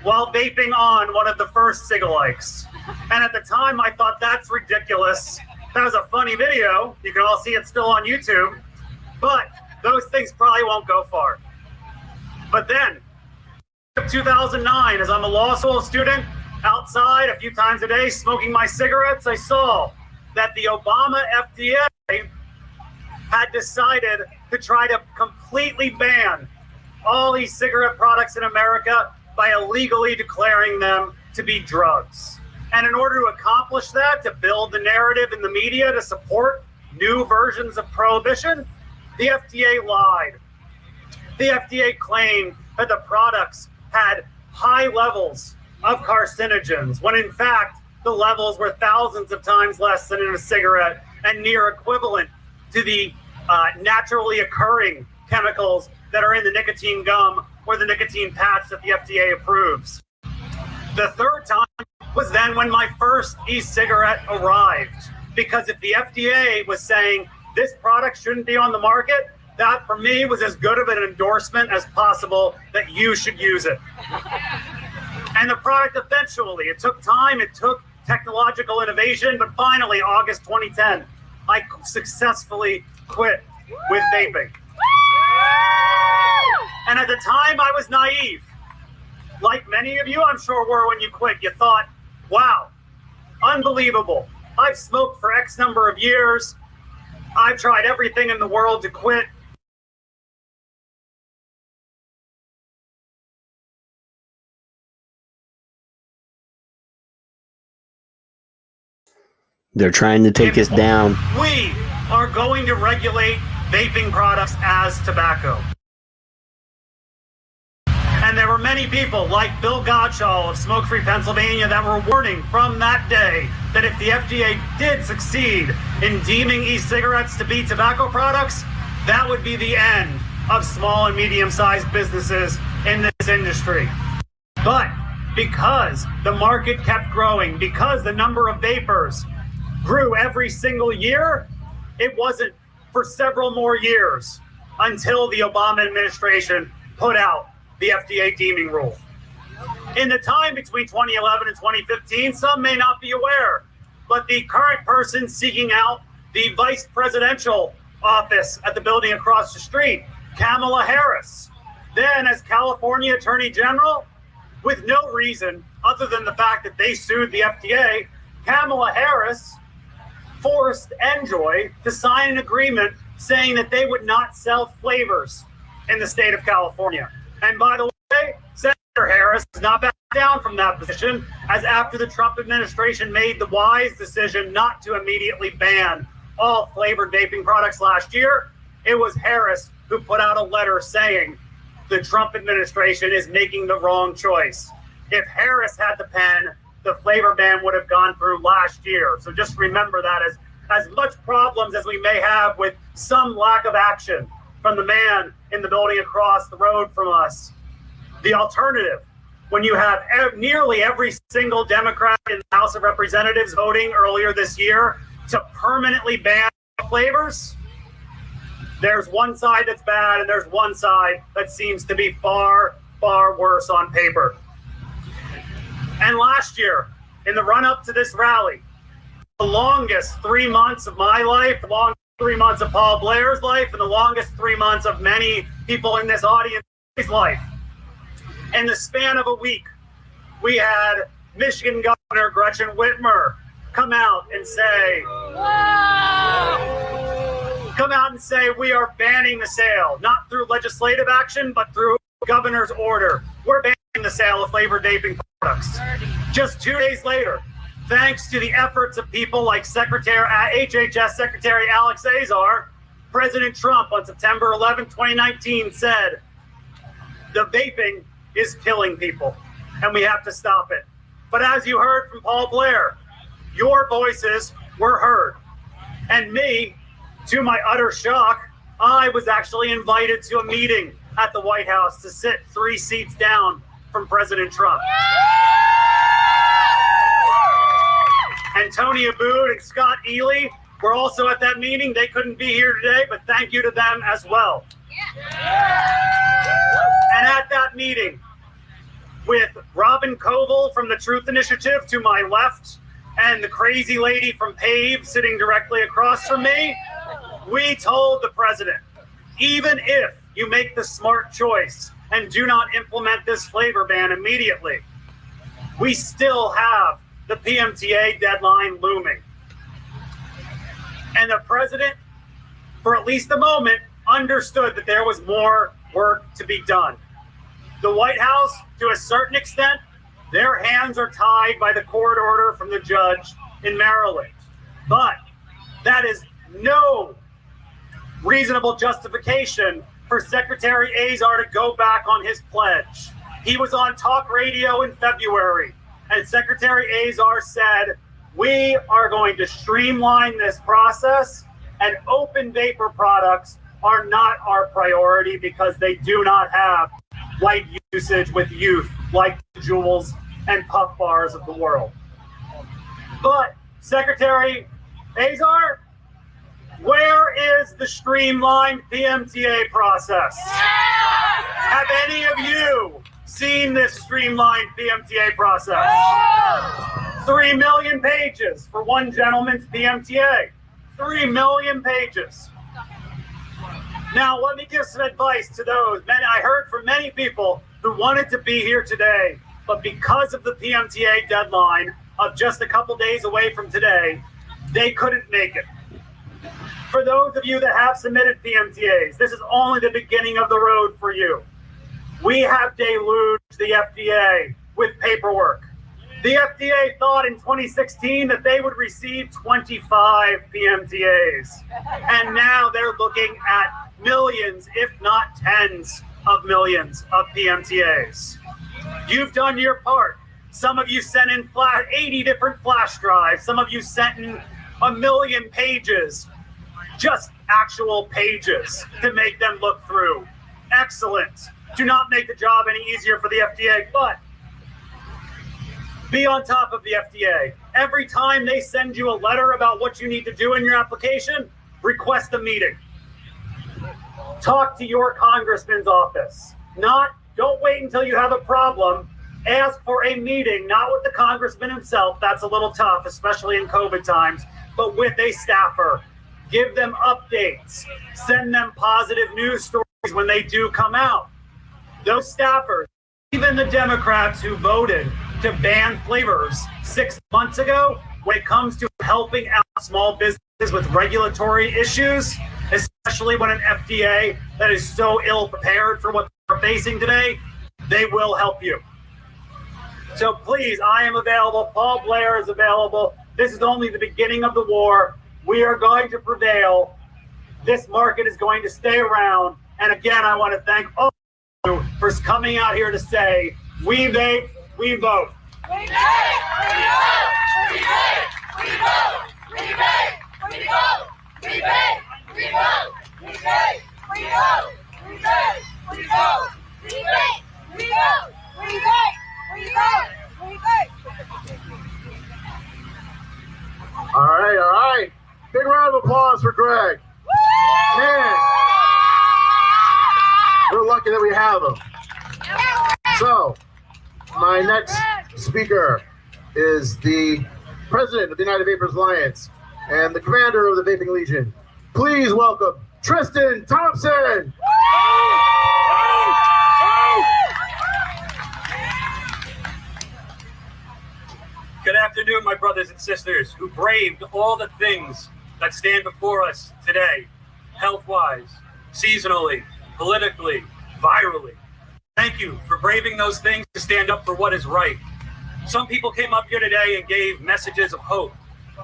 while vaping on one of the first cigalikes. And at the time, I thought, that's ridiculous. That was a funny video. You can all see it still on YouTube. But those things probably won't go far. But then, 2009, as I'm a law school student, outside a few times a day smoking my cigarettes, I saw that the Obama FDA had decided to try to completely ban all e-cigarette products in America by illegally declaring them to be drugs. And in order to accomplish that, to build the narrative in the media to support new versions of prohibition, the FDA lied. The FDA claimed that the products had high levels of carcinogens, when in fact, the levels were thousands of times less than in a cigarette and near equivalent to the naturally occurring chemicals that are in the nicotine gum or the nicotine patch that the FDA approves. The third time was then when my first e-cigarette arrived, because if the FDA was saying this product shouldn't be on the market, that for me was as good of an endorsement as possible that you should use it. And the product eventually, it took time, it took technological innovation, but finally, August 2010, I successfully quit with vaping. And at the time, I was naive. Like many of you, I'm sure, were when you quit. You thought, wow, unbelievable. I've smoked for X number of years. I've tried everything in the world to quit. They're trying to take us down. We are going to regulate vaping products as tobacco. And there were many people like Bill Godshall of Smoke Free Pennsylvania that were warning from that day that if the FDA did succeed in deeming e-cigarettes to be tobacco products, that would be the end of small and medium-sized businesses in this industry. But because the market kept growing, because the number of vapors grew every single year, it wasn't for several more years until the Obama administration put out the FDA deeming rule. In the time between 2011 and 2015, some may not be aware, but the current person seeking out the vice presidential office at the building across the street, Kamala Harris, then as California Attorney General, with no reason other than the fact that they sued the FDA, Kamala Harris forced NJOY to sign an agreement saying that they would not sell flavors in the state of California. And by the way, Senator Harris has not backed down from that position, as after the Trump administration made the wise decision not to immediately ban all flavored vaping products last year, it was Harris who put out a letter saying the Trump administration is making the wrong choice. If Harris had the pen, the flavor ban would have gone through last year. So just remember that as much problems as we may have with some lack of action from the man in the building across the road from us, the alternative, when you have nearly every single Democrat in the House of Representatives voting earlier this year to permanently ban flavors, There's one side that's bad, and there's one side that seems to be far, far worse on paper. And last year, in the run-up to this rally, the longest 3 months of my life, the longest 3 months of Paul Blair's life, and the longest 3 months of many people in this audience's life. In the span of a week, we had Michigan Governor Gretchen Whitmer come out and say, we are banning the sale, not through legislative action, but through governor's order. We're banning the sale of flavored vaping products. Just 2 days later, thanks to the efforts of people like HHS Secretary Alex Azar, President Trump on September 11, 2019 said, the vaping is killing people and we have to stop it. But as you heard from Paul Blair, your voices were heard. And me, to my utter shock, I was actually invited to a meeting at the White House to sit 3 seats down from President Trump. And Tony Abood and Scott Ely were also at that meeting. They couldn't be here today, but thank you to them as well. And at that meeting, with Robin Koval from the Truth Initiative to my left, and the crazy lady from PAVE sitting directly across from me, we told the president, even if you make the smart choice and do not implement this flavor ban immediately, we still have the PMTA deadline looming. And the president, for at least a moment, understood that there was more work to be done. The White House, to a certain extent, their hands are tied by the court order from the judge in Maryland. But that is no reasonable justification for Secretary Azar to go back on his pledge. He was on talk radio in February, and Secretary Azar said, we are going to streamline this process, and open vapor products are not our priority because they do not have light usage with youth like the Juuls and Puff Bars of the world. But Secretary Azar, where is the streamlined PMTA process? Have any of you seen this streamlined PMTA process? 3 million pages for one gentleman's PMTA. 3 million pages. Now, let me give some advice to those. I heard from many people who wanted to be here today, but because of the PMTA deadline of just a couple days away from today, they couldn't make it. For those of you that have submitted PMTAs, this is only the beginning of the road for you. We have deluged the FDA with paperwork. The FDA thought in 2016 that they would receive 25 PMTAs, and now they're looking at millions, if not tens of millions of PMTAs. You've done your part. Some of you sent in 80 different flash drives. Some of you sent in 1 million pages, just actual pages to make them look through. Excellent. Do not make the job any easier for the FDA, but be on top of the FDA. Every time they send you a letter about what you need to do in your application, request a meeting. Talk to your congressman's office. Don't wait until you have a problem. Ask for a meeting, not with the congressman himself. That's a little tough, especially in COVID times, but with a staffer. Give them updates. Send them positive news stories when they do come out. Those staffers, even the Democrats who voted to ban flavors 6 months ago, when it comes to helping out small businesses with regulatory issues, especially when an FDA that is so ill prepared for what they're facing today, they will help you. So please, I am available. Paul Blair is available. This is only the beginning of the war. We are going to prevail. This market is going to stay around. And again, I want to thank all of you for coming out here to say, we vape, we vote. We vape, we vote. We vape, we vote. We vape, we vote. We vape, we vote. We vape, we vote. We vape, we vote. We vape, we vote. We vape, we vote. We vape. All right. Big round of applause for Greg. Man. We're lucky that we have them. So, my next speaker is the president of the United Vapors Alliance and the commander of the Vaping Legion. Please welcome Tristan Thompson. Good afternoon, my brothers and sisters who braved all the things that stand before us today, health-wise, seasonally, politically, virally. Thank you for braving those things to stand up for what is right. Some people came up here today and gave messages of hope.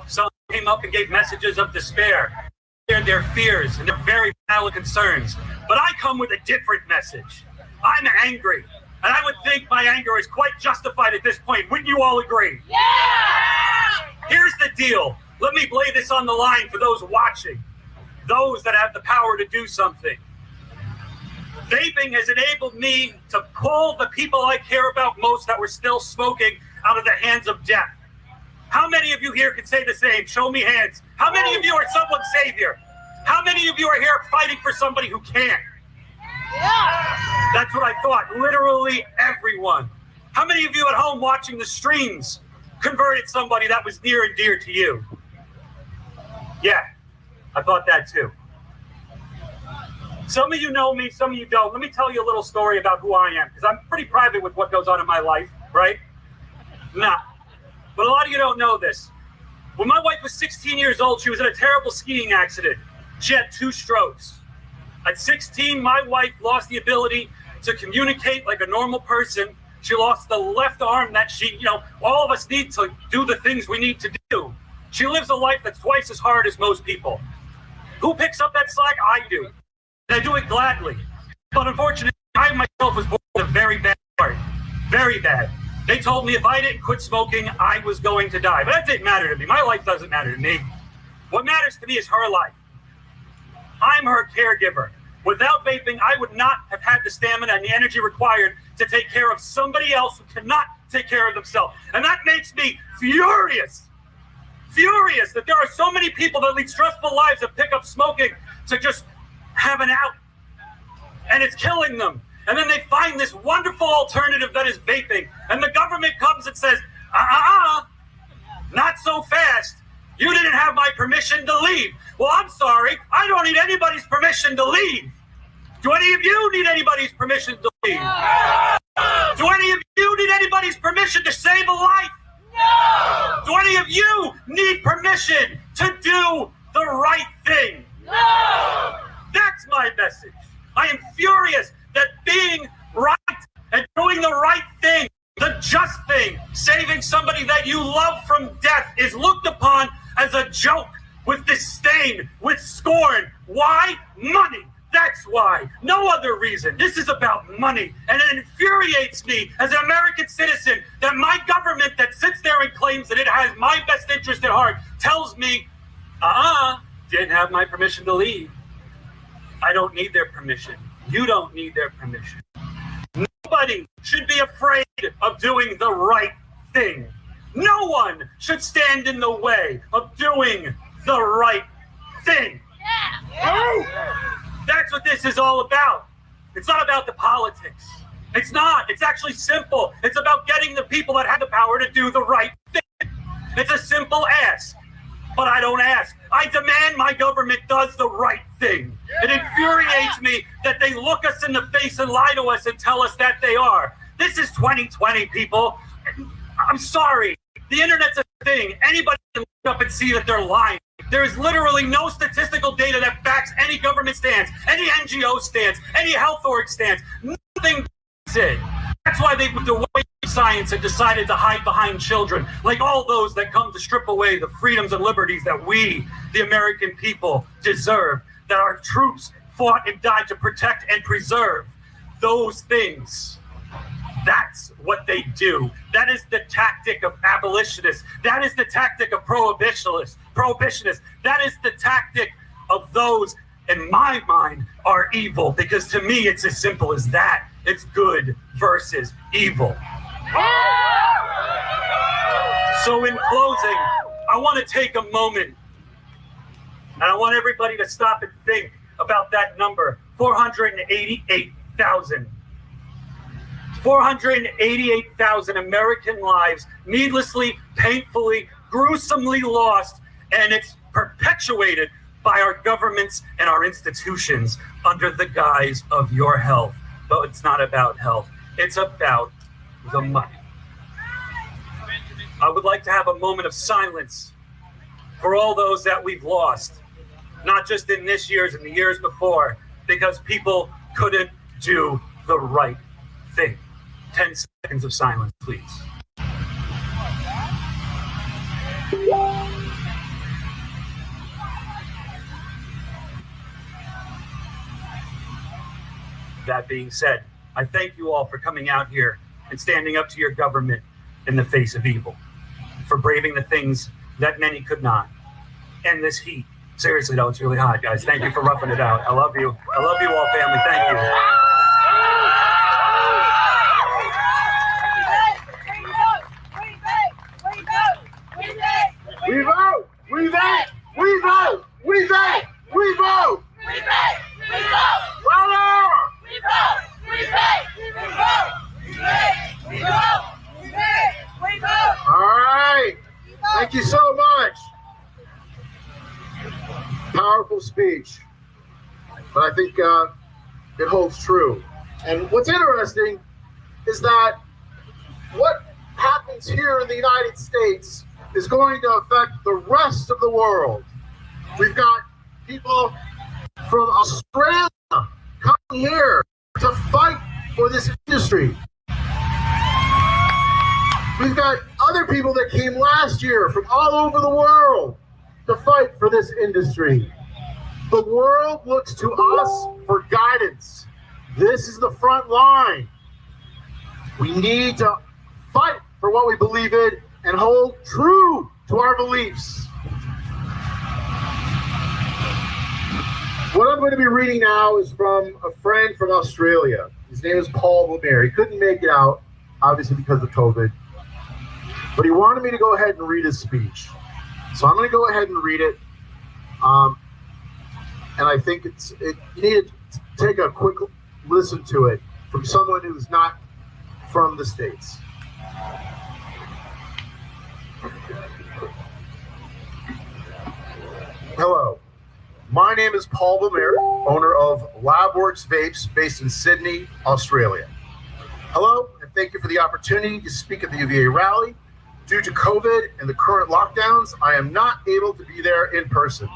Some came up and gave messages of despair, shared their fears and their very valid concerns. But I come with a different message. I'm angry. And I would think my anger is quite justified at this point. Wouldn't you all agree? Yeah! Here's the deal. Let me lay this on the line for those watching, those that have the power to do something. Vaping has enabled me to pull the people I care about most that were still smoking out of the hands of death. How many of you here can say the same? Show me hands. How many of you are someone's savior? How many of you are here fighting for somebody who can't? That's what I thought. Literally everyone. How many of you at home watching the streams converted somebody that was near and dear to you? Yeah, I thought that too. Some of you know me, some of you don't. Let me tell you a little story about who I am, because I'm pretty private with what goes on in my life, right? Nah. But a lot of you don't know this. When my wife was 16 years old, she was in a terrible skiing accident. She had 2 strokes. At 16, my wife lost the ability to communicate like a normal person. She lost the left arm that all of us need to do the things we need to do. She lives a life that's twice as hard as most people. Who picks up that slack? I do. And I do it gladly. But unfortunately, I myself was born with a very bad heart. Very bad. They told me if I didn't quit smoking, I was going to die. But that didn't matter to me. My life doesn't matter to me. What matters to me is her life. I'm her caregiver. Without vaping, I would not have had the stamina and the energy required to take care of somebody else who cannot take care of themselves. And that makes me furious. Furious that there are so many people that lead stressful lives that pick up smoking to just have an out. And it's killing them. And then they find this wonderful alternative that is vaping. And the government comes and says, not so fast. You didn't have my permission to leave. Well, I'm sorry. I don't need anybody's permission to leave. Do any of you need anybody's permission to leave? No. Do any of you need anybody's permission to save a life? No. Do any of you need permission to do the right thing? No. That's my message. I am furious that being right and doing the right thing, the just thing, saving somebody that you love from death is looked upon as a joke, with disdain, with scorn. Why? Money. That's why. No other reason. This is about money. And it infuriates me as an American citizen that my government that sits there and claims that it has my best interest at heart tells me, didn't have my permission to leave. I don't need their permission. You don't need their permission. Nobody should be afraid of doing the right thing. No one should stand in the way of doing the right thing. Yeah. That's what this is all about. It's not about the politics. It's not. It's actually simple. It's about getting the people that have the power to do the right thing. It's a simple ask. But I don't ask. I demand my government does the right thing. It infuriates me that they look us in the face and lie to us and tell us that they are. This is 2020, people. I'm sorry. The internet's a thing. Anybody can look up and see that they're lying. There is literally no statistical data that backs any government stance, any NGO stance, any health org stance. Nothing backs it. That's why they moved away from science and decided to hide behind children, like all those that come to strip away the freedoms and liberties that we, the American people, deserve, that our troops fought and died to protect and preserve. Those things. That's what they do. That is the tactic of abolitionists. That is the tactic of prohibitionists. That is the tactic of those, in my mind, are evil. Because to me, it's as simple as that. It's good versus evil. So in closing, I want to take a moment, and I want everybody to stop and think about that number, 488 488,000 American lives needlessly, painfully, gruesomely lost, and it's perpetuated by our governments and our institutions under the guise of your health. But it's not about health. It's about the money. I would like to have a moment of silence for all those that we've lost, not just in this year's and the years before, because people couldn't do the right thing. 10 seconds of silence, please. That being said, I thank you all for coming out here and standing up to your government in the face of evil, for braving the things that many could not. And this heat. Seriously, though, it's really hot, guys. Thank you for roughing it out. I love you. I love you all, family. Thank you. We vote! We vote! We vote! We vote! We vote! We vote! We vote! Louder! We vote! We vote! We vote! We vote! We vote! We vote! All right. Thank you so much. Powerful speech. But I think it holds true. And what's interesting is that what happens here in the United States is going to affect the rest of the world. We've got people from Australia coming here to fight for this industry. We've got other people that came last year from all over the world to fight for this industry. The world looks to us for guidance. This is the front line. We need to fight for what we believe in and hold true to our beliefs. What I'm going to be reading now is from a friend from Australia. His name is Paul Palmer. He couldn't make it out, obviously because of COVID, but he wanted me to go ahead and read his speech. So I'm going to go ahead and read it. And I think you need to take a quick listen to it from someone who's not from the States. Hello, my name is Paul Palmer, owner of LabWorks Vapes based in Sydney, Australia. Hello, and thank you for the opportunity to speak at the UVA rally. Due to COVID and the current lockdowns, I am not able to be there in person.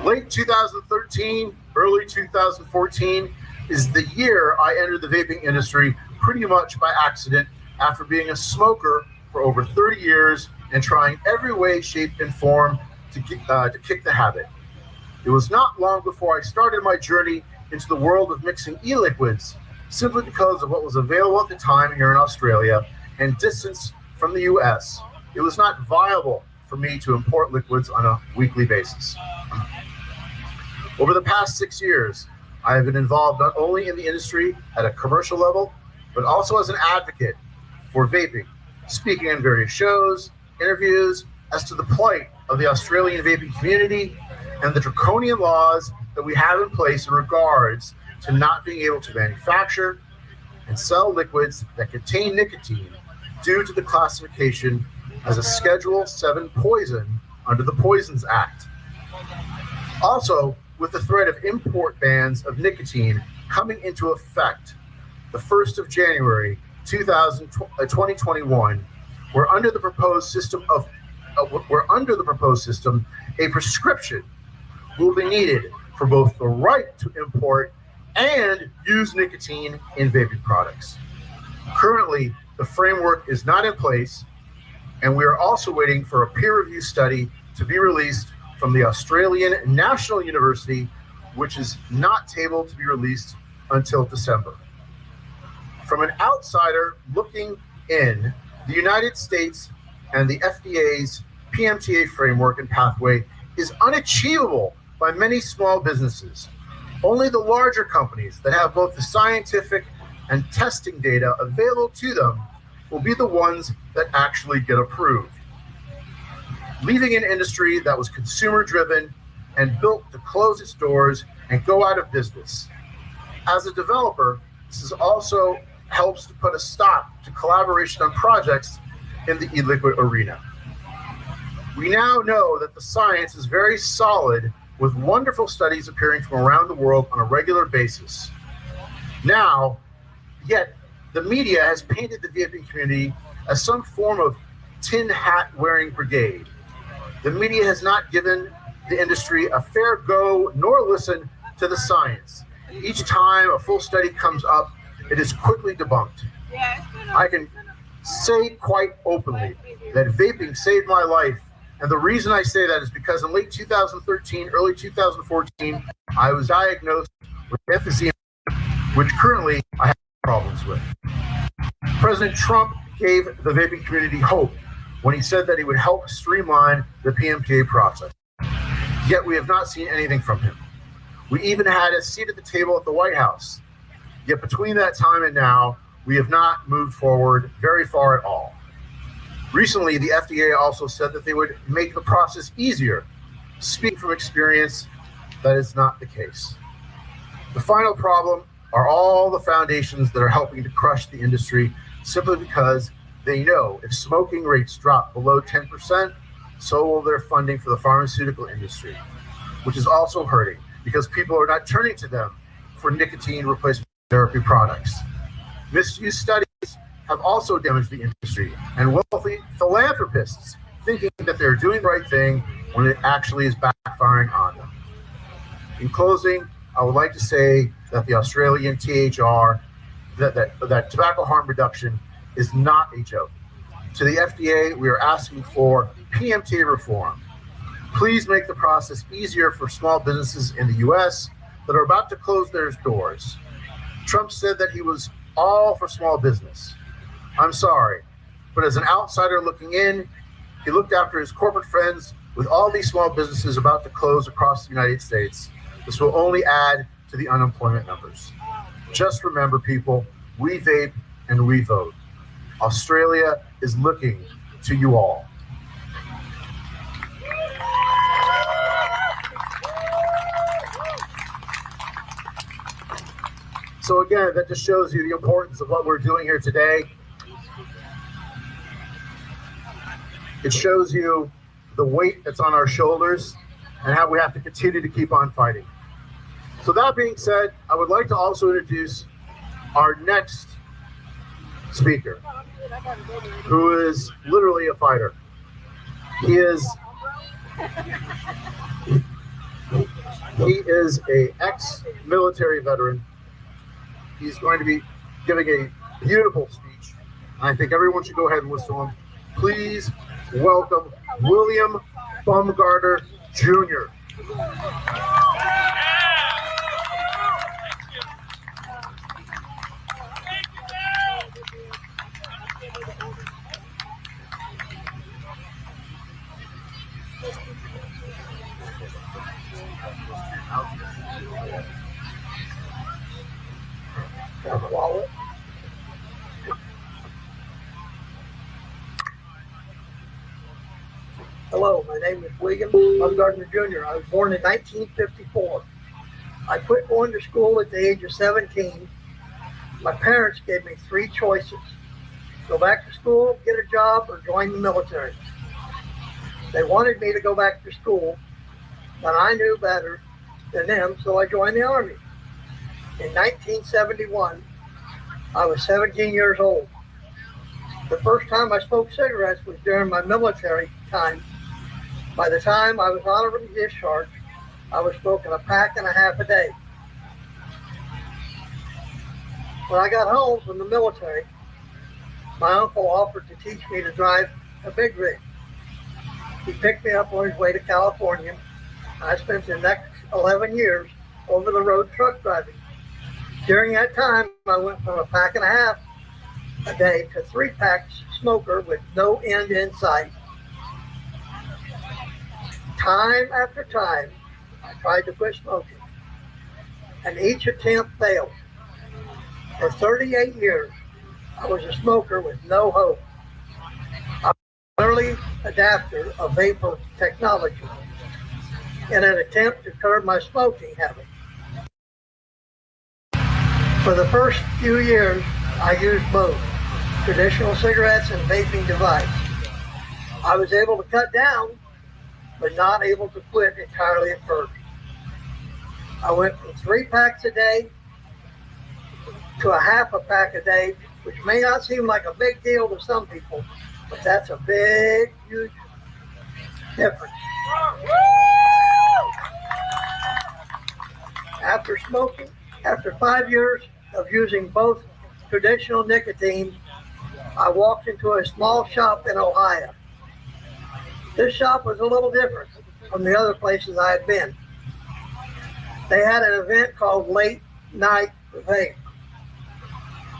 Late 2013, early 2014 is the year I entered the vaping industry pretty much by accident after being a smoker for over 30 years and trying every way, shape, and form to kick the habit. It was not long before I started my journey into the world of mixing e-liquids, simply because of what was available at the time here in Australia and distance from the US. It was not viable for me to import liquids on a weekly basis. Over the past 6 years, I have been involved not only in the industry at a commercial level, but also as an advocate for vaping, speaking on various shows, interviews as to the plight of the Australian vaping community and the draconian laws that we have in place in regards to not being able to manufacture and sell liquids that contain nicotine due to the classification as a Schedule 7 poison under the Poisons Act. Also, with the threat of import bans of nicotine coming into effect the 1st of January 2021, we're under the proposed system, a prescription will be needed for both the right to import and use nicotine in vaping products. Currently, the framework is not in place, and we are also waiting for a peer review study to be released from the Australian National University, which is not tabled to be released until December. From an outsider looking in, the United States and the FDA's PMTA framework and pathway is unachievable by many small businesses. Only the larger companies that have both the scientific and testing data available to them will be the ones that actually get approved, leaving an industry that was consumer driven and built to close its doors and go out of business. as a developer, this is also helps to put a stop to collaboration on projects in the e-liquid arena. We now know that the science is very solid, with wonderful studies appearing from around the world on a regular basis. Yet the media has painted the vaping community as some form of tin hat wearing brigade. The media has not given the industry a fair go nor listen to the science. Each time a full study comes up, it is quickly debunked. I can say quite openly that vaping saved my life, and the reason I say that is because in late 2013, early 2014, I was diagnosed with emphysema, which currently I have problems with. President Trump gave the vaping community hope when he said that he would help streamline the PMTA process. Yet we have not seen anything from him. We even had a seat at the table at the White House. Yet between that time and now, we have not moved forward very far at all. Recently, the FDA also said that they would make the process easier. Speaking from experience, that is not the case. The final problem are all the foundations that are helping to crush the industry simply because they know if smoking rates drop below 10%, so will their funding for the pharmaceutical industry, which is also hurting because people are not turning to them for nicotine replacement therapy products. Misuse studies have also damaged the industry, and wealthy philanthropists thinking that they're doing the right thing when it actually is backfiring on them. In closing, I would like to say that the Australian THR, that tobacco harm reduction is not a joke. To the FDA, we are asking for PMTA reform. Please make the process easier for small businesses in the U.S. that are about to close their doors. Trump said that he was all for small business. I'm sorry, but as an outsider looking in, he looked after his corporate friends with all these small businesses about to close across the United States. This will only add to the unemployment numbers. Just remember, people, we vape and we vote. Australia is looking to you all. So again, that just shows you the importance of what we're doing here today. It shows you the weight that's on our shoulders and how we have to continue to keep on fighting. So that being said, I would like to also introduce our next speaker, who is literally a fighter. He is a ex-military veteran. He's going to be giving a beautiful speech. I think everyone should go ahead and listen to him. Please welcome William Baumgartner Jr. Hello, my name is William Baumgartner Jr. I was born in 1954. I quit going to school at the age of 17. My parents gave me three choices: go back to school, get a job, or join the military. They wanted me to go back to school, but I knew better than them, so I joined the Army. In 1971, I was 17 years old. The first time I smoked cigarettes was during my military time. By the time I was honorably discharged, I was smoking a pack and a half a day. When I got home from the military, my uncle offered to teach me to drive a big rig. He picked me up on his way to California. I spent the next 11 years over the road truck driving. During that time, I went from a pack and a half a day to 3 packs smoker with no end in sight. Time after time, I tried to quit smoking, and each attempt failed. For 38 years, I was a smoker with no hope. I was an early adapter of vapor technology in an attempt to curb my smoking habit. For the first few years, I used both traditional cigarettes and vaping device. I was able to cut down, but not able to quit entirely at first. I went from 3 packs a day to a half a pack a day, which may not seem like a big deal to some people, but that's a big, huge difference. After 5 years of using both traditional nicotine, I walked into a small shop in Ohio. This shop was a little different from the other places I had been. They had an event called Late Night Vape,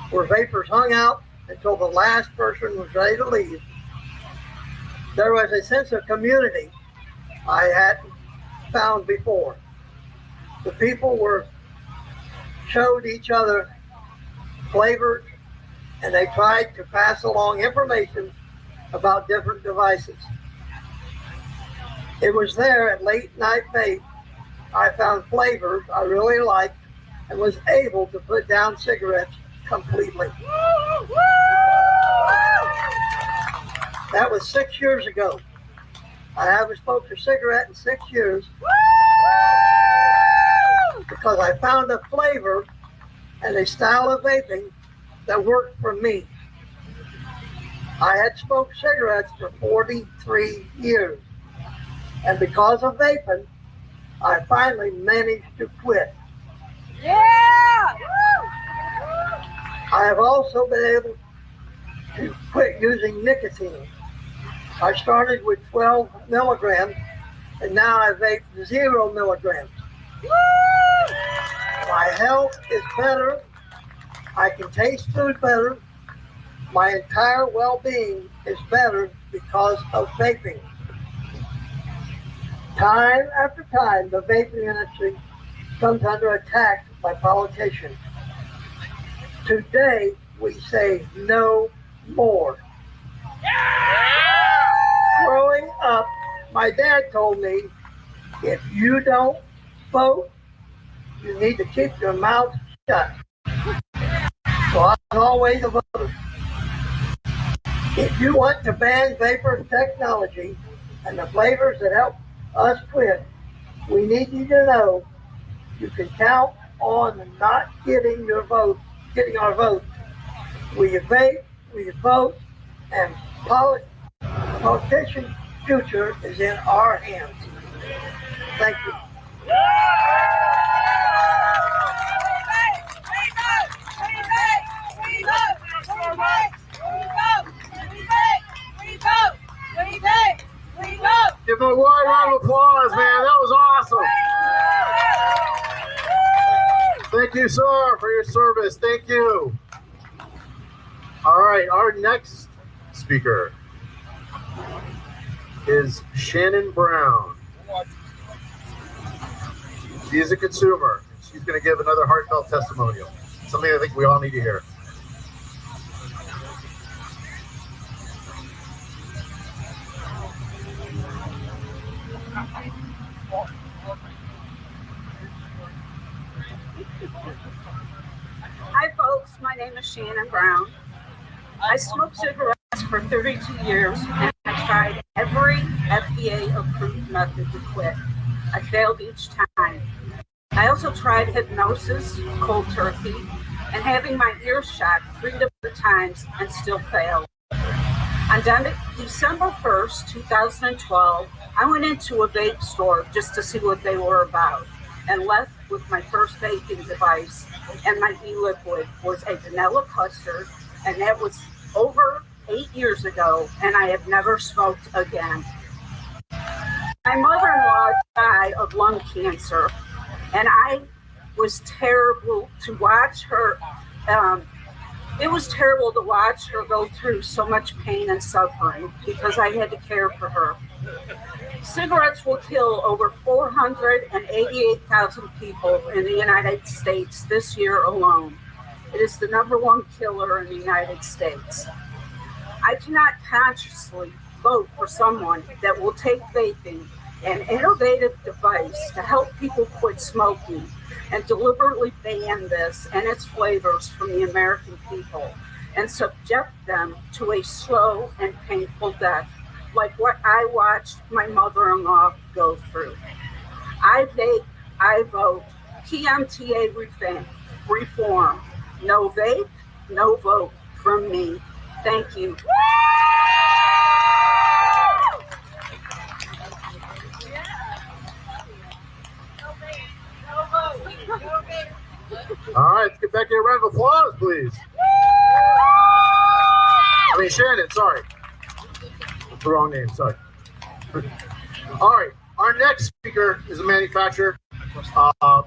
where vapors hung out until the last person was ready to leave. There was a sense of community I hadn't found before. The people showed each other flavors, and they tried to pass along information about different devices. It was there at Late Night Vape I found flavors I really liked and was able to put down cigarettes completely. That was 6 years ago. I haven't smoked a cigarette in 6 years because I found a flavor and a style of vaping that worked for me. I had smoked cigarettes for 43 years, and because of vaping, I finally managed to quit. Yeah! I have also been able to quit using nicotine. I started with 12 milligrams, and now I vape 0 milligrams. My health is better. I can taste food better. My entire well-being is better because of vaping. Time after time, the vaping industry comes under attack by politicians. Today, we say no more. Growing up, my dad told me, if you don't vote, you need to keep your mouth shut. So I was always a voter. If you want to ban vapor technology and the flavors that help us quit, we need you to know you can count on not getting our vote. We vape, we vote, and politicians' future is in our hands. Thank you. Give them a wide round of applause, man. That was awesome. Thank you, sir, for your service. Thank you. All right, our next speaker is Shannon Brown. She is a consumer. She's going to give another heartfelt testimonial, something I think we all need to hear. Hi folks, my name is Shannon Brown. I smoked cigarettes for 32 years and I tried every FDA approved method to quit. I failed each time. I also tried hypnosis, cold turkey, and having my ears shot 3 different times and still failed. On December 1st, 2012, I went into a vape store just to see what they were about and left with my first vaping device, and my e-liquid was a vanilla custard, and that was over 8 years ago, and I have never smoked again. My mother-in-law died of lung cancer, and I was terrible to watch her. It was terrible to watch her go through so much pain and suffering because I had to care for her. Cigarettes will kill over 488,000 people in the United States this year alone. It is the #1 killer in the United States. I cannot consciously vote for someone that will take vaping an innovative device to help people quit smoking and deliberately ban this and its flavors from the American people and subject them to a slow and painful death, like what I watched my mother-in-law go through. I vape, I vote, PMTA reform. No vape, no vote from me. Thank you. All right, let's get back to a round of applause, please. I mean, Shannon, sorry. That's the wrong name, sorry. All right, our next speaker is a manufacturer based out of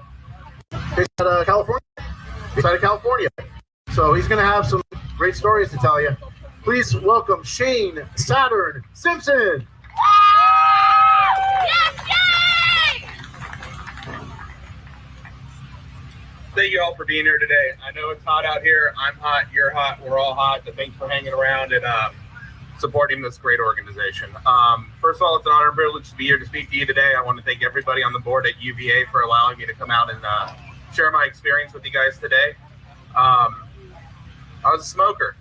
California. So he's going to have some great stories to tell you. Please welcome Shane Saturn Simpson. Thank you all for being here today. I know it's hot out here. I'm hot. You're hot. We're all hot. So thanks for hanging around and supporting this great organization. First of all, it's an honor and privilege to be here to speak to you today. I want to thank everybody on the board at UVA for allowing me to come out and share my experience with you guys today. I was a smoker.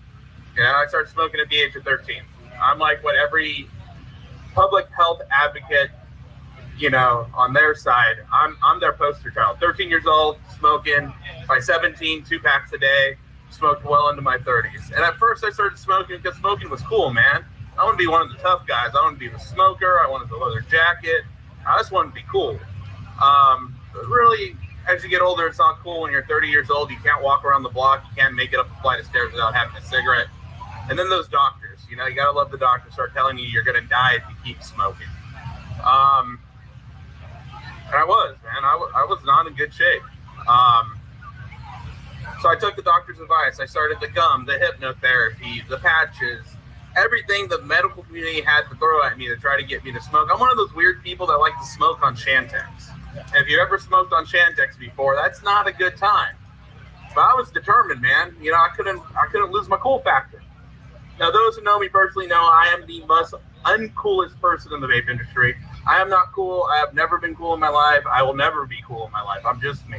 I started smoking at the age of 13. I'm like what every public health advocate, on their side, I'm their poster child. 13 years old, smoking. By 17, 2 packs a day, smoked well into my 30s. And at first I started smoking because smoking was cool, man. I want to be one of the tough guys. I want to be the smoker. I wanted the leather jacket. I just wanted to be cool. But really, as you get older, it's not cool when you're 30 years old. You can't walk around the block. You can't make it up a flight of stairs without having a cigarette. And then those doctors, you got to love the doctors start telling you you're going to die if you keep smoking. And I was, man. I was not in good shape. So I took the doctor's advice. I started the gum, the hypnotherapy, the patches, everything the medical community had to throw at me to try to get me to smoke. I'm one of those weird people that like to smoke on Shantex. And if you ever smoked on Shantex before, that's not a good time. But I was determined, man. I couldn't lose my cool factor. Now, those who know me personally know I am the most uncoolest person in the vape industry. I am not cool. I have never been cool in my life. I will never be cool in my life. I'm just me.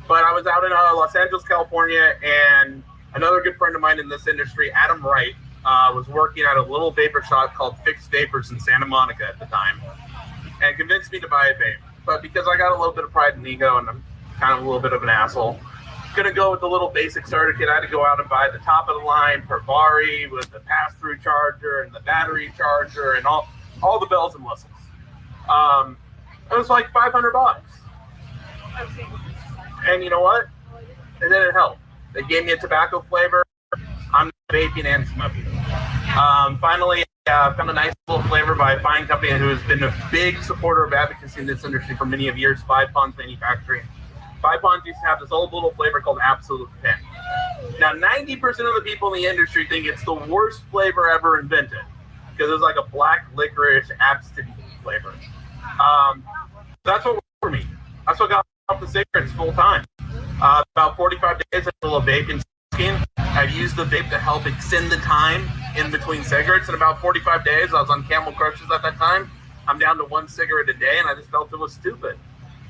But I was out in Los Angeles, California, and another good friend of mine in this industry, Adam Wright, was working at a little vapor shop called Fixed Vapors in Santa Monica at the time, and convinced me to buy a vape. But because I got a little bit of pride and ego, and I'm kind of a little bit of an asshole, couldn't go with the little basic starter kit. I had to go out and buy the top of the line Pervari with the pass-through charger and the battery charger and all the bells and whistles. It was like $500. And you know what? It didn't help. They gave me a tobacco flavor. I'm vaping and smoking. Finally, found a nice little flavor by a fine company who has been a big supporter of advocacy in this industry for many of years, Five Ponds Manufacturing. Five Ponds used to have this old little flavor called Absolute Pen. Now, 90% of the people in the industry think it's the worst flavor ever invented because it was like a black licorice abstinence flavor. That's what worked for me. That's what got off the cigarettes full time. About 45 days until a vape and smoking. I've used the vape to help extend the time in between cigarettes. In about 45 days, I was on Camel Crushes at that time. I'm down to 1 cigarette a day, and I just felt it was stupid.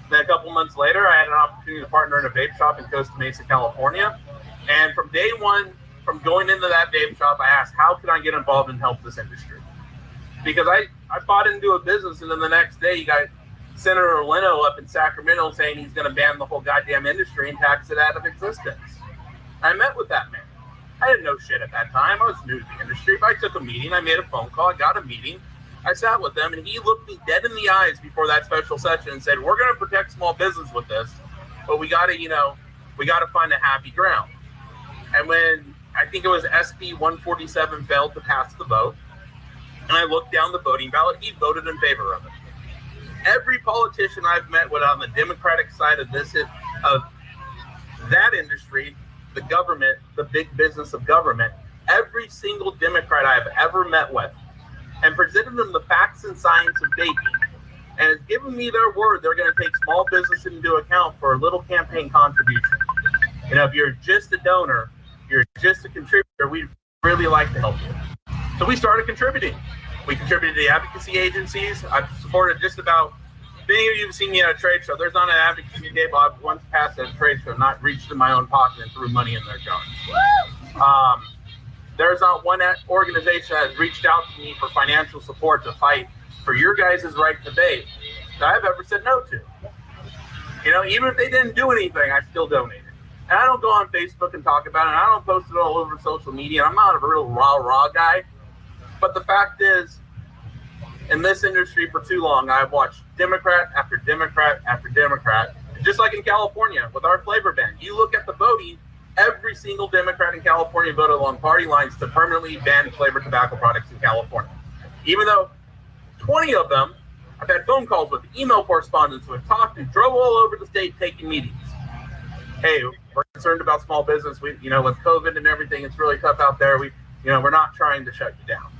Then a couple months later, I had an opportunity to partner in a vape shop in Costa Mesa, California. And from day one, from going into that vape shop, I asked, how can I get involved and help this industry? Because I bought into a business, and then the next day, you got Senator Leno up in Sacramento saying he's going to ban the whole goddamn industry and tax it out of existence. I met with that man. I didn't know shit at that time. I was new to the industry, but I took a meeting. I made a phone call. I got a meeting. I sat with them, and he looked me dead in the eyes before that special session and said, we're going to protect small business with this, but we got to find a happy ground. And when I think it was SB 147 failed to pass the vote, and I looked down the voting ballot, he voted in favor of it. Every politician I've met with on the Democratic side of that industry, the government, the big business of government, every single Democrat I've ever met with, and presented them the facts and science of vaping, and has given me their word they're going to take small business into account for a little campaign contribution. If you're just a donor, you're just a contributor, we'd really like to help you. So we started contributing. We contributed to the advocacy agencies. I've supported just about, many of you have seen me at a trade show. There's not an advocacy table I've once passed at a trade show, not reached in my own pocket and threw money in their jar. There's not one organization that has reached out to me for financial support to fight for your guys' right to vape that I've ever said no to. You know, even if they didn't do anything, I still donated. And I don't go on Facebook and talk about it. And I don't post it all over social media. I'm not a real rah guy. But the fact is, in this industry for too long, I've watched Democrat after Democrat after Democrat. Just like in California with our flavor ban. You look at the voting, every single Democrat in California voted along party lines to permanently ban flavored tobacco products in California. Even though 20 of them, I've had phone calls with, email correspondence with, talked to, drove all over the state taking meetings. Hey, we're concerned about small business. We, you know, with COVID and everything, it's really tough out there. We're not trying to shut you down.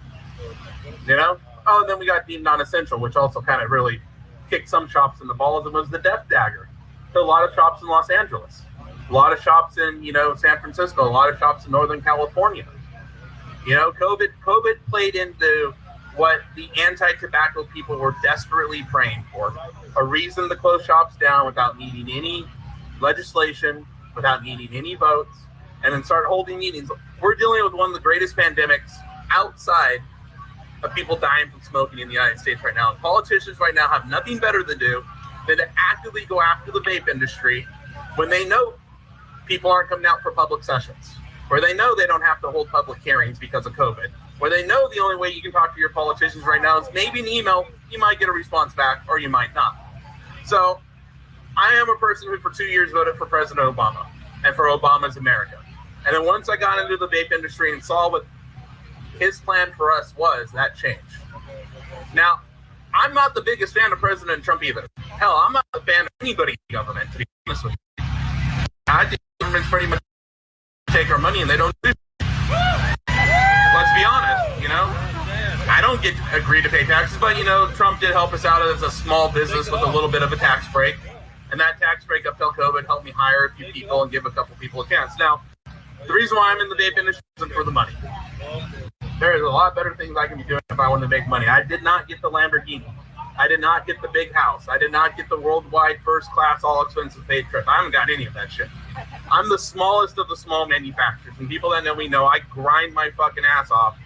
You know? Oh, and then we got deemed non-essential, which also kind of really kicked some shops in the balls. It was the death dagger to a lot of shops in Los Angeles, a lot of shops in, San Francisco, a lot of shops in Northern California. COVID played into what the anti-tobacco people were desperately praying for, a reason to close shops down without needing any legislation, without needing any votes, and then start holding meetings. We're dealing with one of the greatest pandemics outside of people dying from smoking in the United States right now. And politicians right now have nothing better to do than to actively go after the vape industry when they know people aren't coming out for public sessions, where they know they don't have to hold public hearings because of COVID, where they know the only way you can talk to your politicians right now is maybe an email. You might get a response back or you might not. So I am a person who for 2 years voted for President Obama and for Obama's America. And then once I got into the vape industry and saw what his plan for us was, that changed. Now, I'm not the biggest fan of President Trump either. Hell, I'm not a fan of anybody in government, to be honest with you. I think government's pretty much take our money and they don't do it. Let's be honest, I don't agree to pay taxes, but Trump did help us out as a small business with a little bit of a tax break. And that tax break up till COVID helped me hire a few people and give a couple people a chance. Now, the reason why I'm in the vape industry isn't for the money. There is a lot better things I can be doing if I want to make money. I did not get the Lamborghini. I did not get the big house. I did not get the worldwide first class all expensive paid trip. I haven't got any of that shit. I'm the smallest of the small manufacturers. And people that know me know I grind my fucking ass off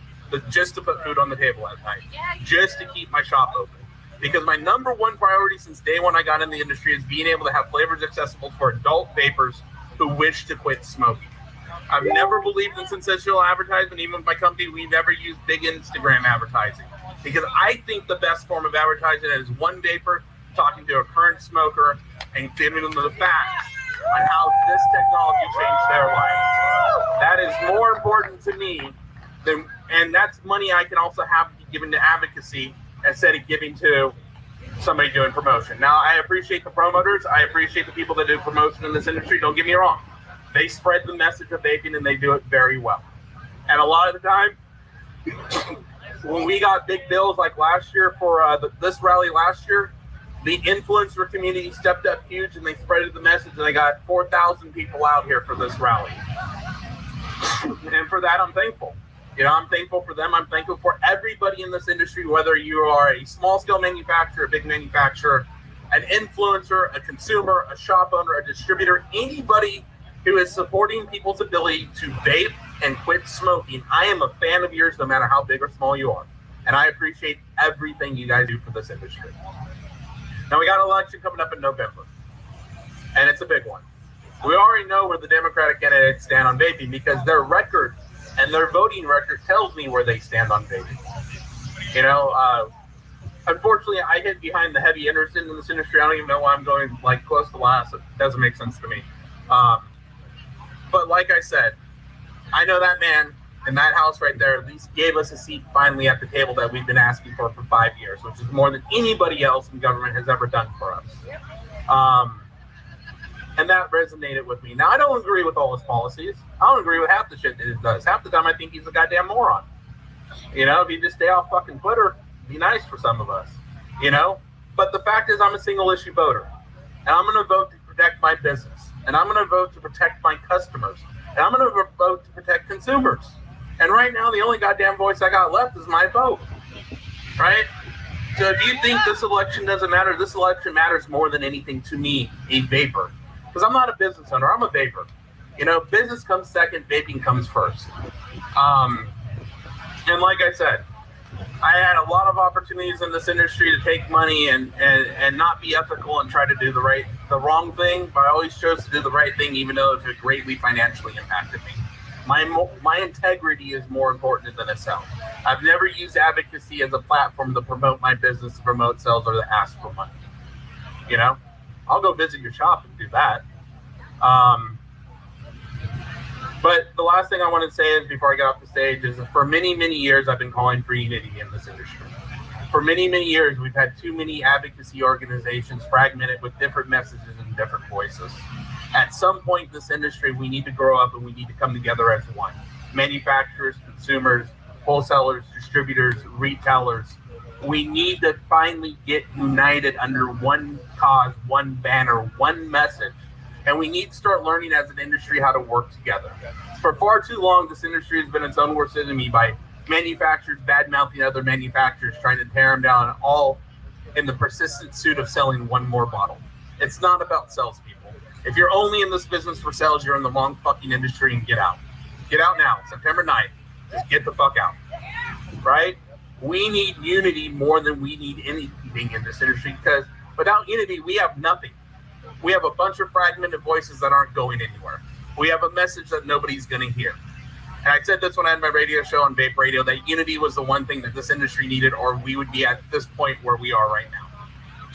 just to put food on the table at night, just to keep my shop open. Because my number one priority since day one I got in the industry is being able to have flavors accessible for adult vapors who wish to quit smoking. I've never believed in sensational advertisement. Even with my company, we never used big Instagram advertising. Because I think the best form of advertising is one vapor talking to a current smoker and giving them the facts on how this technology changed their life. That is more important to me than, and that's money I can also have given to advocacy instead of giving to somebody doing promotion. Now, I appreciate the promoters. I appreciate the people that do promotion in this industry. Don't get me wrong. They spread the message of vaping and they do it very well. And a lot of the time, when we got big bills like last year for this rally last year, the influencer community stepped up huge and they spread the message and they got 4,000 people out here for this rally. And for that, I'm thankful. I'm thankful for them. I'm thankful for everybody in this industry, whether you are a small-scale manufacturer, a big manufacturer, an influencer, a consumer, a shop owner, a distributor, anybody who is supporting people's ability to vape and quit smoking. I am a fan of yours no matter how big or small you are. And I appreciate everything you guys do for this industry. Now, we got an election coming up in November, and it's a big one. We already know where the Democratic candidates stand on vaping because their record and their voting record tells me where they stand on vaping. Unfortunately, I hid behind the heavy Anderson in this industry. I don't even know why I'm going close to last. It doesn't make sense to me. But like I said, I know that man in that house right there at least gave us a seat finally at the table that we've been asking for 5 years, which is more than anybody else in government has ever done for us. And that resonated with me. Now, I don't agree with all his policies. I don't agree with half the shit that he does. Half the time, I think he's a goddamn moron. If he just stay off fucking Twitter, it'd be nice for some of us. But the fact is, I'm a single-issue voter. And I'm going to vote to protect my business. And I'm going to vote to protect my customers. And I'm going to vote to protect consumers. And right now, the only goddamn voice I got left is my vote. right? So if you think this election doesn't matter, this election matters more than anything to me, a vapor. Because I'm not a business owner, I'm a vapor. You know, business comes second, vaping comes first. And like I said, I had a lot of opportunities in this industry to take money and not be ethical and try to do the wrong thing, but I always chose to do the right thing, even though it greatly financially impacted me. My integrity is more important than itself. I've never used advocacy as a platform to promote my business, to promote sales, or to ask for money. You know, I'll go visit your shop and do that. But the last thing I want to say is, before I get off the stage, is for many, many years, I've been calling for unity in this industry. For many, many years, we've had too many advocacy organizations fragmented with different messages and different voices. At some point in this industry, we need to grow up and we need to come together as one. Manufacturers, consumers, wholesalers, distributors, retailers. We need to finally get united under one cause, one banner, one message. And we need to start learning as an industry how to work together. For far too long, this industry has been its own worst enemy by manufacturers bad-mouthing other manufacturers, trying to tear them down, all in the persistent suit of selling one more bottle. It's not about salespeople. If you're only in this business for sales, you're in the wrong fucking industry, and get out. Get out now, September 9th. Just get the fuck out, right? We need unity more than we need anything in this industry, because without unity, we have nothing. We have a bunch of fragmented voices that aren't going anywhere. We have a message that nobody's going to hear. And I said this when I had my radio show on Vape Radio, that unity was the one thing that this industry needed, or we would be at this point where we are right now.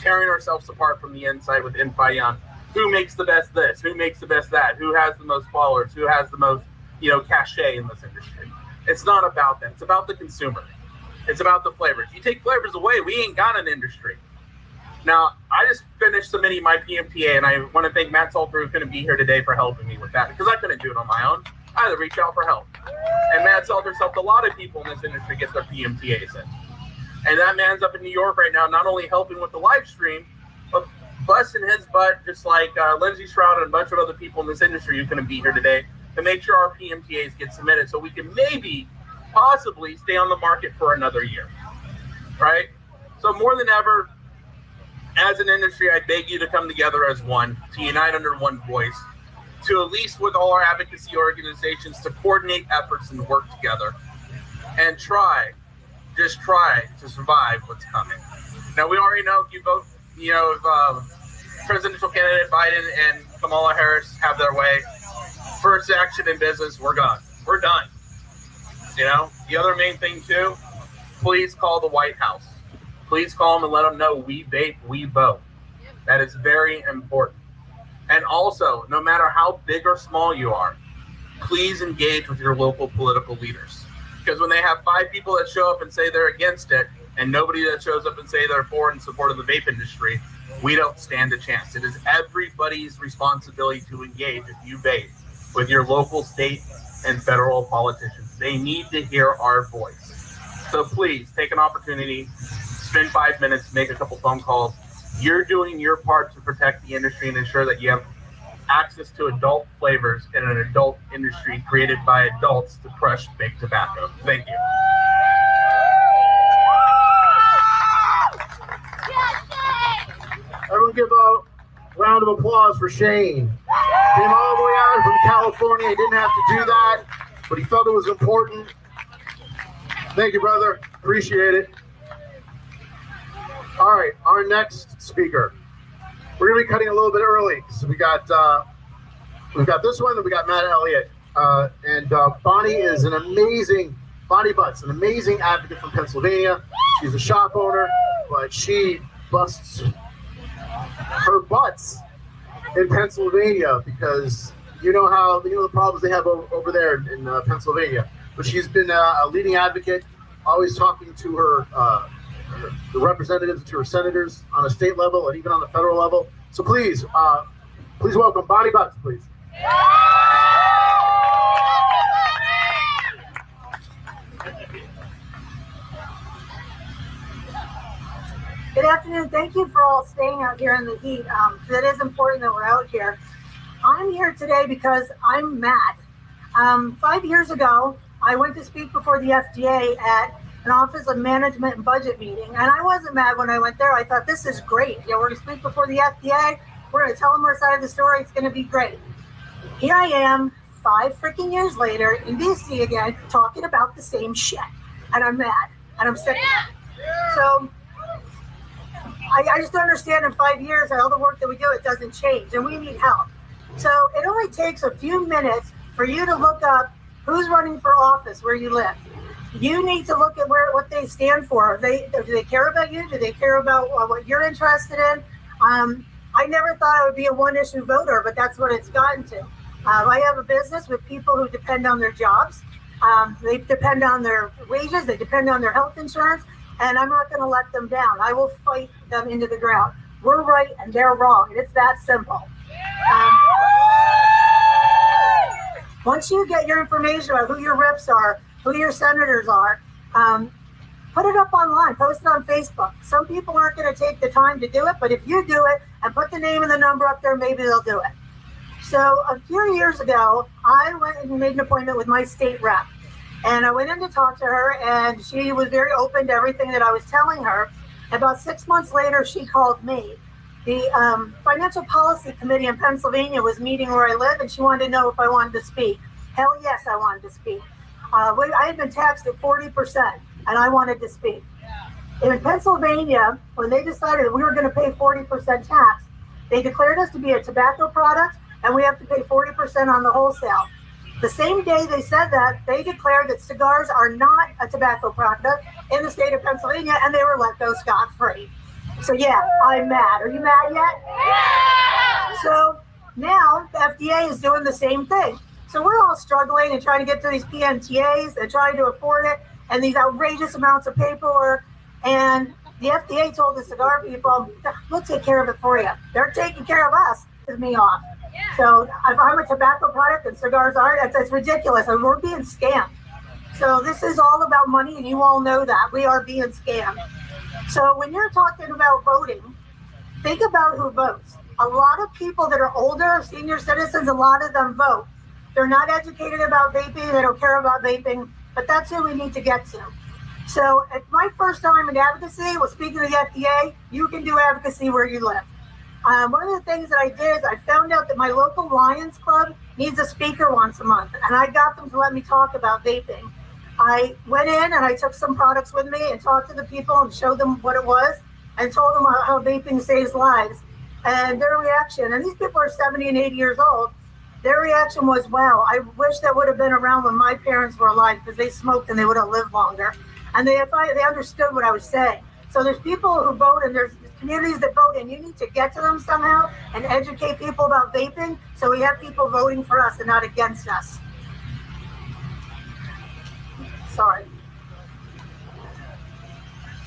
Tearing ourselves apart from the inside with infighting on who makes the best this, who makes the best that, who has the most followers, who has the most, cachet in this industry. It's not about that. It's about the consumer. It's about the flavors. You take flavors away, we ain't got an industry. Now, I just finished submitting my PMTA, and I want to thank Matt Salter, who's going to be here today, for helping me with that, because I couldn't do it on my own. I had to reach out for help. And Matt Salter's helped a lot of people in this industry get their PMTAs in. And that man's up in New York right now, not only helping with the live stream, but busting his butt, just like Lindsay Stroud and a bunch of other people in this industry who's going to be here today, to make sure our PMTAs get submitted so we can maybe, possibly, stay on the market for another year, right? So more than ever, as an industry, I beg you to come together as one, to unite under one voice, to at least with all our advocacy organizations, to coordinate efforts and work together, and just try to survive what's coming. Now, we already know if you vote, if presidential candidate Biden and Kamala Harris have their way, first action in business, we're gone. We're done. The other main thing too, please call the White House. Please call them and let them know we vape, we vote. That is very important. And also, no matter how big or small you are, please engage with your local political leaders. Because when they have 5 people that show up and say they're against it, and nobody that shows up and say they're for and support of the vape industry, we don't stand a chance. It is everybody's responsibility to engage, if you vape, with your local, state, and federal politicians. They need to hear our voice. So please, take an opportunity, spend 5 minutes, make a couple phone calls. You're doing your part to protect the industry and ensure that you have access to adult flavors in an adult industry created by adults to crush big tobacco. Thank you. Everyone give a round of applause for Shane. Came all the way out from California. He didn't have to do that, but he felt it was important. Thank you, brother. Appreciate it. All right, our next speaker. We're gonna be cutting a little bit early because we've got this one, and we got Matt Elliott, and Bonnie is Bonnie Butts, an amazing advocate from Pennsylvania. She's a shop owner, but she busts her butts in Pennsylvania because you know the problems they have over there in Pennsylvania. But she's been a leading advocate, always talking to the representatives, to her senators on a state level and even on the federal level. So please welcome Bonnie Butts, please. Good afternoon. Thank you for all staying out here in the heat. It is important that we're out here. I'm here today because I'm mad. 5 years ago, I went to speak before the FDA at an Office of Management and Budget meeting. And I wasn't mad when I went there. I thought, this is great. We're going to speak before the FDA. We're going to tell them our side of the story. It's going to be great. Here I am, 5 freaking years later in DC again, talking about the same shit. And I'm mad. And I'm sick of it. So I just don't understand in 5 years all the work that we do, it doesn't change. And we need help. So it only takes a few minutes for you to look up who's running for office where you live. You need to look at what they stand for. Do they care about you? Do they care about what you're interested in? I never thought I would be a one-issue voter, but that's what it's gotten to. I have a business with people who depend on their jobs. They depend on their wages. They depend on their health insurance. And I'm not going to let them down. I will fight them into the ground. We're right and they're wrong. It's that simple. Once you get your information about who your reps are, who your senators are, put it up online, post it on Facebook. Some people aren't going to take the time to do it, but if you do it and put the name and the number up there, maybe they'll do it. So a few years ago, I went and made an appointment with my state rep. And I went in to talk to her, and she was very open to everything that I was telling her. About 6 months later, she called me. The Financial Policy Committee in Pennsylvania was meeting where I live, and she wanted to know if I wanted to speak. Hell yes, I wanted to speak. I had been taxed at 40%, and I wanted to speak. In Pennsylvania, when they decided that we were going to pay 40% tax, they declared us to be a tobacco product, and we have to pay 40% on the wholesale. The same day they said that, they declared that cigars are not a tobacco product in the state of Pennsylvania, and they were let go scot-free. So yeah, I'm mad. Are you mad yet? Yeah! So now the FDA is doing the same thing. So we're all struggling and trying to get through these PMTAs and trying to afford it, and these outrageous amounts of paperwork. And the FDA told the cigar people, we'll take care of it for you. They're taking care of us, is me off. So if I'm a tobacco product and cigars aren't, it's ridiculous. And we're being scammed. So this is all about money, and you all know that. We are being scammed. So when you're talking about voting, think about who votes. A lot of people that are older, senior citizens, a lot of them vote. They're not educated about vaping. They don't care about vaping. But that's who we need to get to. So if my first time in advocacy was speaking to the FDA, you can do advocacy where you live. One of the things that I did is I found out that my local Lions Club needs a speaker once a month, and I got them to let me talk about vaping. I went in and I took some products with me and talked to the people and showed them what it was and told them how vaping saves lives. And their reaction, and these people are 70 and 80 years old, their reaction was, wow, I wish that would have been around when my parents were alive because they smoked and they would have lived longer. And they understood what I was saying. So there's people who vote and there's communities that vote, and you need to get to them somehow and educate people about vaping so we have people voting for us and not against us. Sorry.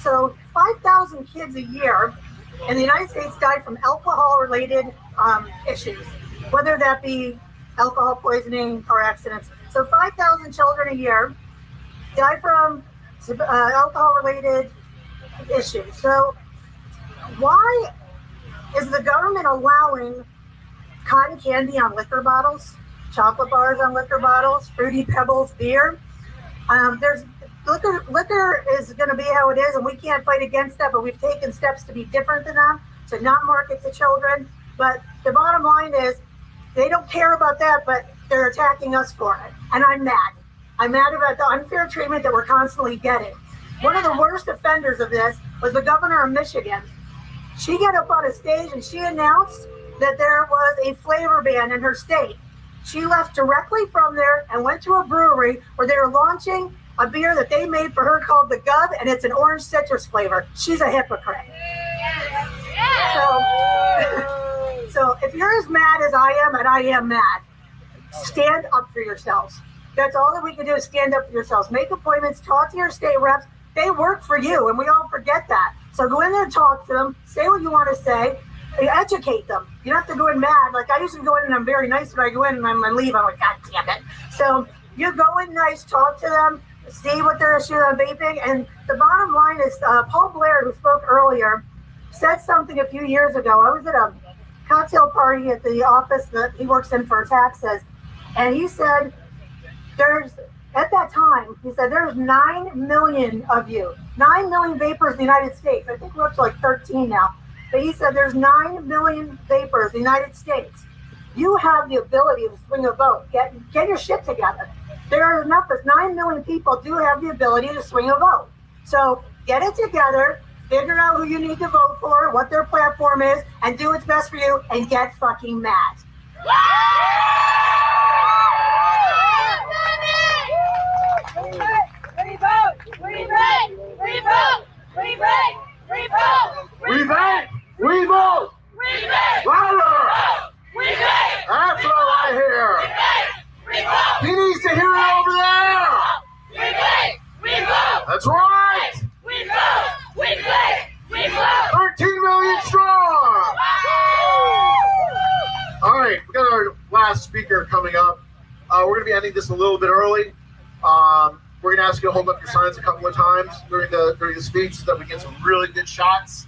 So 5,000 kids a year in the United States die from alcohol-related issues, whether that be alcohol poisoning, car accidents. So 5,000 children a year die from alcohol-related issues. So why is the government allowing cotton candy on liquor bottles, chocolate bars on liquor bottles, Fruity Pebbles beer? There's liquor is going to be how it is, and we can't fight against that, but we've taken steps to be different than them, to not market to children. But the bottom line is they don't care about that, but they're attacking us for it. And I'm mad. I'm mad about the unfair treatment that we're constantly getting. One of the worst offenders of this was the governor of Michigan. She got up on a stage and she announced that there was a flavor ban in her state. She left directly from there and went to a brewery where they were launching a beer that they made for her called the Gub, and it's an orange citrus flavor. She's a hypocrite. So if you're as mad as I am, and I am mad, stand up for yourselves. That's all that we can do is stand up for yourselves. Make appointments, talk to your state reps. They work for you, and we all forget that. So go in there and talk to them, say what you want to say, educate them. You don't have to go in mad. Like I usually go in and I'm very nice when I go in and I'm going to leave. I'm like, God damn it. So you go in nice, talk to them, see what their issues on vaping. And the bottom line is Paul Blair, who spoke earlier, said something a few years ago. I was at a cocktail party at the office that he works in for taxes. And he said, there's At that time, he said there's 9 million of you, 9 million vapors in the United States. I think we're up to like 13 now. But he said there's 9 million vapors in the United States. You have the ability to swing a vote. Get your shit together. There are enough, as 9 million people do have the ability to swing a vote. So get it together, figure out who you need to vote for, what their platform is, and do what's best for you, and get fucking mad. We vote! Louder! That's what I hear! He needs to hear it over there! That's right! 13 million strong! All right, we got our last speaker coming up. We're going to be ending this a little bit early. We're going to ask you to hold up your signs a couple of times during the speech so that we get some really good shots.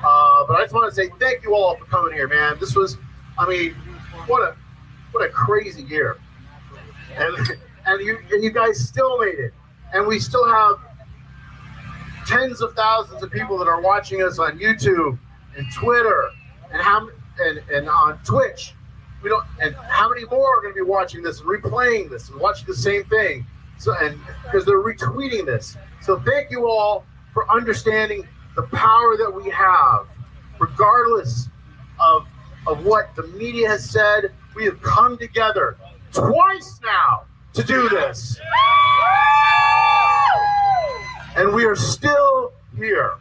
But I just want to say thank you all for coming here, man. This was, I mean, what a crazy year. And you guys still made it. And we still have tens of thousands of people that are watching us on YouTube and Twitter and on Twitch. And how many more are going to be watching this, replaying this, and watching the same thing? So, and because they're retweeting this. So thank you all for understanding the power that we have, regardless of what the media has said. We have come together twice now to do this. And we are still here.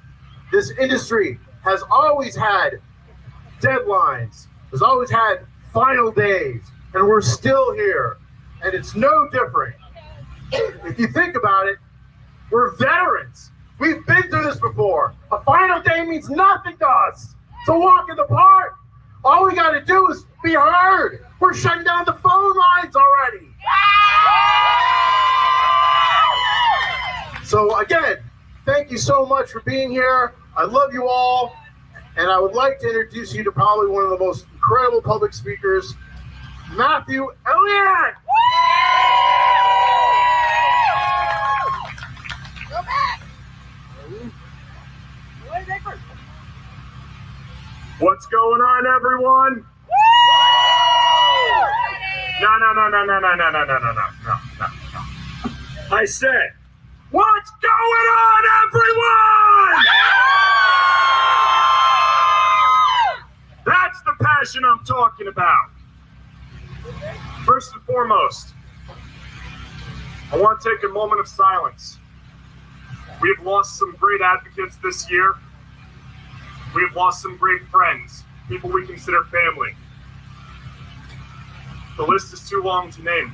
This industry has always had deadlines, has always had final days, and we're still here. And it's no different. If you think about it, we're veterans. We've been through this before. A final day means nothing to us. It's a walk in the park. All we got to do is be heard. We're shutting down the phone lines already. So again, thank you so much for being here. I love you all. And I would like to introduce you to probably one of the most incredible public speakers, Matthew Elliott. What's going on, everyone? No. I said, what's going on, everyone? That's the passion I'm talking about. First and foremost, I want to take a moment of silence. We have lost some great advocates this year. We have lost some great friends, people we consider family. The list is too long to name.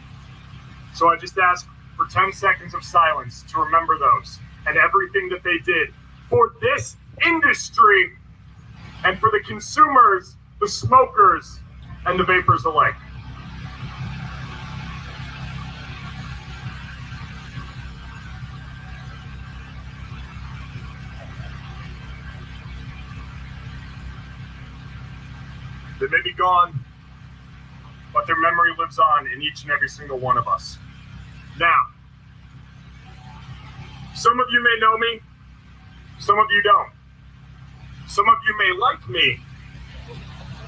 So I just ask for 10 seconds of silence to remember those and everything that they did for this industry and for the consumers, the smokers, and the vapors alike. They may be gone, but their memory lives on in each and every single one of us. Now, some of you may know me, some of you don't. Some of you may like me,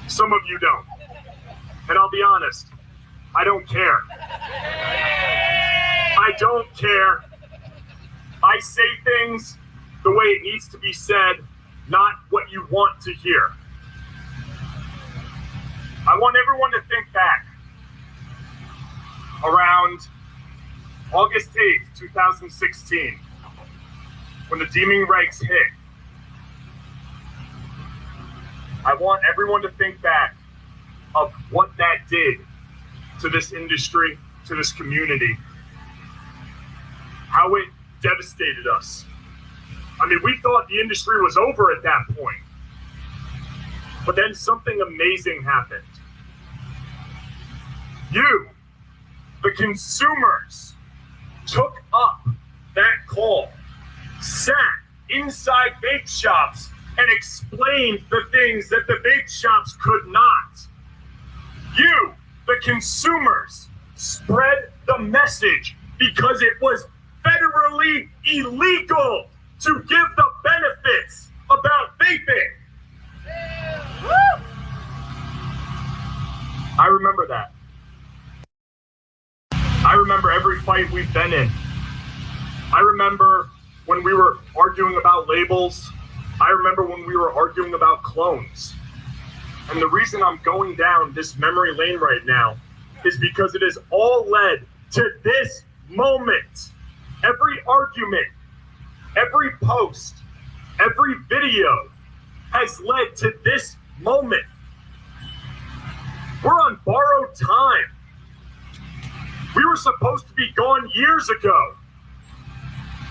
some of you don't. And I'll be honest, I don't care. I don't care. I say things the way it needs to be said, not what you want to hear. I want everyone to think back around August 8th, 2016, when the deeming regs hit. I want everyone to think back of what that did to this industry, to this community, how it devastated us. I mean, we thought the industry was over at that point. But then something amazing happened. You, the consumers, took up that call, sat inside vape shops and explained the things that the vape shops could not. You, the consumers, spread the message because it was federally illegal to give the benefits about vaping. I remember that. I remember every fight we've been in. I remember when we were arguing about labels. I remember when we were arguing about clones. And the reason I'm going down this memory lane right now is because it has all led to this moment. Every argument, every post, every video has led to this moment. We're on borrowed time. We were supposed to be gone years ago,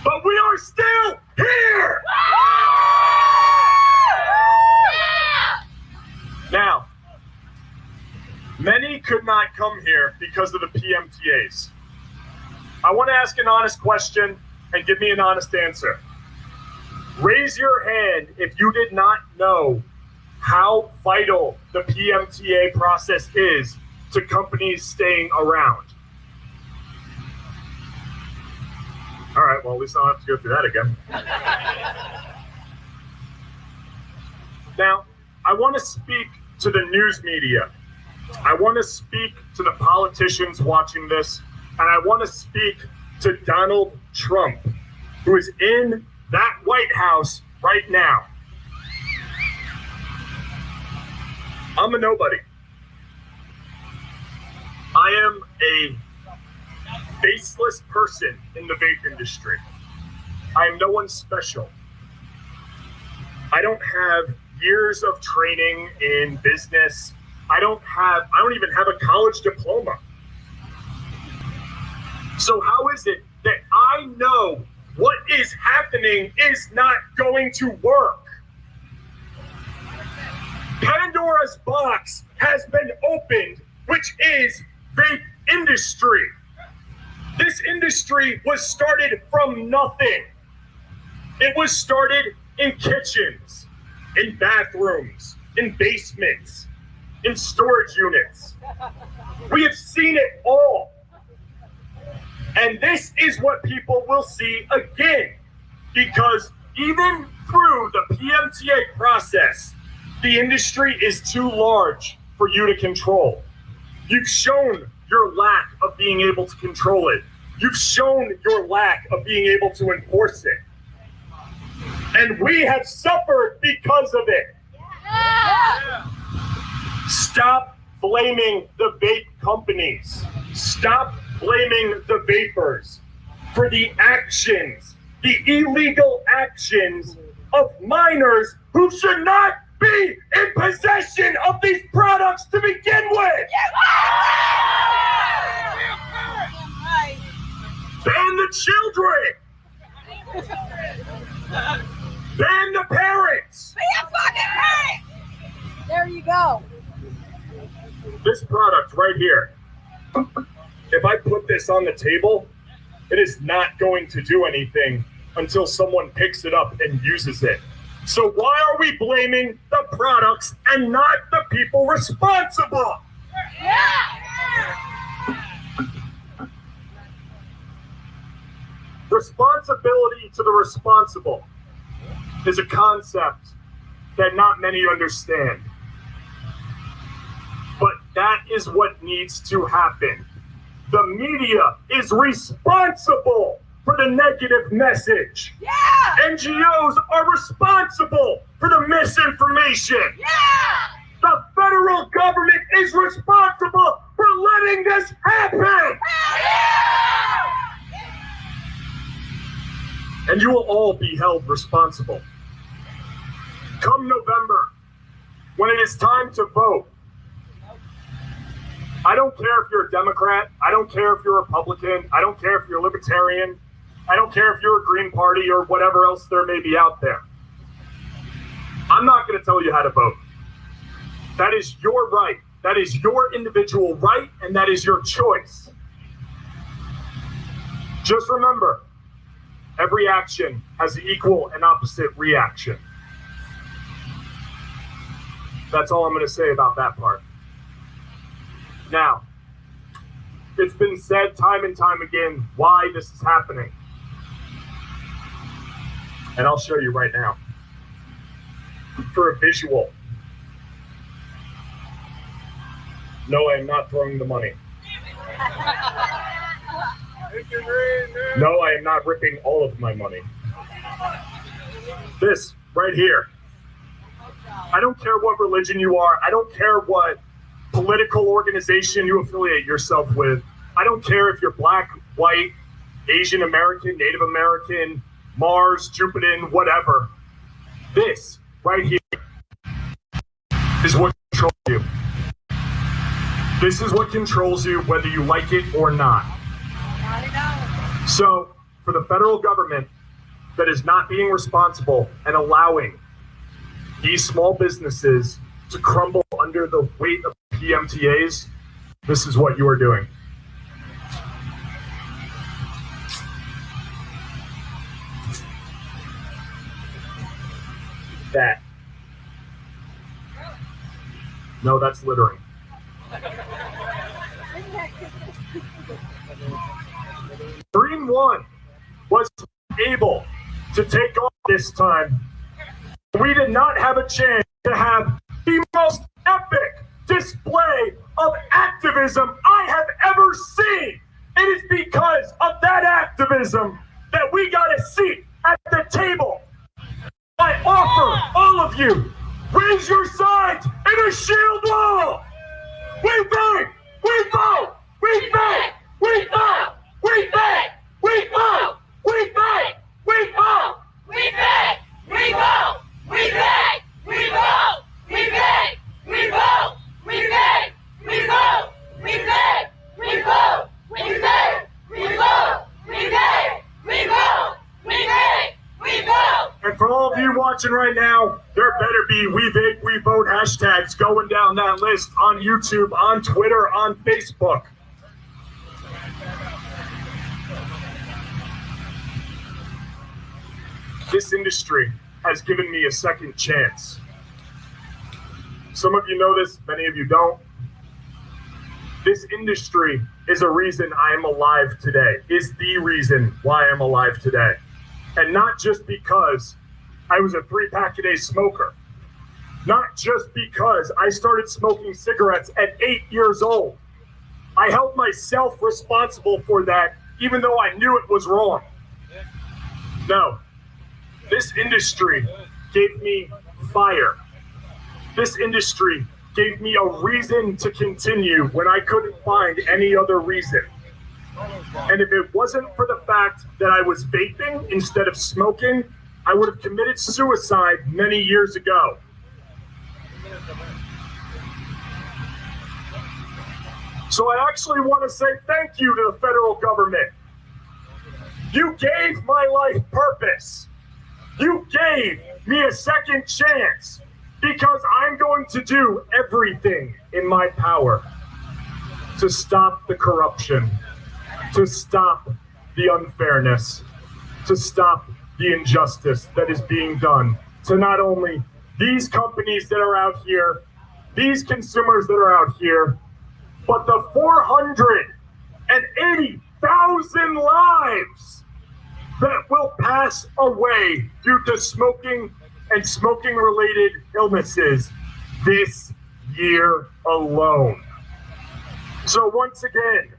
but we are still here. Now, many could not come here because of the PMTAs. I want to ask an honest question and give me an honest answer. Raise your hand if you did not know how vital the PMTA process is to companies staying around. All right, well, at least I don't have to go through that again. Now, I want to speak to the news media. I want to speak to the politicians watching this, and I want to speak to Donald Trump, who is in that White House right now. I'm a nobody. I am a faceless person in the vape industry. I am no one special. I don't have years of training in business. I don't even have a college diploma. So how is it that I know what is happening is not going to work? Pandora's box has been opened, which is vape industry. This industry was started from nothing. It was started in kitchens, in bathrooms, in basements, in storage units. We have seen it all. And this is what people will see again, because even through the PMTA process, the industry is too large for you to control. You've shown your lack of being able to control it. You've shown your lack of being able to enforce it. And we have suffered because of it. Yeah. Stop blaming the vape companies. Stop blaming the vapors for the actions, the illegal actions of minors who should not be in possession of these products to begin with. Ban the children. Ban the parents. Be a fucking parent. There you go. This product right here, if I put this on the table, it is not going to do anything until someone picks it up and uses it. So why are we blaming the products and not the people responsible? Responsibility to the responsible is a concept that not many understand. But that is what needs to happen. The media is responsible for the negative message. Yeah! NGOs are responsible for the misinformation. Yeah! The federal government is responsible for letting this happen. Yeah! And you will all be held responsible. Come November, when it is time to vote, I don't care if you're a Democrat. I don't care if you're a Republican. I don't care if you're a Libertarian. I don't care if you're a Green Party or whatever else there may be out there. I'm not going to tell you how to vote. That is your right. That is your individual right, and that is your choice. Just remember, every action has an equal and opposite reaction. That's all I'm going to say about that part. Now, it's been said time and time again why this is happening. And I'll show you right now. For a visual. No, I am not throwing the money. No, I am not ripping all of my money. This right here. I don't care what religion you are. I don't care what political organization you affiliate yourself with. I don't care if you're black, white, Asian American, Native American, Mars, Jupiter, whatever. This right here is what controls you. This is what controls you, whether you like it or not. So, for the federal government that is not being responsible and allowing these small businesses to crumble under the weight of PMTAs, this is what you are doing. That. No, that's littering. 3-1 was able to take off this time. We did not have a chance to have the most epic display of activism I have ever seen. It is because of that activism that we got a seat at the table. I offer all of you, raise your signs in a shield wall. We beg, we vote, we beg, we vote, we beg, we vote, we beg, we vote, we beg, we vote, we beg, we vote, we beg, we vote, we beg, we vote, we beg, we vote, we beg, we vote, we beg, we vote, we beg, we vote. And for all of you watching right now, there better be We Vape, We Vote hashtags going down that list on YouTube, on Twitter, on Facebook. This industry has given me a second chance. Some of you know this, many of you don't. This industry is a reason I am alive today, is the reason why I'm alive today. And not just because I was a 3-pack-a-day smoker. Not just because I started smoking cigarettes at 8 years old. I held myself responsible for that, even though I knew it was wrong. No. This industry gave me fire. This industry gave me a reason to continue when I couldn't find any other reason. And if it wasn't for the fact that I was vaping instead of smoking, I would have committed suicide many years ago. So I actually want to say thank you to the federal government. You gave my life purpose. You gave me a second chance because I'm going to do everything in my power to stop the corruption, to stop the unfairness, to stop the injustice that is being done to not only these companies that are out here, these consumers that are out here, but the 480,000 lives that will pass away due to smoking and smoking-related illnesses this year alone. So once again,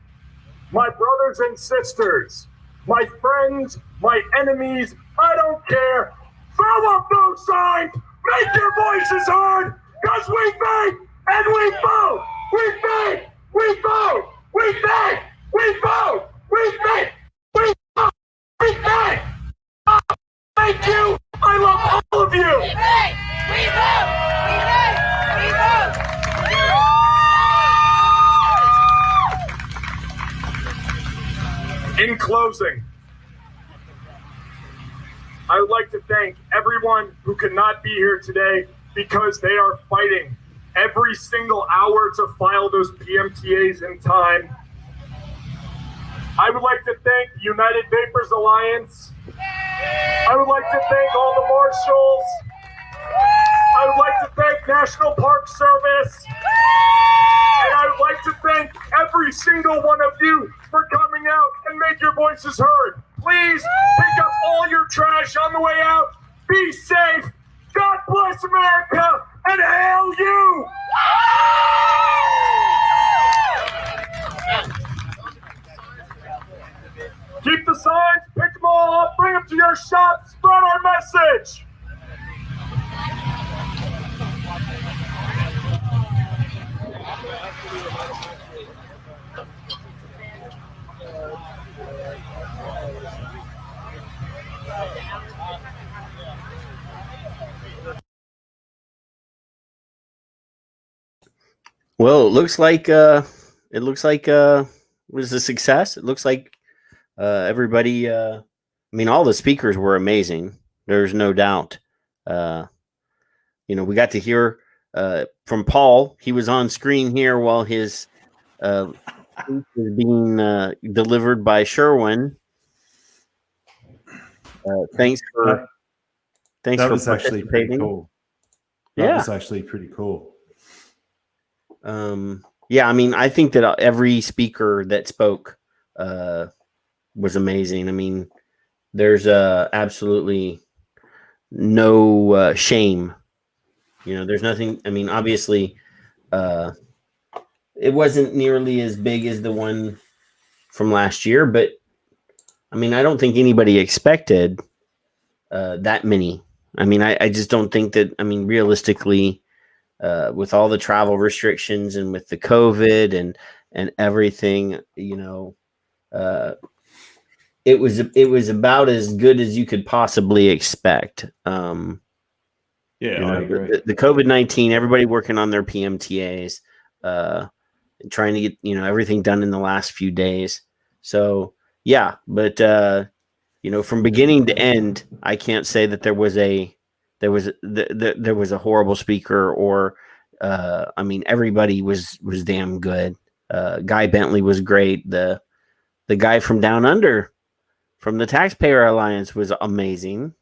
my brothers and sisters, my friends, my enemies, I don't care. Throw up those signs, make your voices heard, because we vape and we vote. We vape, we vote, we vape, we vote, we vape, we vote, we vape. Thank you. I love all of you. We vape, we vote, we vape, we vote. In closing, I would like to thank everyone who could not be here today because they are fighting every single hour to file those PMTAs in time. I would like to thank the United Vapors Alliance. I would like to thank all the marshals. I would like to thank National Park Service. And I would like to thank every single one of you make your voices heard. Please pick up all your trash on the way out. Be safe. God bless America, and hail you! Keep the signs, pick them all up, bring them to your shop, spread our message. Well, it looks like was a success. It looks like everybody. I mean, all the speakers were amazing. There's no doubt. We got to hear from Paul. He was on screen here while his speech was being delivered by Sherwin. Thanks for that was actually pretty cool. That was Yeah. actually pretty cool. Yeah, I mean, I think that every speaker that spoke was amazing. I mean, there's absolutely no shame. There's nothing. I mean, obviously, it wasn't nearly as big as the one from last year, but I mean, I don't think anybody expected that many. I mean, I just don't think that. I mean, realistically, with all the travel restrictions and with the COVID and everything, it was about as good as you could possibly expect. I agree. The COVID-19, everybody working on their PMTAs, trying to get everything done in the last few days. So yeah, but from beginning to end, I can't say that there was a horrible speaker or I mean, everybody was damn good. Guy Bentley was great. The guy from Down Under from the Taxpayer Alliance was amazing.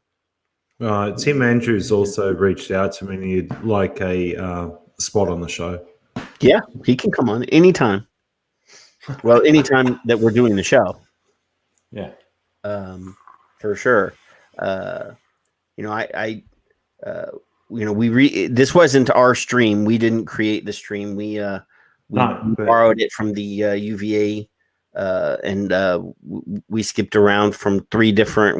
Tim Andrews also reached out to me and he'd like a spot on the show. Yeah, he can come on anytime. Well, anytime that we're doing the show. Yeah. For sure. This wasn't our stream. We didn't create the stream. We borrowed it from the UVA, and we skipped around from we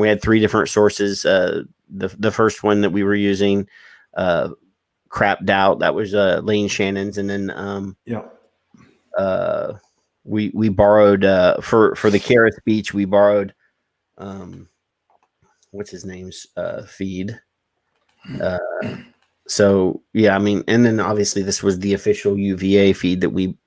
had three different sources. The first one that we were using crapped out. That was Lane Shannon's, and then we borrowed for the Kara speech. We borrowed what's his name's feed. So yeah, I mean, and then obviously this was the official UVA feed that we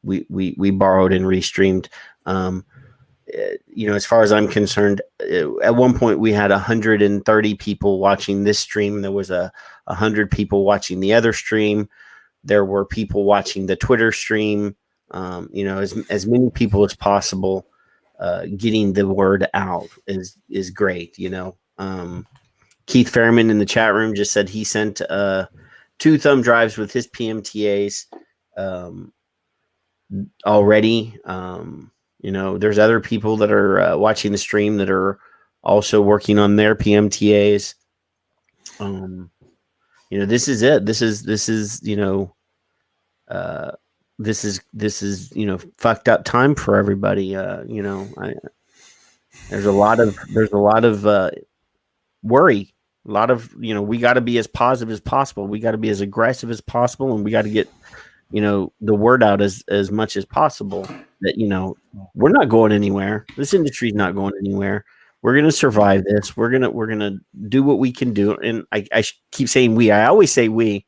borrowed and restreamed. As far as I'm concerned, at one point we had 130 people watching this stream. There was 100 people watching the other stream. There were people watching the Twitter stream. As many people as possible. Getting the word out is great. Keith Fairman in the chat room just said he sent 2 thumb drives with his PMTAs already. There's other people that are watching the stream that are also working on their PMTAs. This is it. This is fucked up time for everybody. There's a lot of worry. A lot of, we got to be as positive as possible. We got to be as aggressive as possible. And we got to get, the word out as much as possible that, we're not going anywhere. This industry is not going anywhere. We're going to survive this. We're going to do what we can do. And I keep saying we, I always say we.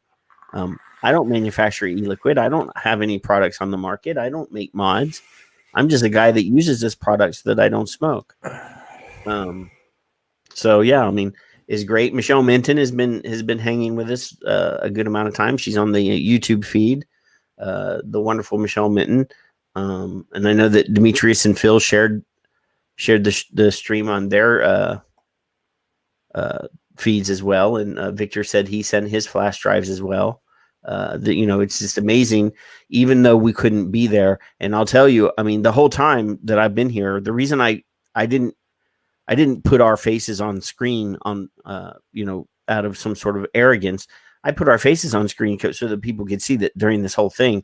I don't manufacture e-liquid. I don't have any products on the market. I don't make mods. I'm just a guy that uses this product so that I don't smoke. So yeah, I mean, is great. Michelle Minton has been hanging with us a good amount of time. She's on the YouTube feed, the wonderful Michelle Minton. And I know that Demetrius and Phil shared the stream on their feeds as well. And Victor said he sent his flash drives as well. It's just amazing, even though we couldn't be there. And I'll tell you, I mean, the whole time that I've been here, the reason I I didn't put our faces on screen on out of some sort of arrogance. I put our faces on screen so that people could see that during this whole thing,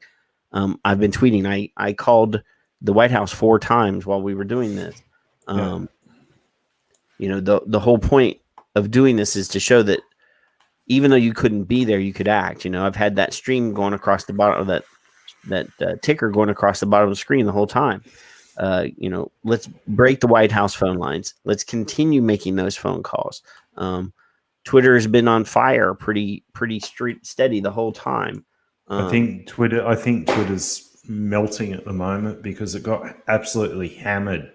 I've been tweeting. I called the White House 4 times while we were doing this. The whole point of doing this is to show that even though you couldn't be there, you could act. I've had that stream going across the bottom of that ticker going across the bottom of the screen the whole time. Let's break the White House phone lines. Let's continue making those phone calls. Twitter has been on fire pretty steady the whole time. I think Twitter's melting at the moment because it got absolutely hammered.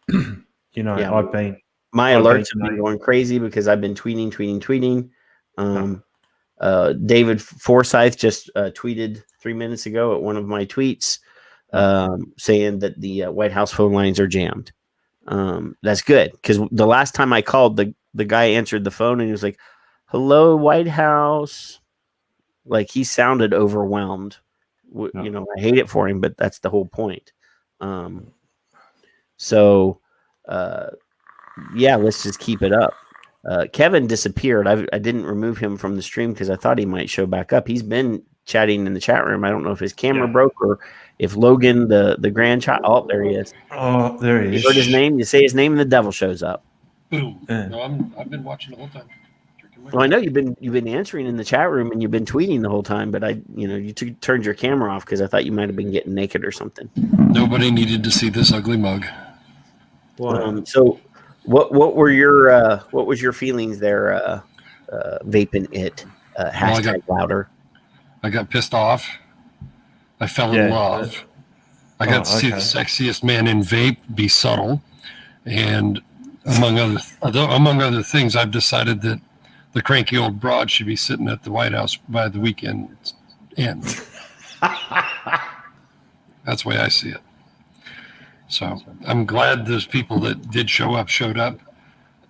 My alerts have been going crazy because I've been tweeting. David Forsyth just tweeted 3 minutes ago at one of my tweets saying that the White House phone lines are jammed. That's good because the last time I called, the guy answered the phone and he was like, "Hello, White House." Like he sounded overwhelmed. I hate it for him, but that's the whole point. Let's just keep it up. Kevin disappeared. I didn't remove him from the stream because I thought he might show back up. He's been chatting in the chat room. I don't know if his camera broke or if Logan, the grandchild. Oh, there he is. Oh, there he is. You heard his name. You say his name, and the devil shows up. Boom. No, I've been watching the whole time. Well, I know you've been answering in the chat room and you've been tweeting the whole time, but you turned your camera off because I thought you might have been getting naked or something. Nobody needed to see this ugly mug. So, what was your feelings there? Vaping it. Hashtag louder. I got pissed off. I fell in love. I got to see the sexiest man in vape be subtle, and among other things, I've decided that the cranky old broad should be sitting at the White House by the weekend end. That's the way I see it. So I'm glad those people that did show up showed up.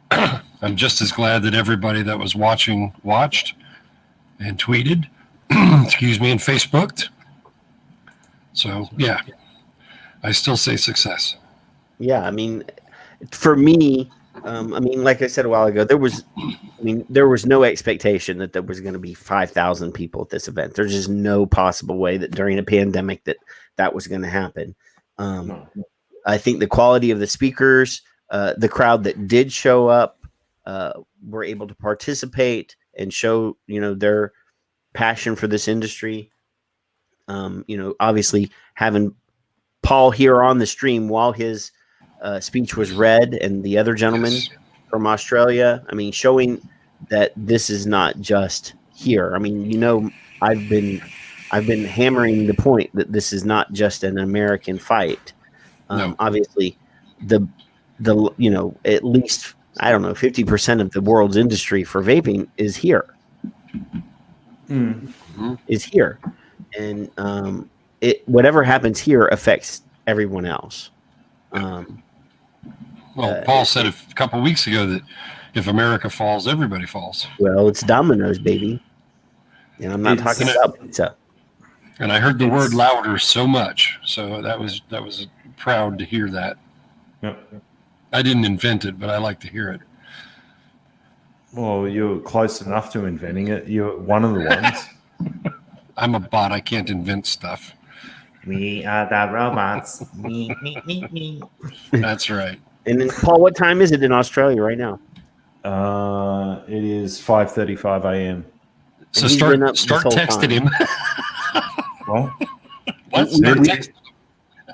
I'm just as glad that everybody that was watching watched and tweeted, and Facebooked. So, yeah, I still say success. Yeah, I mean, for me, like I said a while ago, there was no expectation that there was going to be 5,000 people at this event. There's just no possible way that during a pandemic that was going to happen. I think the quality of the speakers, the crowd that did show up, were able to participate and show, their passion for this industry. Obviously having Paul here on the stream while his speech was read and the other gentleman from Australia, showing that this is not just here. I've been hammering the point that this is not just an American fight. Obviously the at least, I don't know, 50% of the world's industry for vaping is here. Is here. And whatever happens here affects everyone else. Paul said a couple weeks ago that if America falls, everybody falls. Well, it's dominoes, baby. And I'm not talking about pizza. And I heard the word louder so much, so that was proud to hear that. Yep. I didn't invent it, but I like to hear it. Well, you're close enough to inventing it. You're one of the ones. I'm a bot. I can't invent stuff. We are the robots. Me. That's right. And then, Paul, what time is it in Australia right now? It is 5:35 a.m. So start texting him.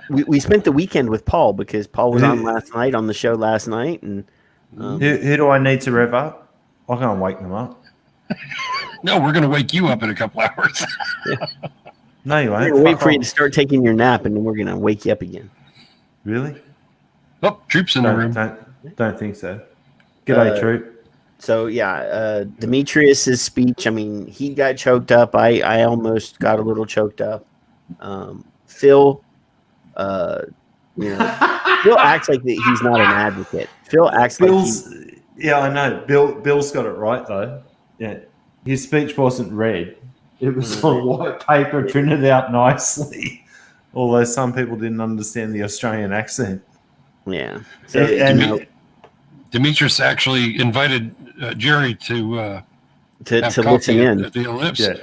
We spent the weekend with Paul because Paul was on the show last night. And who do I need to rev up? I can't wake them up. No, we're going to wake you up in a couple hours. No, you won't. We're going to wait for you to start taking your nap, and then we're going to wake you up again. Really? Oh, Troop's in the room. Don't think so. G'day, Troop. So, Demetrius's speech, he got choked up. I almost got a little choked up. Phil, Phil acts like he's not an advocate. Phil acts Yeah, I know. Bill's got it right, though. Yeah. His speech wasn't read. It was on white paper printed out nicely. Although some people didn't understand the Australian accent. Yeah. So Demetrius actually invited Jerry to have listen coffee in at the Ellipse. Yeah.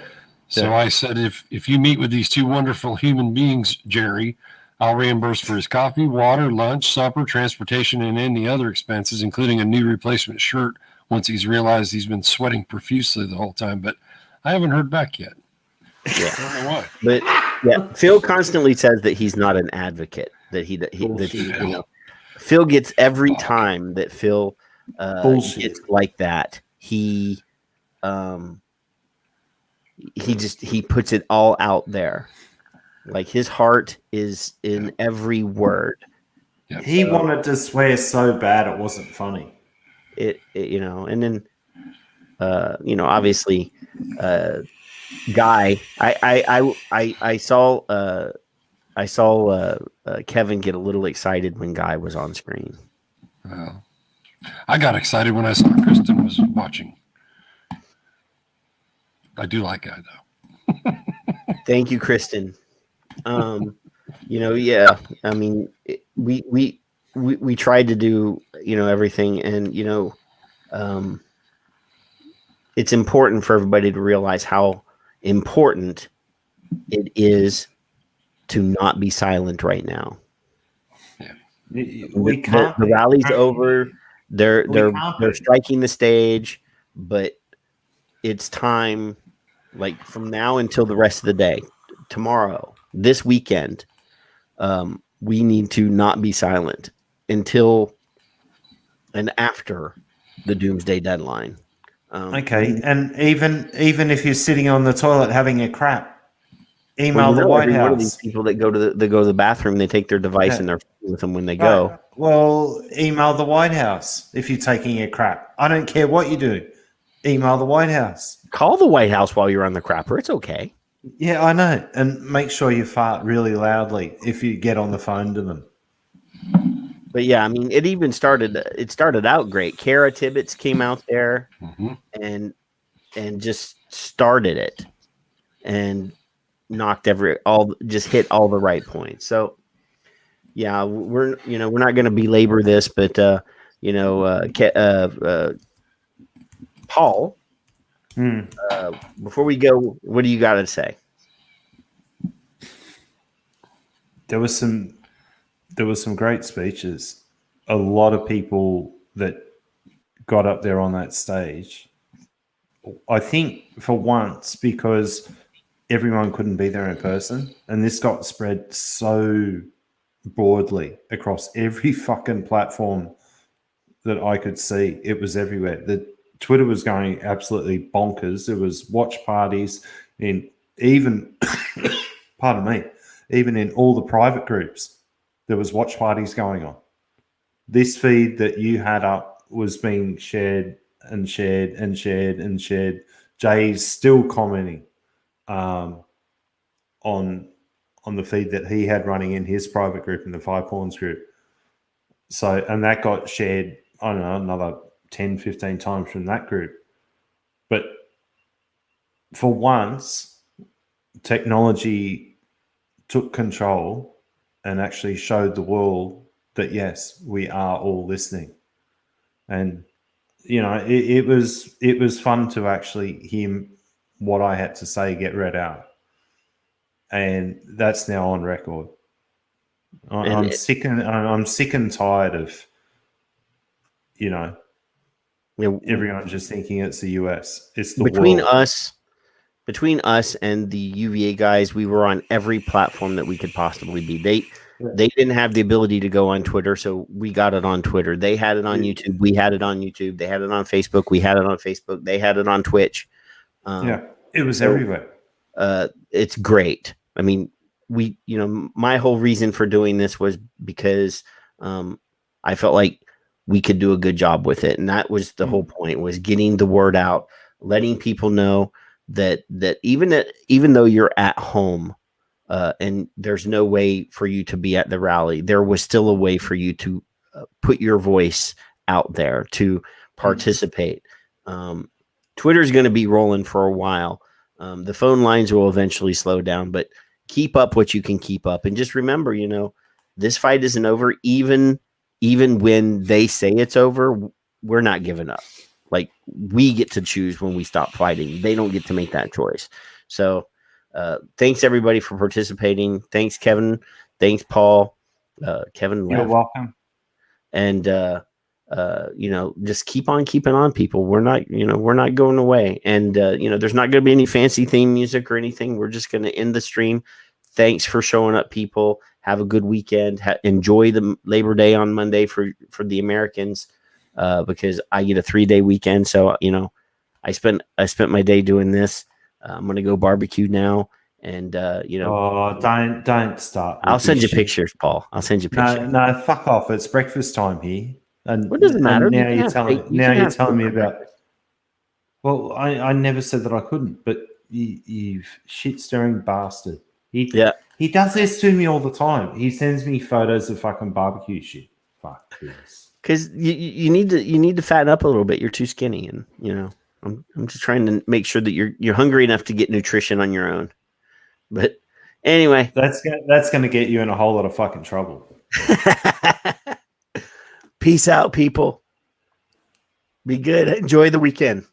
So Yeah. I said, if you meet with these two wonderful human beings, Jerry, I'll reimburse for his coffee, water, lunch, supper, transportation, and any other expenses, including a new replacement shirt once he's realized he's been sweating profusely the whole time. But I haven't heard back yet. Yeah. I don't know why. But yeah, Phil constantly says that he's not an advocate. That he Phil gets every time that Phil gets like that. He puts it all out there. Like his heart is in every word. He wanted to swear so bad it wasn't funny. And then obviously Guy, I saw Kevin get a little excited when Guy was on screen. I got excited when I saw Kristen was watching. I do like Guy though. Thank you, Kristen. Yeah. I mean, we tried to do everything, and it's important for everybody to realize how important it is to not be silent right now. We can't. The rally's over. They're striking the stage, but it's time, like from now until the rest of the day, tomorrow, this weekend, we need to not be silent until and after the doomsday deadline. Okay, and even if you're sitting on the toilet having a crap, email the White House. One of these people that go to the bathroom, they take their device and they're with them when they go. Well, email the White House if you're taking a crap. I don't care what you do. Email the White House. Call the White House while you're on the crapper. It's okay. Yeah, I know. And make sure you fart really loudly if you get on the phone to them. But yeah, I mean, it started out great. Kara Tibbetts came out there and just started it and knocked just hit all the right points. So yeah, we're not going to belabor this, but Paul, before we go, what do you got to say? There was some great speeches. A lot of people that got up there on that stage. I think for once, because everyone couldn't be there in person, and this got spread so broadly across every fucking platform that I could see. It was everywhere. The Twitter was going absolutely bonkers. There was watch parties in even pardon me, even in all the private groups, there was watch parties going on. This feed that you had up was being shared and shared and shared and shared. Jay's still commenting on the feed that he had running in his private group, in the Five Pawns group. So, and that got shared, I don't know, another 10, 15 times from that group. But for once, technology took control and actually showed the world that, yes, we are all listening. And, it was fun to actually hear what I had to say get read out. And that's now on record. I'm sick and tired of, everyone just thinking it's the US. It's the between world. Between us and the UVA guys, we were on every platform that we could possibly be. They didn't have the ability to go on Twitter, so we got it on Twitter. They had it on YouTube. We had it on YouTube. They had it on Facebook. We had it on Facebook. They had it on Twitch. It was everywhere. It's great. I mean, my whole reason for doing this was because I felt like we could do a good job with it. And that was the whole point, was getting the word out, letting people know that even though you're at home and there's no way for you to be at the rally, there was still a way for you to put your voice out there to participate. Twitter is going to be rolling for a while. The phone lines will eventually slow down, but keep up what you can keep up. And just remember, this fight isn't over. Even even when they say it's over, we're not giving up. Like, we get to choose when we stop fighting. They don't get to make that choice. So thanks everybody for participating. Thanks, Kevin. Thanks, Paul. Kevin You're left. welcome. And just keep on keeping on, people. We're not going away. And there's not going to be any fancy theme music or anything. We're just going to end the stream. Thanks for showing up, people. Have a good weekend. Enjoy the Labor Day on Monday for the Americans, because I get a 3-day weekend. So I spent my day doing this. I'm gonna go barbecue now, and Oh, don't start. I'll send you pictures, Paul. I'll send you pictures. No, fuck off. It's breakfast time here. And What does it matter? And now You you're can telling have me about. Well, I never said that I couldn't, but you shit stirring bastard. He does this to me all the time. He sends me photos of fucking barbecue shit. Fuck this. Because you need to fatten up a little bit. You're too skinny, and I'm just trying to make sure that you're hungry enough to get nutrition on your own. But anyway, that's gonna get you in a whole lot of fucking trouble. Peace out, people. Be good. Enjoy the weekend.